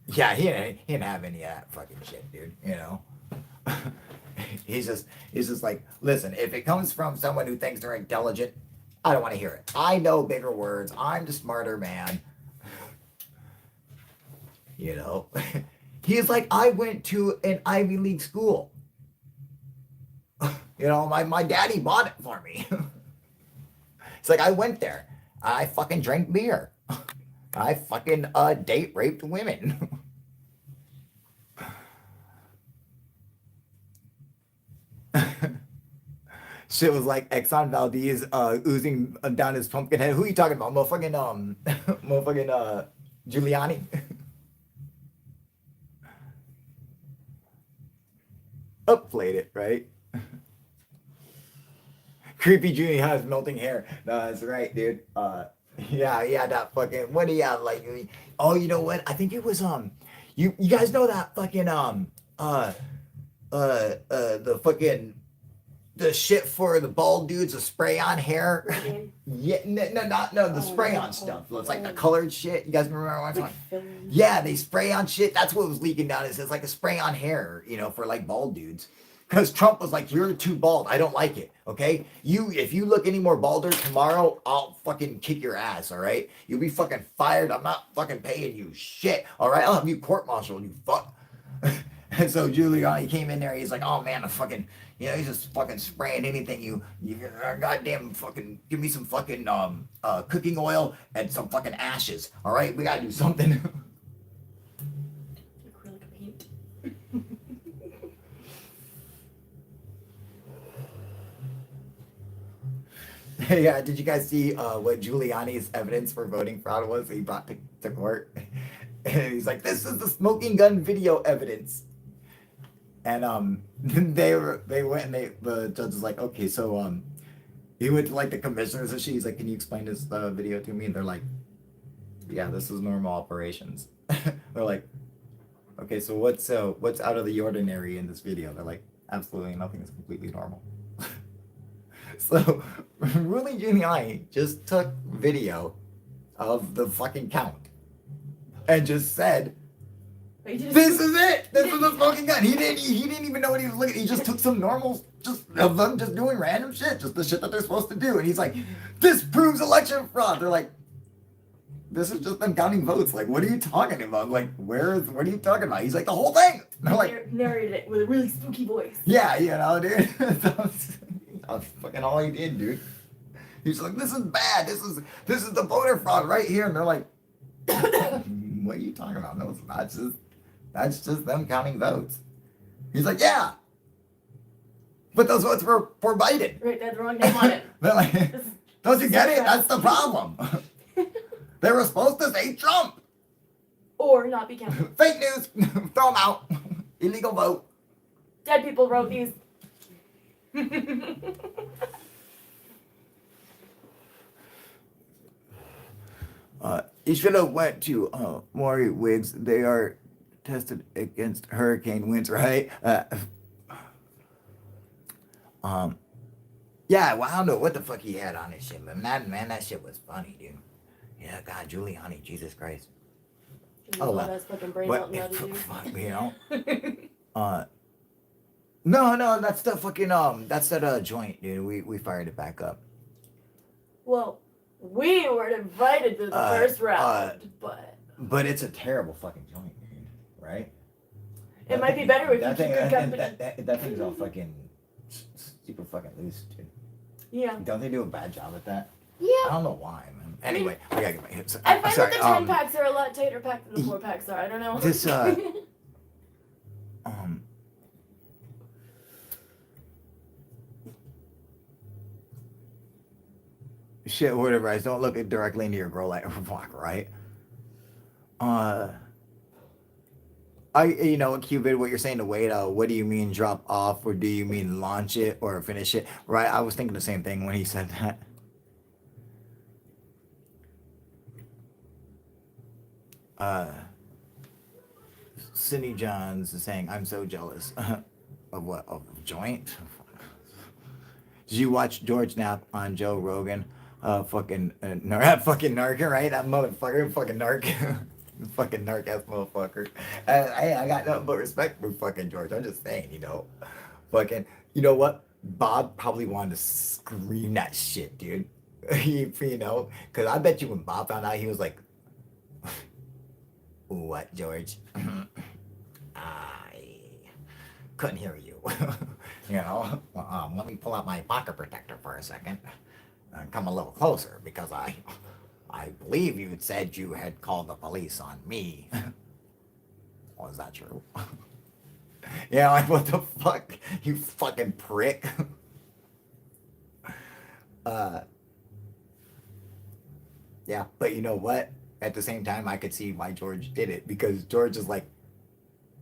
yeah, he didn't have any of that fucking shit, dude, he's just like, listen, if it comes from someone who thinks they're intelligent, I don't want to hear it. I know bigger words. I'm the smarter man. He's like, I went to an Ivy League school. My daddy bought it for me. It's like, I went there. I fucking drank beer. I fucking date raped women. Shit was like Exxon Valdez oozing down his pumpkin head. Who are you talking about? Motherfucking Giuliani. Upplayed it, right? Creepy Giuliani's melting hair. No, that's right, dude. Yeah, that fucking, what do you have, like, oh, you know what? I think it was, you guys know that fucking, the fucking, the shit for the bald dudes, the spray on hair. Yeah, no, the spray on stuff. It's like the colored shit. You guys remember what I'm talking about? Yeah, they spray on shit. That's what was leaking down. It says like a spray on hair, for like bald dudes. Because Trump was like, you're too bald. I don't like it. Okay? If you look any more balder tomorrow, I'll fucking kick your ass. All right? You'll be fucking fired. I'm not fucking paying you shit. All right? I'll have you court-martialed, you fuck. And so Giuliani came in there. He's like, oh man, he's just fucking spraying anything. You goddamn fucking give me some fucking cooking oil and some fucking ashes. All right? We gotta do something. Acrylic paint. Yeah, did you guys see what Giuliani's evidence for voting fraud was that he brought to court? And he's like, this is the smoking gun video evidence. And they went and the judge was like, okay, so he went to like the commissioners and she's like, can you explain this video to me? And they're like, yeah, this is normal operations. They're like, okay, so what's out of the ordinary in this video? They're like, absolutely nothing is completely normal. So Rudy Giuliani just took video of the fucking count and just said, this is it. This is the smoking gun. He didn't even know what he was looking at. He just took some normal, just of them just doing random shit, just the shit that they're supposed to do. And he's like, this proves election fraud. They're like, this is just them counting votes. Like, what are you talking about? Like, what are you talking about? He's like, the whole thing. They're like, narrated it with a really spooky voice. Yeah, dude. That's fucking all he did, dude. He's like, this is bad. This is the voter fraud right here. And they're like, what are you talking about? No, it's not. That's just them counting votes. He's like, yeah. But those votes were for Biden. Right, they had the wrong name on it. They're like, This is- don't you get it? That's the problem. They were supposed to say Trump. Or not be counted. Fake news. Throw them out. Illegal vote. Dead people wrote these. You should have went to Maury Wiggs. They are tested against hurricane winds, right? Yeah, well, I don't know what the fuck he had on his shit, but that shit was funny, dude. Yeah, God, Giuliani, Jesus Christ. Oh, well. That's fucking brain What, melting out of you. fuck, you know? No, that's the fucking, that's that, joint, dude. We fired it back up. Well, we weren't invited to the first round, But it's a terrible fucking joint, dude, right? It might be better if you that keep thing, good that, company. that thing's all fucking super fucking loose, dude. Yeah. Don't they do a bad job at that? I Yeah. don't know why, man. Anyway, I gotta get my hips. I find sorry, that the 10 packs are a lot tighter packed than the 4 packs are. I don't know. This, shit, whatever. I don't look it directly into your grow light. Fuck, right? You know, Cupid, what you're saying to wait, what do you mean drop off, or do you mean launch it or finish it? Right? I was thinking the same thing when he said that. Cindy Johns is saying, I'm so jealous. Of what? Of joint? Did you watch George Knapp on Joe Rogan? Fucking narc, right? That motherfucker, fucking narc. Fucking narc ass motherfucker. I got nothing but respect for fucking George. I'm just saying, you know. Fucking, you know what? Bob probably wanted to scream that shit, dude. You know? Because I bet you when Bob found out, he was like, what, George? I couldn't hear you. You know? Let me pull out my pocket protector for a second. Come a little closer, because I believe you said you had called the police on me. Was that true? Yeah, like, what the fuck? You fucking prick. Yeah, but you know what? At the same time, I could see why George did it, because George is like,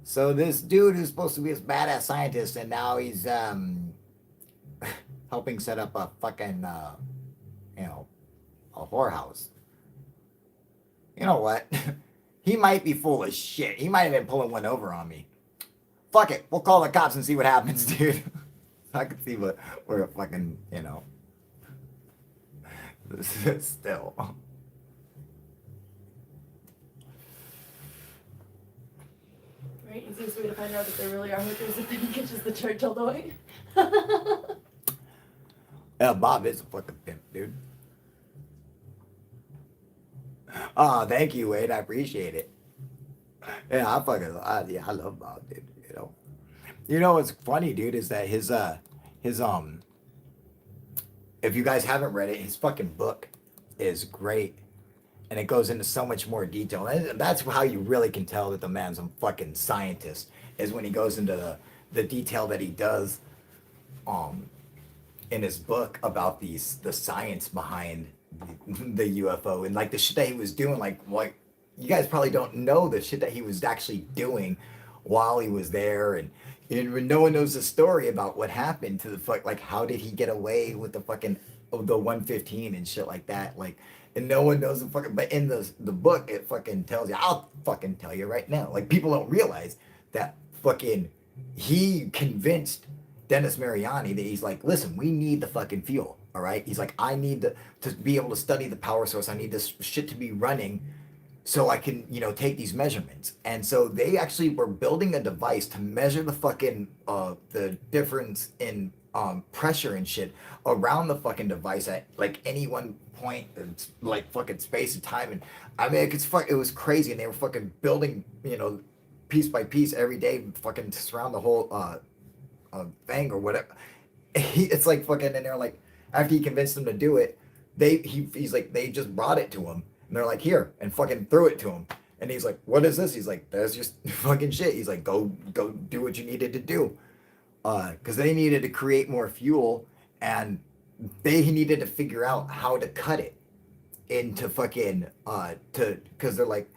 so this dude who's supposed to be this badass scientist, and now he's helping set up a fucking you know, a whorehouse. You know what? He might be full of shit. He might have been pulling one over on me. Fuck it. We'll call the cops and see what happens, dude. I could see what we're fucking, you know. Still. Right? Easiest way to find out if they really are hookers if he catches the church all the way. Yeah, Bob is a fucking pimp, dude. Oh, thank you, Wade. I appreciate it. Yeah, I love Bob, dude. You know what's funny, dude, is that his if you guys haven't read it, his fucking book is great, and it goes into so much more detail. And that's how you really can tell that the man's a fucking scientist, is when he goes into the detail that he does, in his book about the science behind the UFO, and like the shit that he was doing, like you guys probably don't know the shit that he was actually doing while he was there, and no one knows the story about what happened to the fuck, like how did he get away with the fucking the 115 and shit like that, like, and no one knows the fucking, but in the book it fucking tells you. I'll fucking tell you right now, like, people don't realize that fucking he convinced Dennis Mariani that he's like, listen, we need the fucking fuel, all right? He's like, I need to be able to study the power source. I need this shit to be running so I can, you know, take these measurements. And so they actually were building a device to measure the fucking, the difference in pressure and shit around the fucking device at like any one point, like fucking space and time. And I mean, it was crazy. And they were fucking building, you know, piece by piece every day, fucking to surround the whole, thing or whatever. It's like fucking, and they're like, after he convinced them to do it, he's like, they just brought it to him, and they're like, here, and fucking threw it to him, and he's like, what is this? He's like, that's just fucking shit. He's like, go do what you needed to do. because they needed to create more fuel, and they needed to figure out how to cut it into fucking to because they're like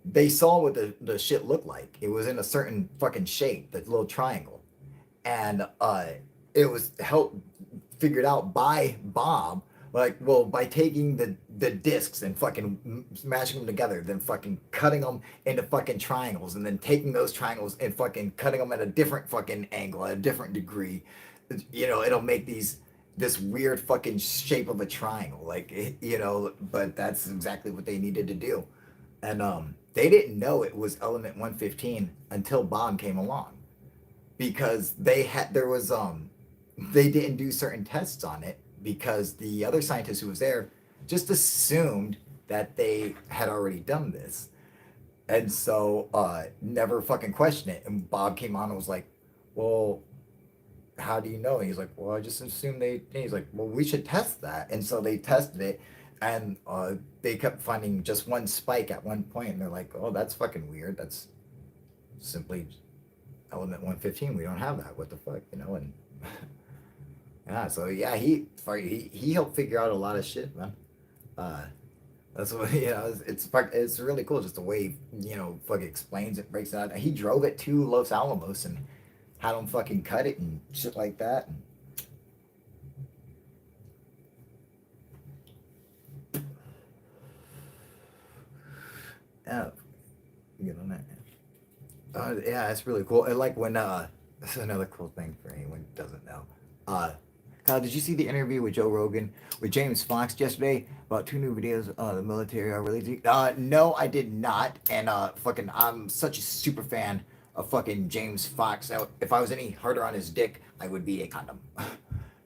they saw what the shit looked like. It was in a certain fucking shape, that little triangle, and it was helped figured out by Bob. Like, well, by taking the discs and fucking smashing them together, then fucking cutting them into fucking triangles, and then taking those triangles and fucking cutting them at a different fucking angle, at a different degree, it'll make this weird fucking shape of a triangle, like But that's exactly what they needed to do, and they didn't know it was element 115 until Bob came along, because they didn't do certain tests on it, because the other scientist who was there just assumed that they had already done this, and so never fucking questioned it. And Bob came on and was like, well, how do you know? And he's like, well, I just assumed they. And he's like, well, we should test that. And so they tested it, and they kept finding just one spike at one point, and they're like, oh, that's fucking weird. That's simply element 115. We don't have that. What the fuck, And yeah, so yeah, he helped figure out a lot of shit, man. That's what it's really cool, just the way fucking explains it, breaks it out. He drove it to Los Alamos and had them fucking cut it and shit like that. Yeah, get on that. Yeah, it's really cool. And like when that's another cool thing for anyone who doesn't know. Kyle, did you see the interview with Joe Rogan with James Fox yesterday about 2 new videos the military are releasing? No, I did not. And I'm such a super fan of fucking James Fox. If I was any harder on his dick, I would be a condom.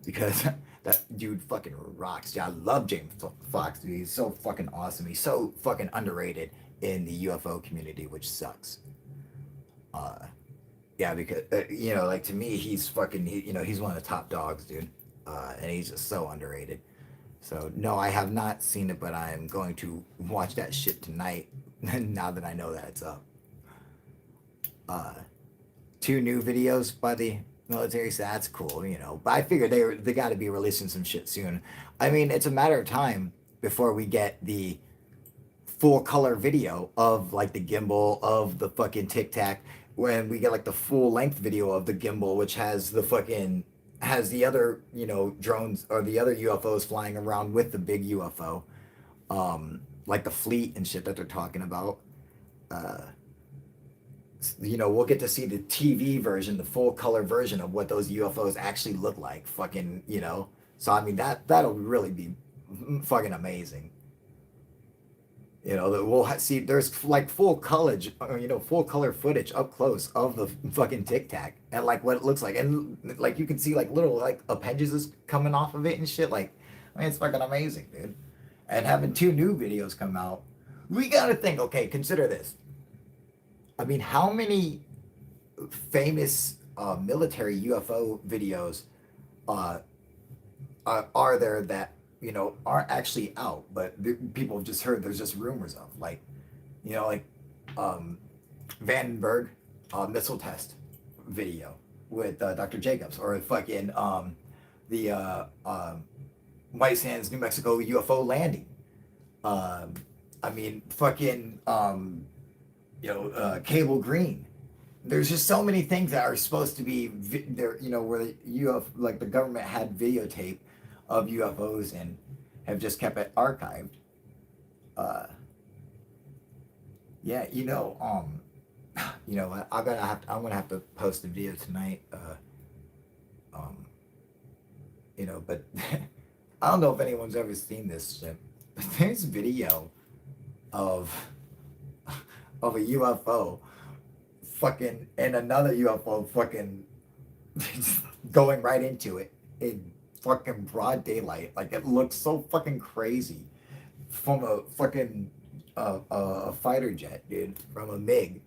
Because that dude fucking rocks. Yeah, I love James Fox, dude. He's so fucking awesome. He's so fucking underrated in the UFO community, which sucks. Yeah, because like to me, he's fucking. He's one of the top dogs, dude. And he's just so underrated. So no, I have not seen it, but I am going to watch that shit tonight. Now that I know that it's up. 2 new videos by the military, so that's cool, But I figured they got to be releasing some shit soon. I mean, it's a matter of time before we get the full color video of like the gimbal of the fucking Tic Tac, when we get like the full length video of the gimbal, which has the other drones or the other UFOs flying around with the big UFO, like the fleet and shit that they're talking about. We'll get to see the TV version, the full color version of what those UFOs actually look like. Fucking, So I mean that'll really be fucking amazing. That we'll see. There's like full color footage up close of the fucking Tic Tac and like what it looks like, and like you can see like little like appendages coming off of it and shit. Like, I mean, it's fucking amazing, dude. And having 2 new videos come out, we gotta think. Okay, consider this. I mean, how many famous military UFO videos are there that aren't actually out, but people have just heard? There's just rumors of, like Vandenberg missile test video with Dr. Jacobs, or fucking the White Sands, New Mexico UFO landing. I mean, fucking Cable Green. There's just so many things that are supposed to be there, where the like the government had videotape of UFOs and have just kept it archived. Yeah, I'm gonna have to post a video tonight. But I don't know if anyone's ever seen this shit. But there's video of a UFO fucking and another UFO fucking going right into it in fucking broad daylight. Like, it looks so fucking crazy from a fucking a fighter jet, dude, from a MiG.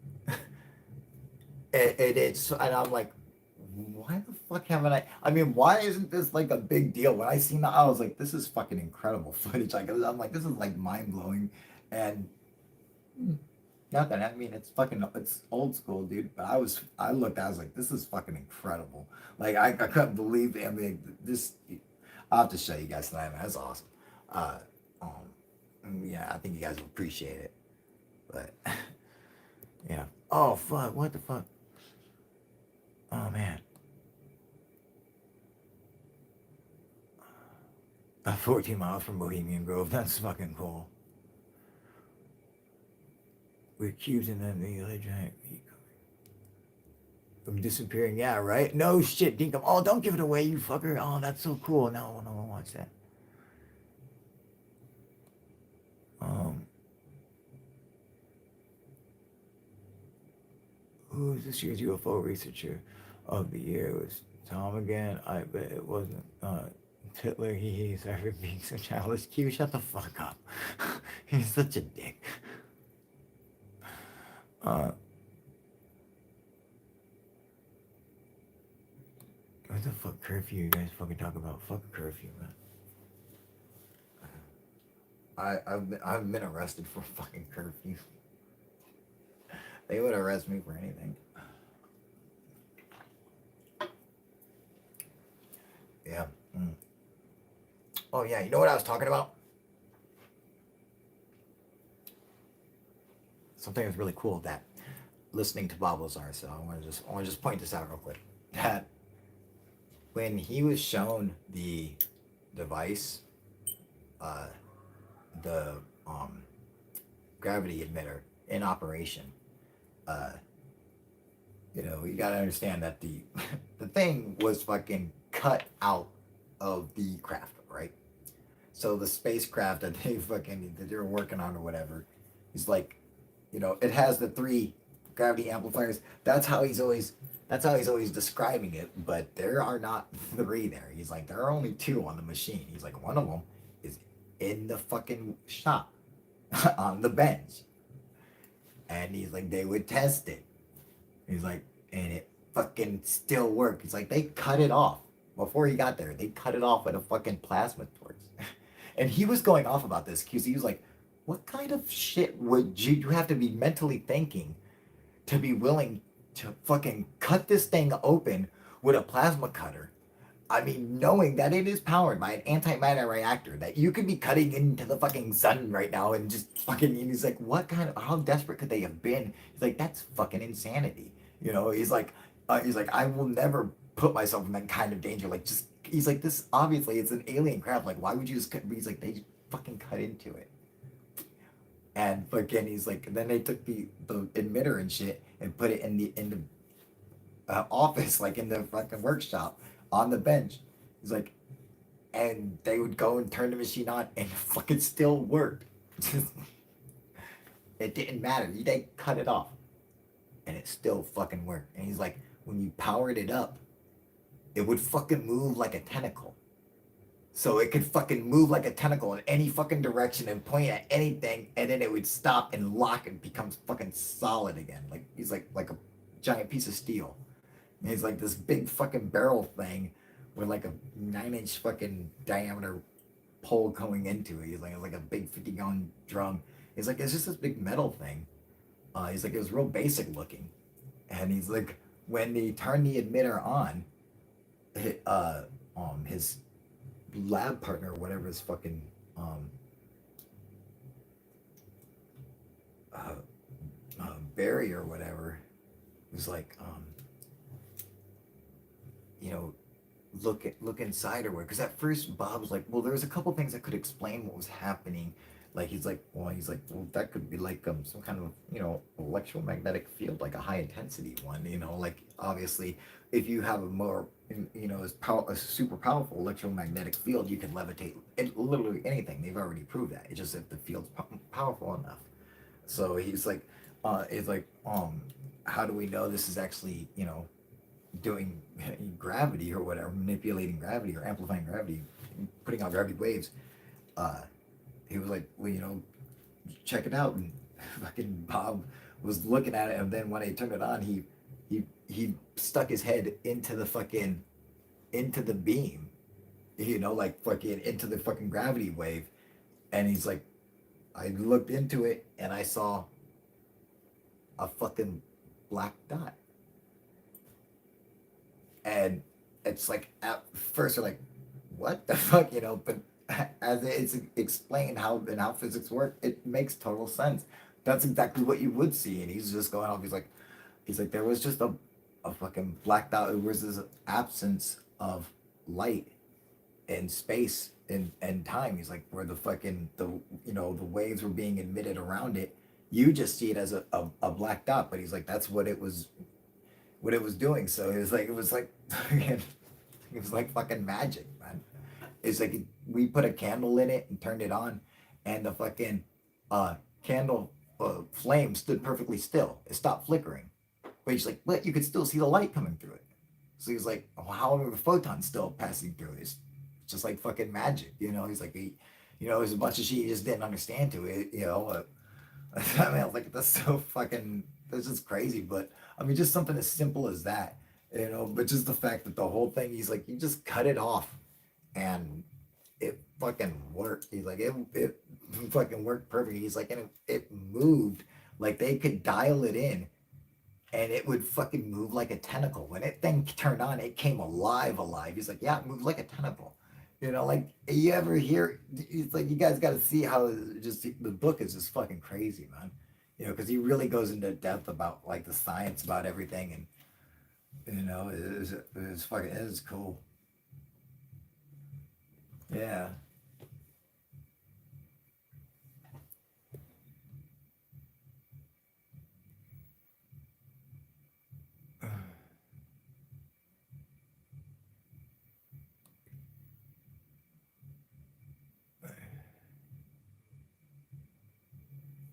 And I'm like, why the fuck haven't I mean, why isn't this like a big deal? When I seen that, I was like, this is fucking incredible footage. Like, I'm like, this is like mind blowing. And nothing. I mean, it's old school, dude. But I looked, I was like, this is fucking incredible. Like, I couldn't believe it. I mean, this, I'll have to show you guys tonight, man. That's awesome. Uh, yeah, I think you guys will appreciate it. But, yeah. Oh, fuck. What the fuck? Oh, man. 14 miles from Bohemian Grove. That's fucking cool. We're accusing them of the giant from disappearing. Yeah, right? No shit, Dinkum. Oh, don't give it away, you fucker. Oh, that's so cool. No, no one wants that. Who is this year's UFO researcher of the year? It was Tom again. I bet it wasn't Hitler. He's ever being so childish. Q, shut the fuck up. He's such a dick. What the fuck curfew you guys fucking talk about? Fuck a curfew, man. I've been arrested for fucking curfew. They would arrest me for anything. Yeah. Oh yeah, you know what I was talking about? Something that's really cool that listening to Bob Lazar, so I want to just point this out real quick. That when he was shown the device, the gravity emitter in operation, you gotta understand that the the thing was fucking cut out of the craft, right? So the spacecraft that they were working on or whatever is like, it has the 3 gravity amplifiers. That's how he's always describing it, but there are not 3 there. He's like, there are only 2 on the machine. He's like, one of them is in the fucking shop on the bench. And he's like, they would test it. He's like, and it fucking still worked. He's like, they cut it off. Before he got there, they cut it off with a fucking plasma torch. And he was going off about this because he was like, what kind of shit would you have to be mentally thinking to be willing to fucking cut this thing open with a plasma cutter? I mean, knowing that it is powered by an antimatter reactor, that you could be cutting into the fucking sun right now and just fucking, and he's like, how desperate could they have been? He's like, that's fucking insanity. He's like, I will never put myself in that kind of danger. Like, he's like, this, obviously, it's an alien craft. Like, why would you just cut? He's like, they fucking cut into it. And fucking, he's like, and then they took the emitter and shit and put it in the office, like in the fucking workshop on the bench. He's like, and they would go and turn the machine on and it fucking still worked. It didn't matter. They cut it off and it still fucking worked. And he's like, when you powered it up, it would fucking move like a tentacle. So it could fucking move like a tentacle in any fucking direction and point at anything, and then it would stop and lock and becomes fucking solid again. Like, he's like a giant piece of steel. And he's like this big fucking barrel thing with like a 9-inch fucking diameter pole going into it. He's like, it's like a big 50-gallon drum. He's like, it's just this big metal thing. He's like, it was real basic looking. And he's like, when they turned the emitter on, his lab partner or whatever his fucking Barry or whatever was like, look inside or where, because at first Bob was like, well, there was a couple things that could explain what was happening. Like, he's like, well, that could be like some kind of electromagnetic field, like a high intensity one. Like, obviously if you have a more a super powerful electromagnetic field, you can levitate literally anything. They've already proved that. It's just if the field's powerful enough. So he's like, how do we know this is actually doing gravity or whatever, manipulating gravity or amplifying gravity, putting out gravity waves? He was like, well, check it out. And fucking Bob was looking at it, and then when he turned it on, he stuck his head into the beam, like fucking into the fucking gravity wave. And he's like, I looked into it and I saw a fucking black dot. And it's like at first you're like, what the fuck, but as it's explained how physics work, it makes total sense. That's exactly what you would see. And he's just going off, he's like there was just a fucking black dot. It was this absence of light in space and time. He's like where the fucking the waves were being emitted around it. You just see it as a black dot, but he's like that's what it was doing. So it was like it was like fucking magic, man. It's like we put a candle in it and turned it on, and the fucking candle flame stood perfectly still. It stopped flickering. But he's like, but you could still see the light coming through it. So he's like, well, how are the photons still passing through it? It's just like fucking magic, He's like, there's a bunch of shit you just didn't understand to it. I mean, I was like, that's just crazy. But I mean, just something as simple as that, But just the fact that the whole thing, he's like, you just cut it off, and it fucking worked. He's like, it fucking worked perfect. He's like, and it moved like they could dial it in and it would fucking move like a tentacle. When it thing turned on, it came alive. He's like, yeah, it moved like a tentacle. Like you ever hear? It's like you guys got to see how just the book is just fucking crazy, man. Because he really goes into depth about like the science about everything, and it's fucking it is cool. Yeah.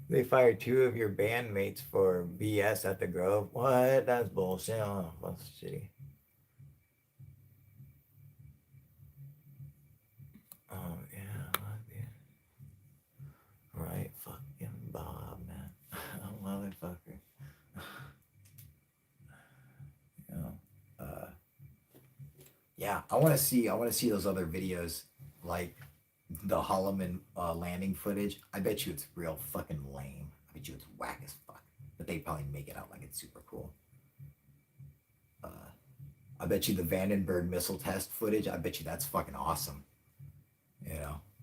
They fired two of your bandmates for BS at the Grove. What? That's bullshit. Oh, that's shitty. Oh yeah, right. Fucking Bob, man. Motherfucker. You know. Uh, yeah, I want to see those other videos, like the Holloman landing footage. I bet you it's real fucking lame. I bet you it's whack as fuck. But they probably make it out like it's super cool. Uh, I bet you the Vandenberg missile test footage. I bet you that's fucking awesome.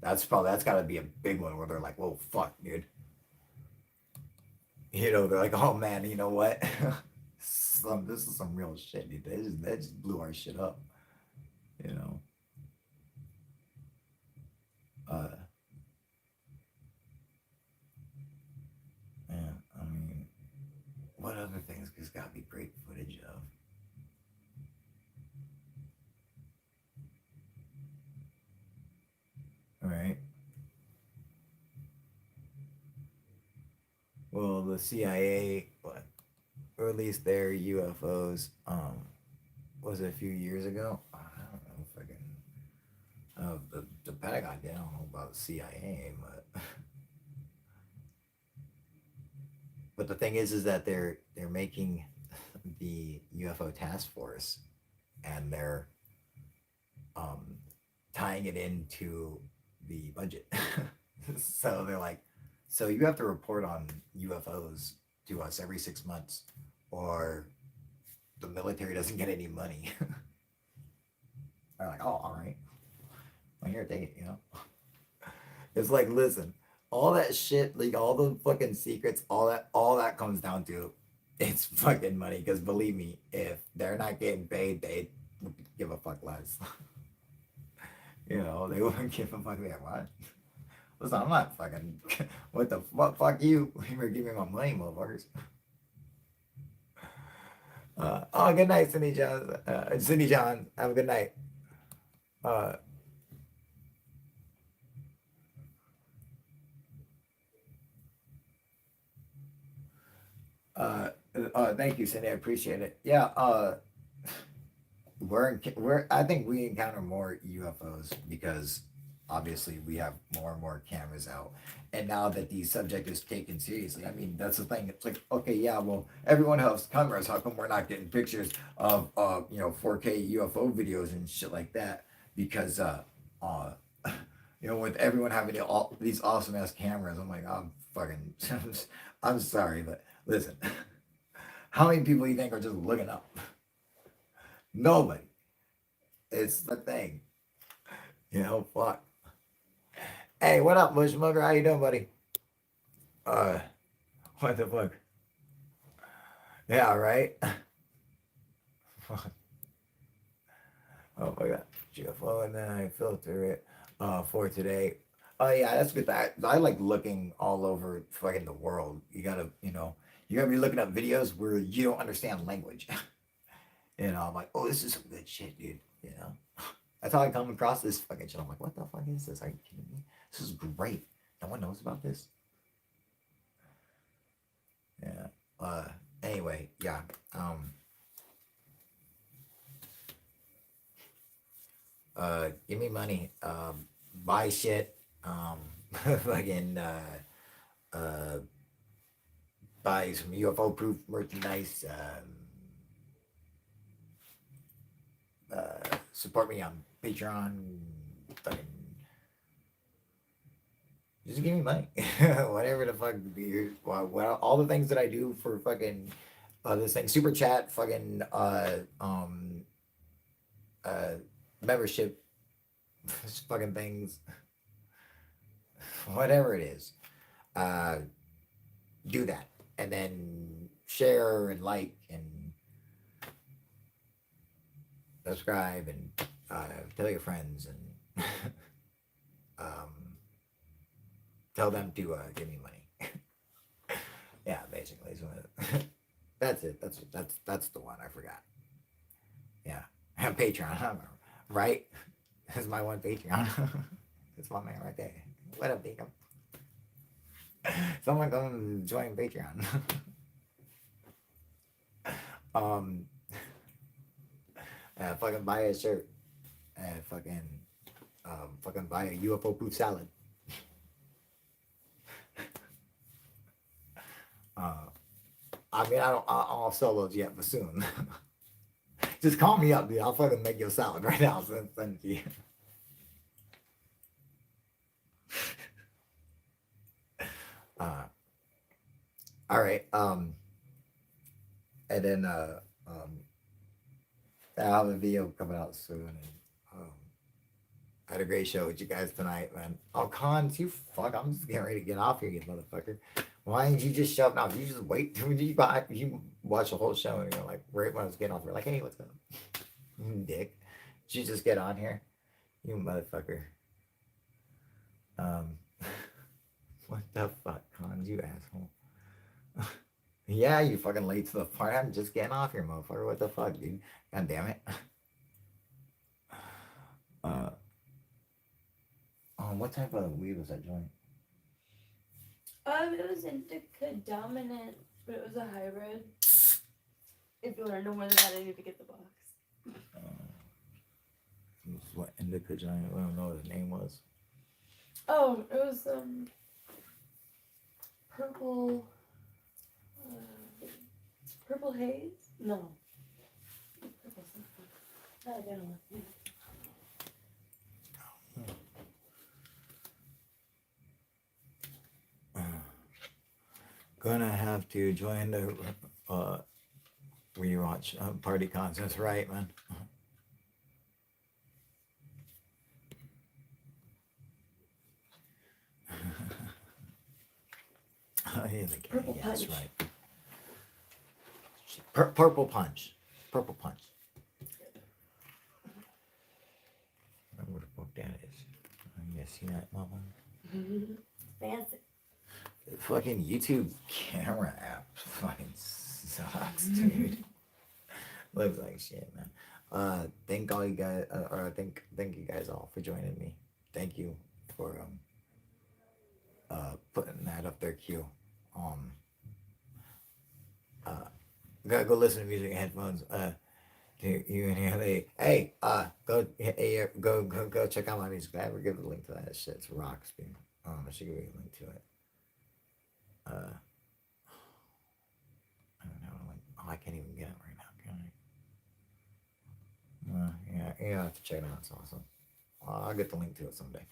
That's got to be a big one where they're like, "Whoa, fuck, dude." They're like, "Oh man, you know what? This is some real shit, dude. They just blew our shit up." You know. Uh, Man, I mean, what other things there's got to be great footage of? All right. Well, the CIA released their UFOs. Was it a few years ago? I don't know if I can. The Pentagon did. I don't know about the CIA, but but the thing is that they're making the UFO task force, and they're um tying it into the budget. So they're like, so you have to report on UFOs to us every 6 months, or the military doesn't get any money. They're like, oh, all right, well, here, take it. It's like, listen, all that shit, like all the fucking secrets, all that comes down to it's fucking money. Because believe me, if they're not getting paid, they give a fuck less. They wouldn't give a fuck. Like, what? Listen, I'm not fucking. What the fuck? Fuck you. You better give me my money, motherfuckers. Oh, good night, Cindy John. Cindy John, have a good night. Uh, uh, Thank you, Cindy. I appreciate it. Yeah. I think we encounter more UFOs because obviously we have more and more cameras out, and now that the subject is taken seriously, I mean that's the thing. It's like, okay, yeah, well, everyone has cameras. How come we're not getting pictures of 4K UFO videos and shit like that? Because uh with everyone having all these awesome ass cameras, I'm like, I'm fucking, I'm sorry, but Listen, how many people you think are just looking up? Nobody. It's the thing. Fuck. Hey, what up, Bushmugger? How you doing, buddy? Uh, what the fuck? Yeah, right? Oh my god. GFO, and then I filter it for today. Oh yeah, that's good. I like looking all over fucking the world. You gotta be looking up videos where you don't understand language. I'm like, oh, this is some good shit, dude. That's how I come across this fucking shit. I'm like, what the fuck is this? Are you kidding me? This is great. No one knows about this. Yeah. Anyway, yeah. Give me money. Buy shit. Fucking uh buy some UFO proof merchandise. Support me on Patreon. Fucking just give me money. Whatever the fuck all the things that I do for fucking this thing. Super chat, fucking uh membership fucking things. Whatever it is. Do that. And then share and like and subscribe and tell your friends and tell them to give me money. Yeah, basically. So that's it. That's the one I forgot. Yeah, Patreon, right? That's my one Patreon. That's my man right there. What up, Deacon? Someone come join Patreon. um, fucking buy a shirt and fucking buy a UFO proof salad. I mean, I don't have solos yet, but soon. Just call me up, dude. I'll fucking make your salad right now. Send it to you. All right. And then I have a video coming out soon. And, I had a great show with you guys tonight, man. Oh, Cons, you fuck! I'm just getting ready to get off here, you motherfucker. Why didn't you just shut up? You just wait. You watch the whole show and you're like, right when I was getting off, you're like, hey, what's up, dick? Did you just get on here, you motherfucker? What the fuck, Cons, you asshole? Yeah, you fucking late to the party. I'm just getting off here, motherfucker. What the fuck, dude? God damn it. What type of weed was that joint? It was indica dominant, but it was a hybrid. If you want to know more than that, I need to get the box. This is what indica joint? I don't know what his name was. Oh, it was purple. Purple haze? No. Purple something. I don't know. Gonna have to join the rewatch party cons. That's right, man. Oh, yeah, Purple yeah, punch. that's right. Purple punch. Purple punch. I don't know what the fuck that is. You see that, mama? Fancy. The fucking YouTube camera app fucking sucks, dude. Looks like shit, man. Thank all you guys, thank you guys all for joining me. Thank you for putting that up there, Q. Gotta go listen to music in headphones. Go check out my music. I ever give a link to that shit. It's rocks, dude. I should give you a link to it. I don't know. I can't even get it right now, can I? Yeah, I have to check it out. It's awesome. I'll get the link to it someday.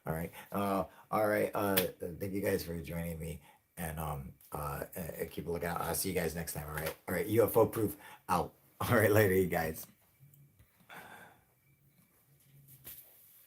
All right. All right. Thank you guys for joining me. and keep a lookout. I'll see you guys next time. All right, UFO proof out. All right, later, you guys.